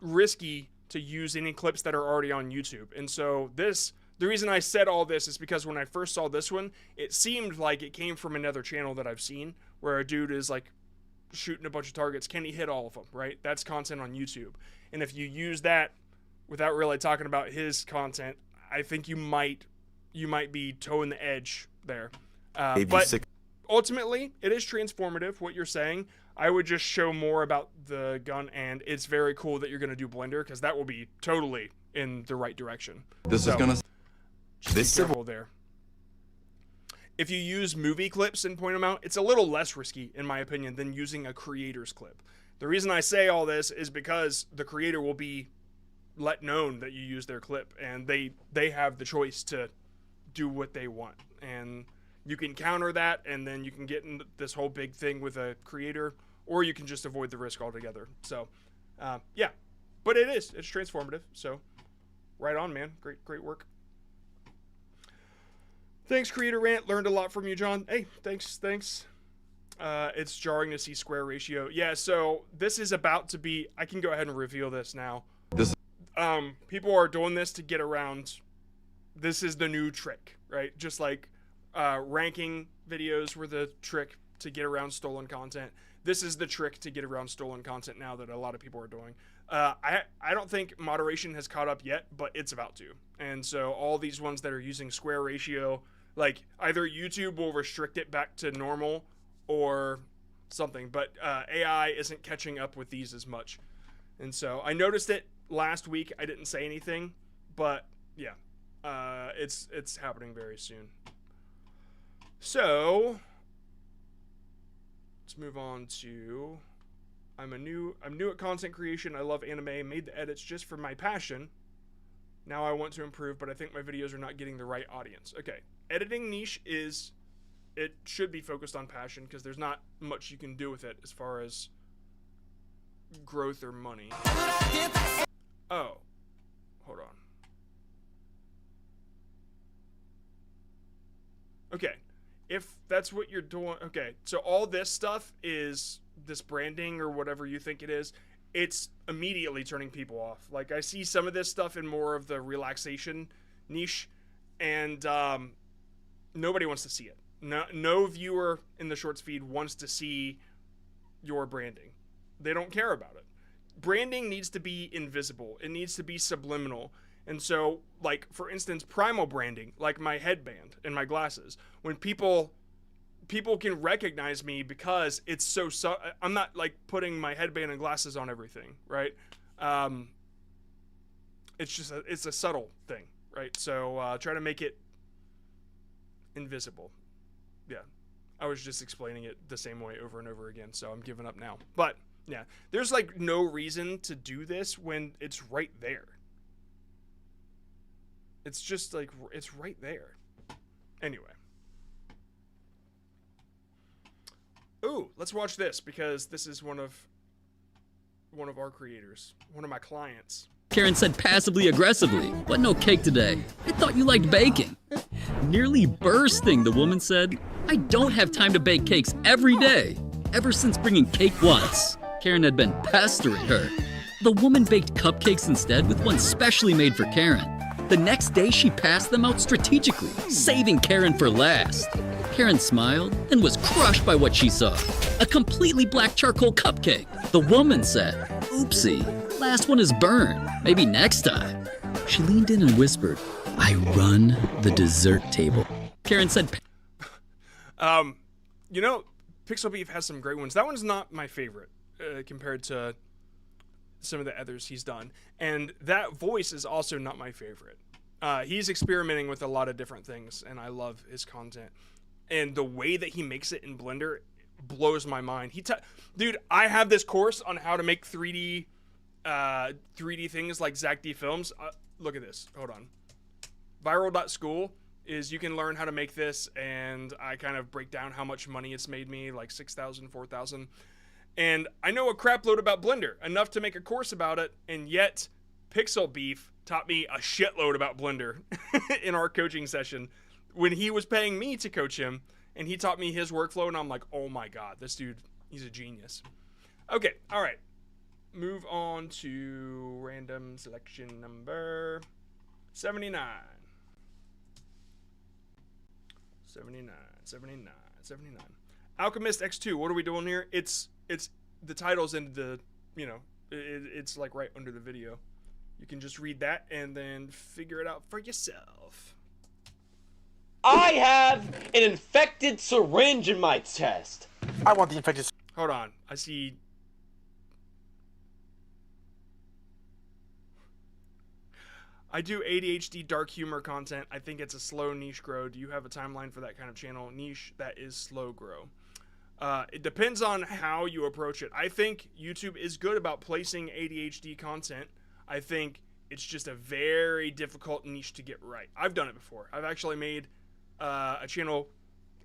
risky to use any clips that are already on YouTube. And so the reason I said all this is because when I first saw this one, it seemed like it came from another channel that I've seen where a dude is like shooting a bunch of targets. Can he hit all of them, right? That's content on YouTube. And if you use that without really talking about his content, I think you might be toeing the edge there. But ultimately, it is transformative, what you're saying. I would just show more about the gun, and it's very cool that you're going to do Blender, because that will be totally in the right direction. This is going to... This civil there. If you use movie clips and point them out, it's a little less risky, in my opinion, than using a creator's clip. The reason I say all this is because the creator will be let known that you use their clip, and they have the choice to do what they want. And you can counter that, and then you can get in this whole big thing with a creator, or you can just avoid the risk altogether. So, yeah. But it's transformative. So, right on, man. Great work. Thanks, Creator Rant. Learned a lot from you, John. Hey, thanks. It's jarring to see square ratio. Yeah, so this is about to be... I can go ahead and reveal this now. People are doing this to get around... This is the new trick, right? Just like ranking videos were the trick to get around stolen content. This is the trick to get around stolen content now that a lot of people are doing. I don't think moderation has caught up yet, but it's about to. And so all these ones that are using square ratio... Like, either YouTube will restrict it back to normal or something, but AI isn't catching up with these as much. And so I noticed it last week. I didn't say anything, but yeah, it's happening very soon. So let's move on to I'm new at content creation. I love anime. Made the edits just for my passion. Now I want to improve, but I think my videos are not getting the right audience. Okay. Editing niche it should be focused on passion because there's not much you can do with it as far as growth or money. Oh, hold on. Okay, if that's what you're doing, okay, so all this stuff is this branding or whatever you think it is, it's immediately turning people off. Like, I see some of this stuff in more of the relaxation niche, and nobody wants to see it. No viewer in the shorts feed wants to see your branding. They don't care about it. Branding needs to be invisible. It needs to be subliminal. And so, like, for instance, primal branding, like my headband and my glasses, when people can recognize me because it's so I'm not like putting my headband and glasses on everything, right? It's just it's a subtle thing, right? So try to make it invisible. Yeah, I was just explaining it the same way over and over again, so I'm giving up now. But yeah, there's like no reason to do this when it's right there. It's just like it's right there. Anyway. Ooh, let's watch this because this is one of one of our creators, one of my clients. Karen said passively aggressively, but no cake today. I thought you liked baking. Nearly bursting, the woman said, I don't have time to bake cakes every day. Ever since bringing cake once, Karen had been pestering her. The woman baked cupcakes instead with one specially made for Karen. The next day, she passed them out strategically, saving Karen for last. Karen smiled and was crushed by what she saw. A completely black charcoal cupcake. The woman said, oopsie, last one is burned. Maybe next time. She leaned in and whispered, I run the dessert table. Karen said, you know, Pixel Beef has some great ones. That one's not my favorite compared to some of the others he's done. And that voice is also not my favorite. He's experimenting with a lot of different things, and I love his content. And the way that he makes it in Blender blows my mind. Dude, I have this course on how to make 3D things like Zach D Films. Look at this. Hold on. Viral.school is you can learn how to make this, and I kind of break down how much money it's made me, like 6,000, 4,000. And I know a crap load about Blender, enough to make a course about it, and yet Pixel Beef taught me a shitload about Blender in our coaching session when he was paying me to coach him, and he taught me his workflow, and I'm like, oh my god, this dude, he's a genius. Okay, all right. Move on to random selection number 79. 79. Alchemist X2, what are we doing here? It's the title's in the, you know, it's like right under the video. You can just read that and then figure it out for yourself. I have an infected syringe in my chest. I want the infected. Hold on, I see. I do ADHD dark humor content. I think it's a slow niche grow. Do you have a timeline for that kind of channel? Niche that is slow grow. It depends on how you approach it. I think YouTube is good about placing ADHD content. I think it's just a very difficult niche to get right. I've done it before. I've actually made a channel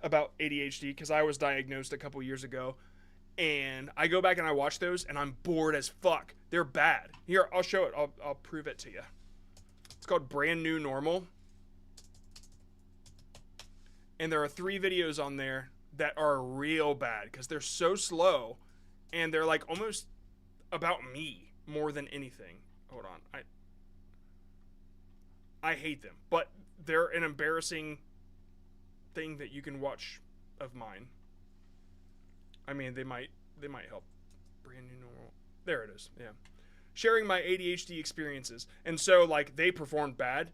about ADHD because I was diagnosed a couple years ago. And I go back and I watch those and I'm bored as fuck. They're bad. Here, I'll show it. I'll prove it to you. It's called Brand New Normal. And there are 3 videos on there that are real bad because they're so slow and they're like almost about me more than anything. Hold on. I hate them, but they're an embarrassing thing that you can watch of mine. I mean, they might help. Brand New Normal. There it is. Yeah. Sharing my ADHD experiences. And so like they performed bad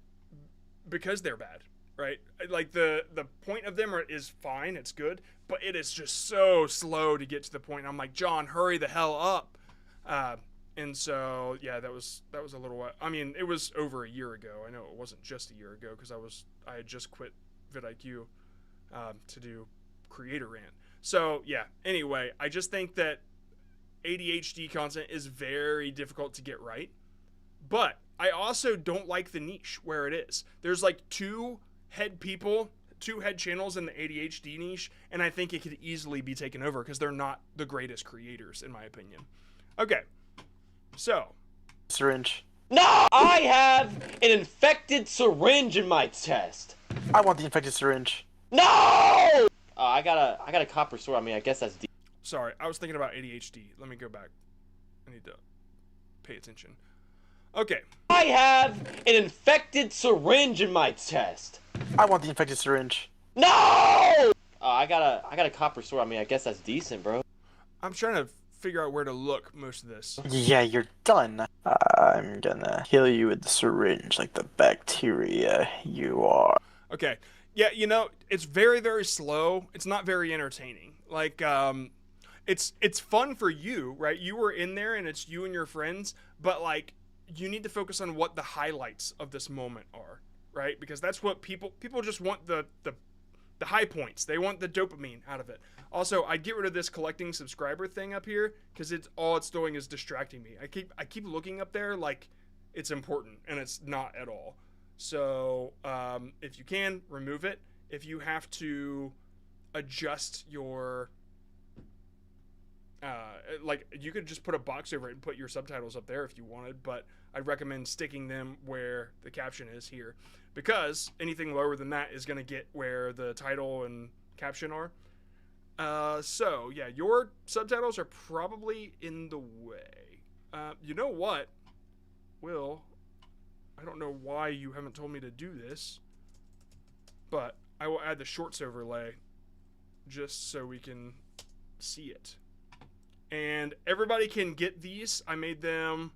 because they're bad, right? Like the point of them is fine, it's good, but it is just so slow to get to the point. I'm like, John, hurry the hell up. And so yeah, that was a little while. I mean, it was over a year ago. I know it wasn't just a year ago because I had just quit vidIQ to do Creator Rant. So yeah, anyway, I just think that ADHD content is very difficult to get right, but I also don't like the niche where it is. There's like 2 head channels in the ADHD niche, and I think it could easily be taken over because they're not the greatest creators in my opinion. Okay, so Syringe. No! I have an infected syringe in my chest. I want the infected syringe. No! I got a copper sword. I mean, I guess that's deep. Sorry, I was thinking about ADHD. Let me go back. I need to pay attention. Okay. I have an infected syringe in my chest. I want the infected syringe. No! I got a copper sword. I mean, I guess that's decent, bro. I'm trying to figure out where to look most of this. Yeah, you're done. I'm gonna kill you with the syringe like the bacteria you are. Okay. Yeah, you know, it's very, very slow. It's not very entertaining. Like, it's fun for you, right? You were in there and it's you and your friends, but like, you need to focus on what the highlights of this moment are, right? Because that's what people just want the high points. They want the dopamine out of it. Also, I'd get rid of this collecting subscriber thing up here because all it's doing is distracting me. I keep looking up there like it's important, and it's not at all. So if you can, remove it. If you have to adjust your like you could just put a box over it and put your subtitles up there if you wanted, but I'd recommend sticking them where the caption is here, because anything lower than that is going to get where the title and caption are. So yeah, your subtitles are probably in the way. You know what, Will, I don't know why you haven't told me to do this, but I will add the shorts overlay just so we can see it. And everybody can get these. I made them.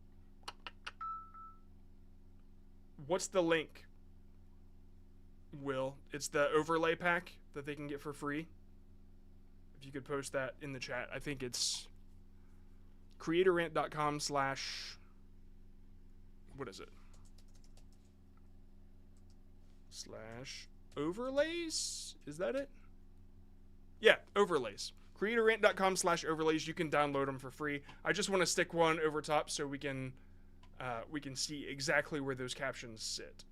What's the link, Will? It's the overlay pack that they can get for free. If you could post that in the chat. I think it's creatorrant.com/ what is it? /overlays? Is that it? Yeah, overlays. creatorrant.com/overlays. You can download them for free. I just want to stick one over top so we can see exactly where those captions sit.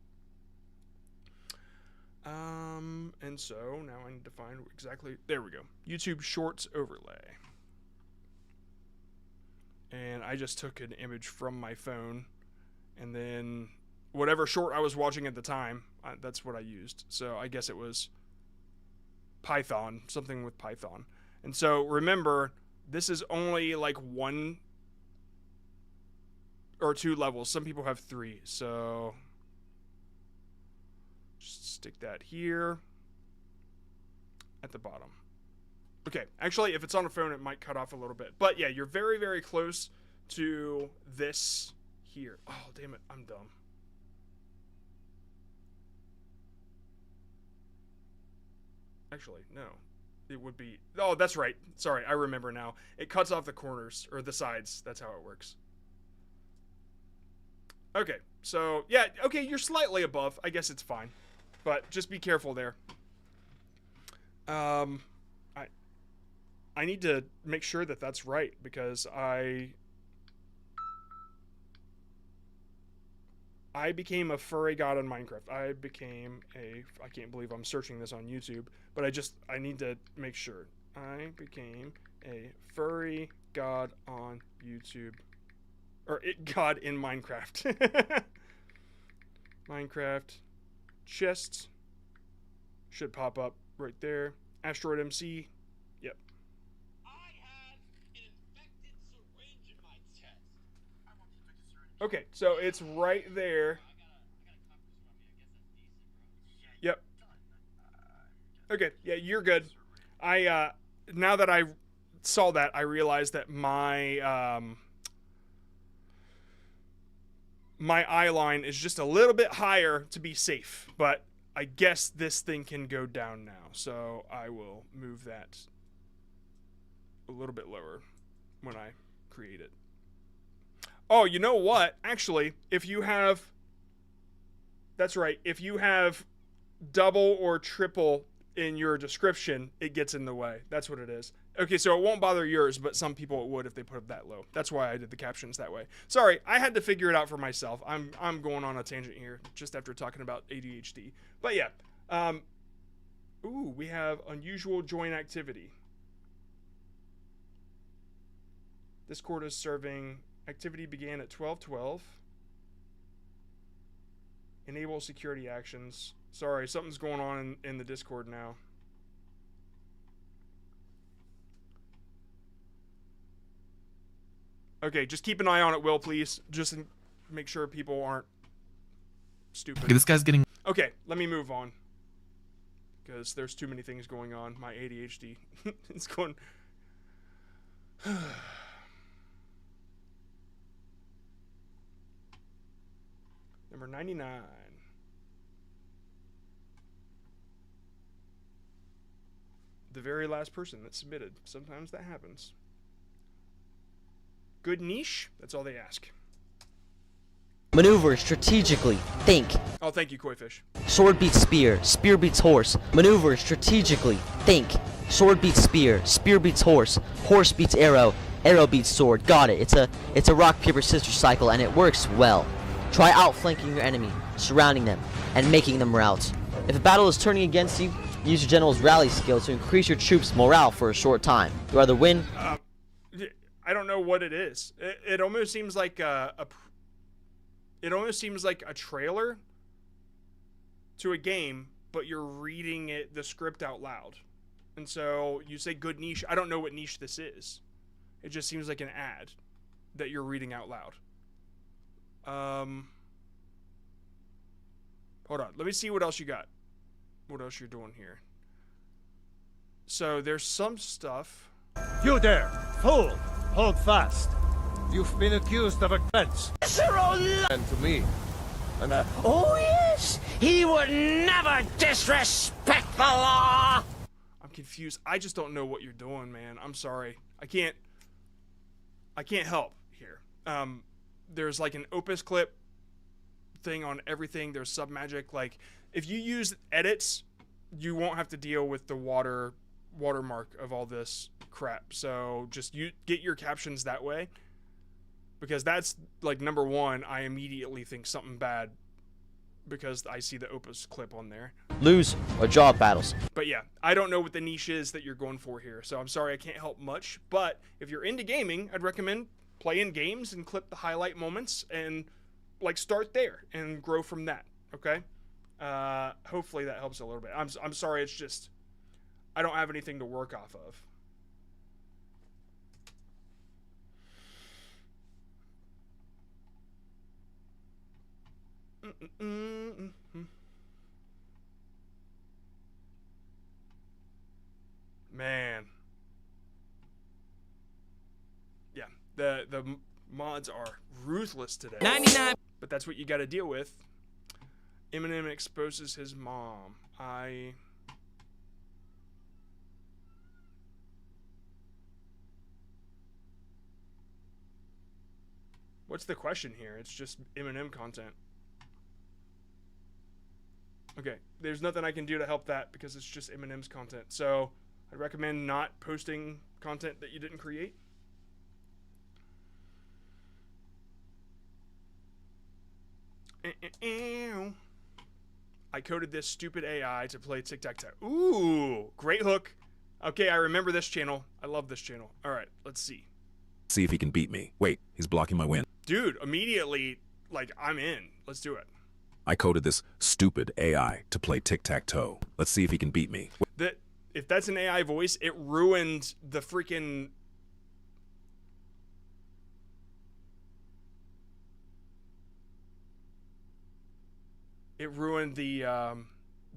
And so now I need to find exactly, there we go. YouTube Shorts overlay. And I just took an image from my phone, and then whatever short I was watching at the time, that's what I used. So I guess it was Python, something with Python. And so remember, this is only like 1 or 2 levels. Some people have 3. So just stick that here at the bottom. Okay, actually, if it's on a phone, it might cut off a little bit. But yeah, you're very, very close to this here. Oh, damn it, I'm dumb. Actually, no. It would be... Oh, that's right. Sorry, I remember now. It cuts off the corners, or the sides. That's how it works. Okay, so, yeah, okay, you're slightly above. I guess it's fine. But just be careful there. I need to make sure that that's right, because I became a furry god in Minecraft. I can't believe I'm searching this on YouTube, but I need to make sure. I became a furry god on YouTube. Or god in Minecraft. Minecraft chest should pop up right there. Asteroid MC. Yep. Okay, so it's right there. Yep. Okay, yeah, you're good. Now that I saw that, I realized that my my eye line is just a little bit higher to be safe, but I guess this thing can go down now, so I will move that a little bit lower when I create it. Oh, you know what? Actually, if you have... That's right. If you have double or triple in your description, it gets in the way. That's what it is. Okay, so it won't bother yours, but some people it would if they put it that low. That's why I did the captions that way. Sorry, I had to figure it out for myself. I'm going on a tangent here just after talking about ADHD. But yeah. Ooh, we have unusual join activity. Discord is serving... Activity began at 12:12. Enable security actions. Sorry, something's going on in the Discord now. Okay, just keep an eye on it, Will, please. Just make sure people aren't stupid. Okay, this guy's getting... Okay, let me move on. Because there's too many things going on. My ADHD. It's going... Number 99. The very last person that submitted. Sometimes that happens. Good niche? That's all they ask. Maneuver strategically. Think. Oh, thank you, Koifish. Sword beats spear. Spear beats horse. Maneuver strategically. Think. Sword beats spear. Spear beats horse. Horse beats arrow. Arrow beats sword. Got it. It's a rock, paper, scissors cycle, and it works well. Try outflanking your enemy, surrounding them, and making them rout. If a battle is turning against you, use your general's rally skill to increase your troops' morale for a short time. You either win... I don't know what it is. It almost seems like it almost seems like a trailer to a game, but you're reading the script out loud. And so you say good niche. I don't know what niche this is. It just seems like an ad that you're reading out loud. Hold on. Let me see what else you got. What else you're doing here. So there's some stuff. You there, fool! Hold fast. You've been accused of offense. And to me. And oh yes, he would never disrespect the law. I'm confused. I just don't know what you're doing, man. I'm sorry. I can't help here. There's like an Opus clip thing on everything. There's Submagic. Like, if you use edits, you won't have to deal with the watermark of all this crap. So just get your captions that way, because that's like number one. I immediately think something bad because I see the Opus clip on there. Lose or job battles. But yeah, I don't know what the niche is that you're going for here, so I'm sorry I can't help much. But if you're into gaming, I'd recommend playing games and clip the highlight moments and like start there and grow from that. Okay. Hopefully that helps a little bit. I'm sorry. It's just, I don't have anything to work off of. Man. Yeah, the mods are ruthless today. 99. But that's what you got to deal with. Eminem exposes his mom. What's the question here? It's just Eminem content. Okay, there's nothing I can do to help that because it's just Eminem's content. So I'd recommend not posting content that you didn't create. I coded this stupid AI to play tic-tac-toe. Ooh, great hook. Okay, I remember this channel. I love this channel. All right, let's see. See if he can beat me. Wait, he's blocking my win. Dude, immediately, like, I'm in. Let's do it. I coded this stupid AI to play tic-tac-toe. Let's see if he can beat me. If that's an AI voice, it ruined the freaking... It ruined the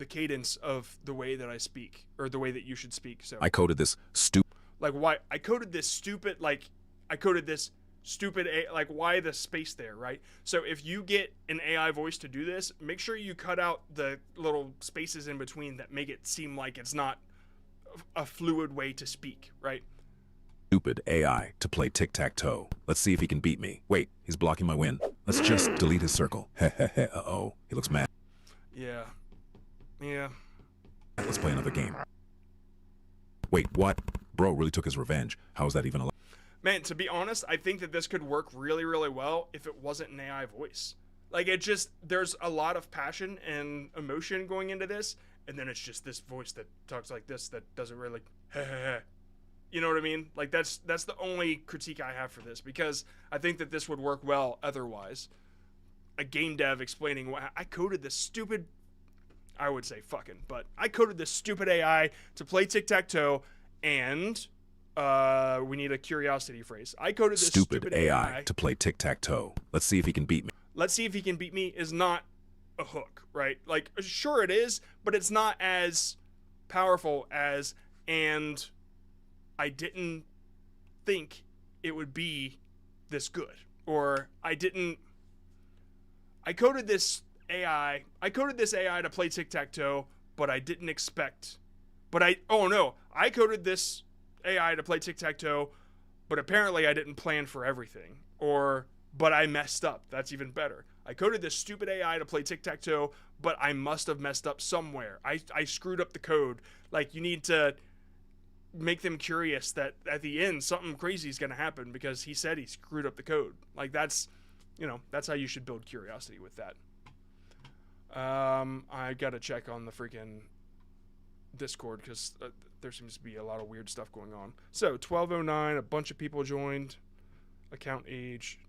cadence of the way that I speak, or the way that you should speak. So I coded this stupid... Like, why? I coded this stupid, like, like, why the space there, right? So if you get an AI voice to do this, make sure you cut out the little spaces in between that make it seem like it's not a fluid way to speak, right? Stupid AI to play tic-tac-toe. Let's see if he can beat me. Wait, he's blocking my win. Let's just delete his circle. Uh-oh, he looks mad. Yeah. Yeah. Let's play another game. Wait, what? Bro really took his revenge. How is that even allowed? Man, to be honest, I think that this could work really, really well if it wasn't an AI voice. Like, it just, there's a lot of passion and emotion going into this, and then it's just this voice that talks like this that doesn't really, you know what I mean? Like, that's the only critique I have for this, because I think that this would work well otherwise. A game dev explaining why I coded this stupid, I would say fucking, but I coded this stupid AI to play tic-tac-toe, and we need a curiosity phrase. I coded this stupid AI to play tic-tac-toe. Let's see if he can beat me. Let's see if he can beat me is not a hook, right? Like, sure it is, but it's not as powerful as, and I didn't think it would be this good. Or I coded this AI to play tic-tac-toe, but I didn't expect, I coded this AI to play tic-tac-toe, but apparently I didn't plan for everything. But I messed up. That's even better. I coded this stupid AI to play tic-tac-toe, but I must have messed up somewhere. I screwed up the code. Like, you need to make them curious that at the end something crazy is going to happen because he said he screwed up the code. Like, that's how you should build curiosity with that. I got to check on the freaking Discord because there seems to be a lot of weird stuff going on. So 1209, a bunch of people joined. Account age.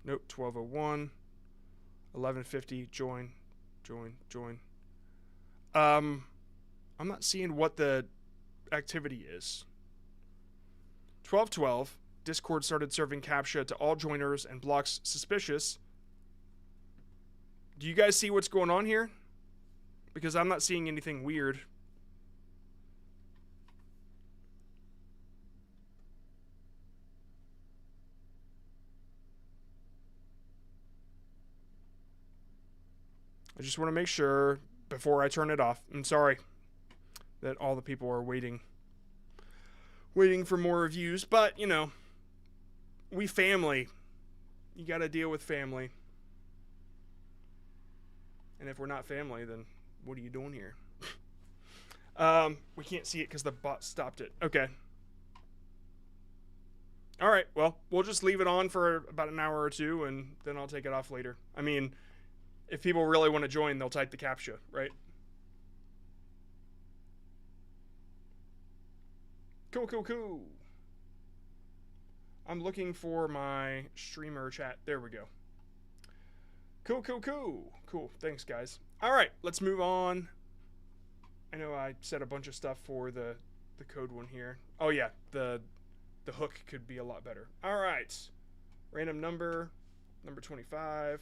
Nope, 1201. 1150, join. I'm not seeing what the activity is. 1212, Discord started serving CAPTCHA to all joiners and blocks suspicious. Do you guys see what's going on here? Because I'm not seeing anything weird. I just want to make sure before I turn it off. I'm sorry that all the people are waiting for more reviews, but you know, we family. You got to deal with family. And if we're not family, then what are you doing here? We can't see it because the bot stopped it. Okay. All right, well, we'll just leave it on for about an hour or two, and then I'll take it off later. I mean, if people really want to join, they'll type the CAPTCHA, right? Cool. I'm looking for my streamer chat. There we go. Cool. Thanks, guys. All right, let's move on. I know I said a bunch of stuff for the code one here. Oh, yeah, the hook could be a lot better. All right. Random number 25.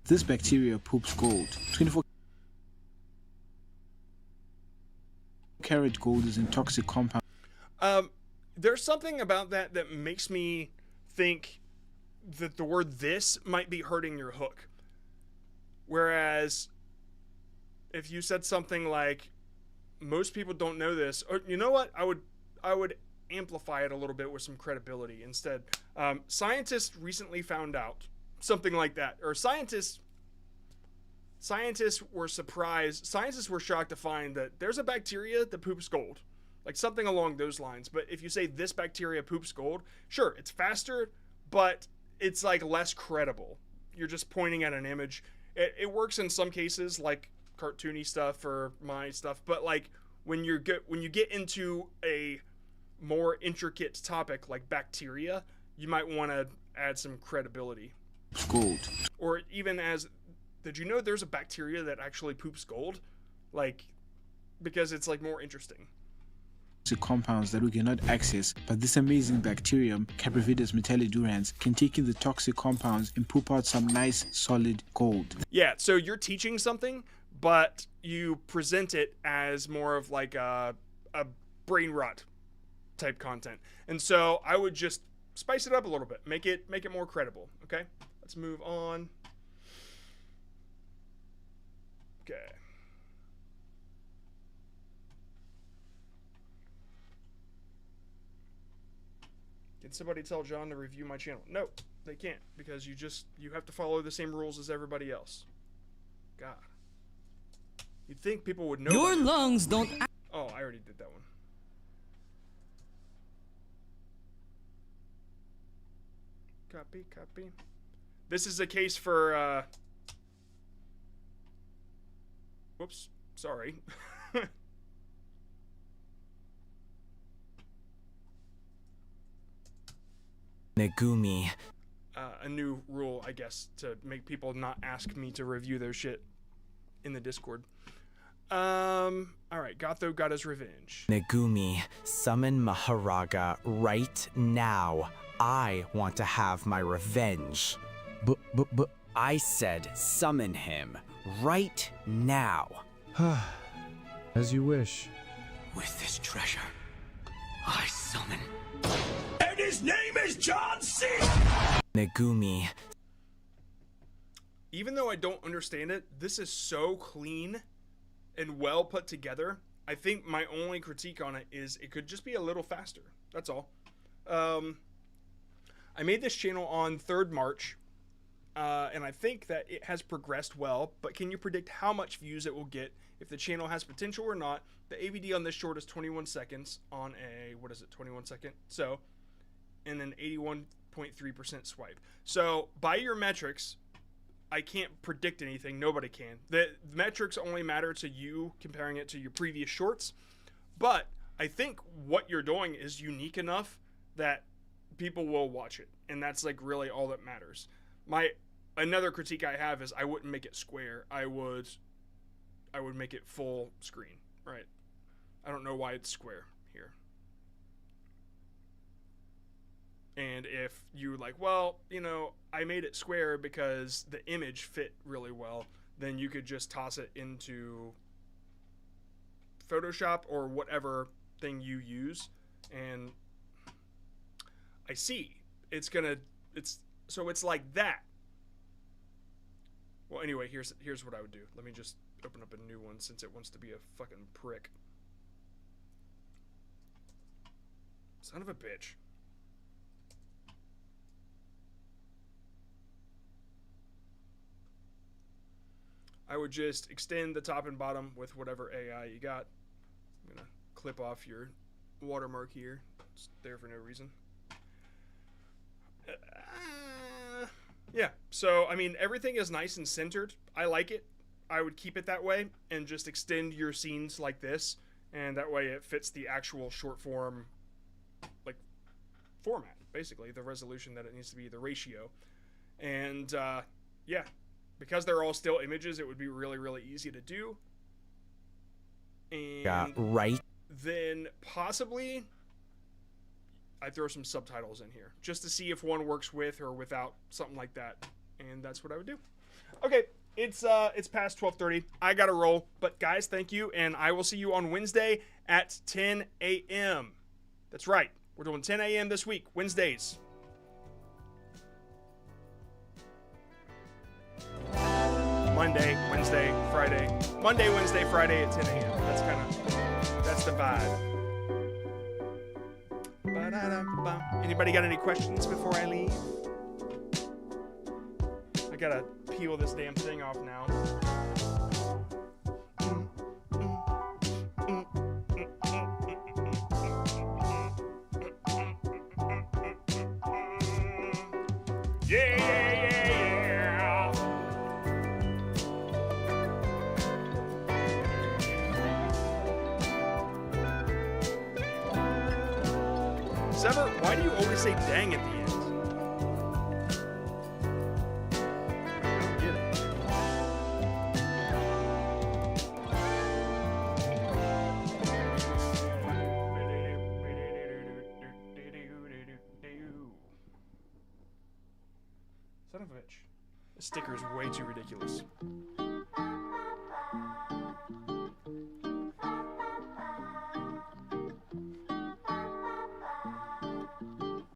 This bacteria poops gold. 24 karat gold is in toxic compound. There's something about that makes me think that the word "this" might be hurting your hook. Whereas if you said something like, most people don't know this, or you know what, I would amplify it a little bit with some credibility instead. Scientists recently found out something like that, or scientists were surprised. Scientists were shocked to find that there's a bacteria that poops gold, like something along those lines. But if you say this bacteria poops gold, sure, it's faster, but it's like less credible. You're just pointing at an image. It works in some cases, like cartoony stuff or my stuff, but like when you get into a more intricate topic like bacteria, you might want to add some credibility. Gold. Or even as, did you know there's a bacteria that actually poops gold? Like, because it's like more interesting. Compounds that we cannot access, but this amazing bacterium, Caprividus metallidurans, can take in the toxic compounds and poop out some nice solid gold. Yeah, so you're teaching something, but you present it as more of like a brain rot type content. And so I would just spice it up a little bit, make it more credible. Okay, let's move on. Okay. Can somebody tell John to review my channel? No, they can't, because you have to follow the same rules as everybody else. God. You'd think people would know. Your lungs don't. Oh, I already did that one. Copy. This is a case for, whoops, sorry. Megumi. A new rule, I guess, to make people not ask me to review their shit in the Discord. Alright, Gotho got his revenge. Megumi, summon Maharaga right now. I want to have my revenge. But I said summon him right now. As you wish. With this treasure, I summon. And his name is John C. Megumi. Even though I don't understand it, this is so clean and well put together. I think my only critique on it is it could just be a little faster. That's all. I made this channel on 3rd March, and I think that it has progressed well, but can you predict how much views it will get, if the channel has potential or not? The AVD on this short is 21 seconds on a, 21 second? So, and then 81.5 8.3% swipe. So by your metrics, I can't predict anything. Nobody can. The metrics only matter to you comparing it to your previous shorts. But I think what you're doing is unique enough that people will watch it. And that's like really all that matters. Another critique I have is I wouldn't make it square. I would make it full screen, right? I don't know why it's square here. And if you like, well, you know, I made it square because the image fit really well, then you could just toss it into Photoshop or whatever thing you use. And I see it's like that. Well, anyway, here's what I would do. Let me just open up a new one since it wants to be a fucking prick. Son of a bitch. I would just extend the top and bottom with whatever AI you got. I'm gonna clip off your watermark here. It's there for no reason. Yeah, so I mean everything is nice and centered. I like it. I would keep it that way and just extend your scenes like this, and that way it fits the actual short form like format, basically the resolution that it needs to be, the ratio. And yeah, because they're all still images, it would be really easy to do. And Got right. Then possibly I throw some subtitles in here just to see if one works with or without something like that, and that's what I would do. Okay, it's past 12:30. I gotta roll, but guys, thank you, and I will see you on Wednesday at 10 a.m. That's right, we're doing 10 a.m. this week, Wednesdays. Monday, Wednesday, Friday. Monday, Wednesday, Friday at 10 a.m. That's the vibe. Anybody got any questions before I leave? I gotta peel this damn thing off now. Yeah. Sever, why do you always say dang at the end? I don't get it. Son of a bitch. This sticker is way too ridiculous.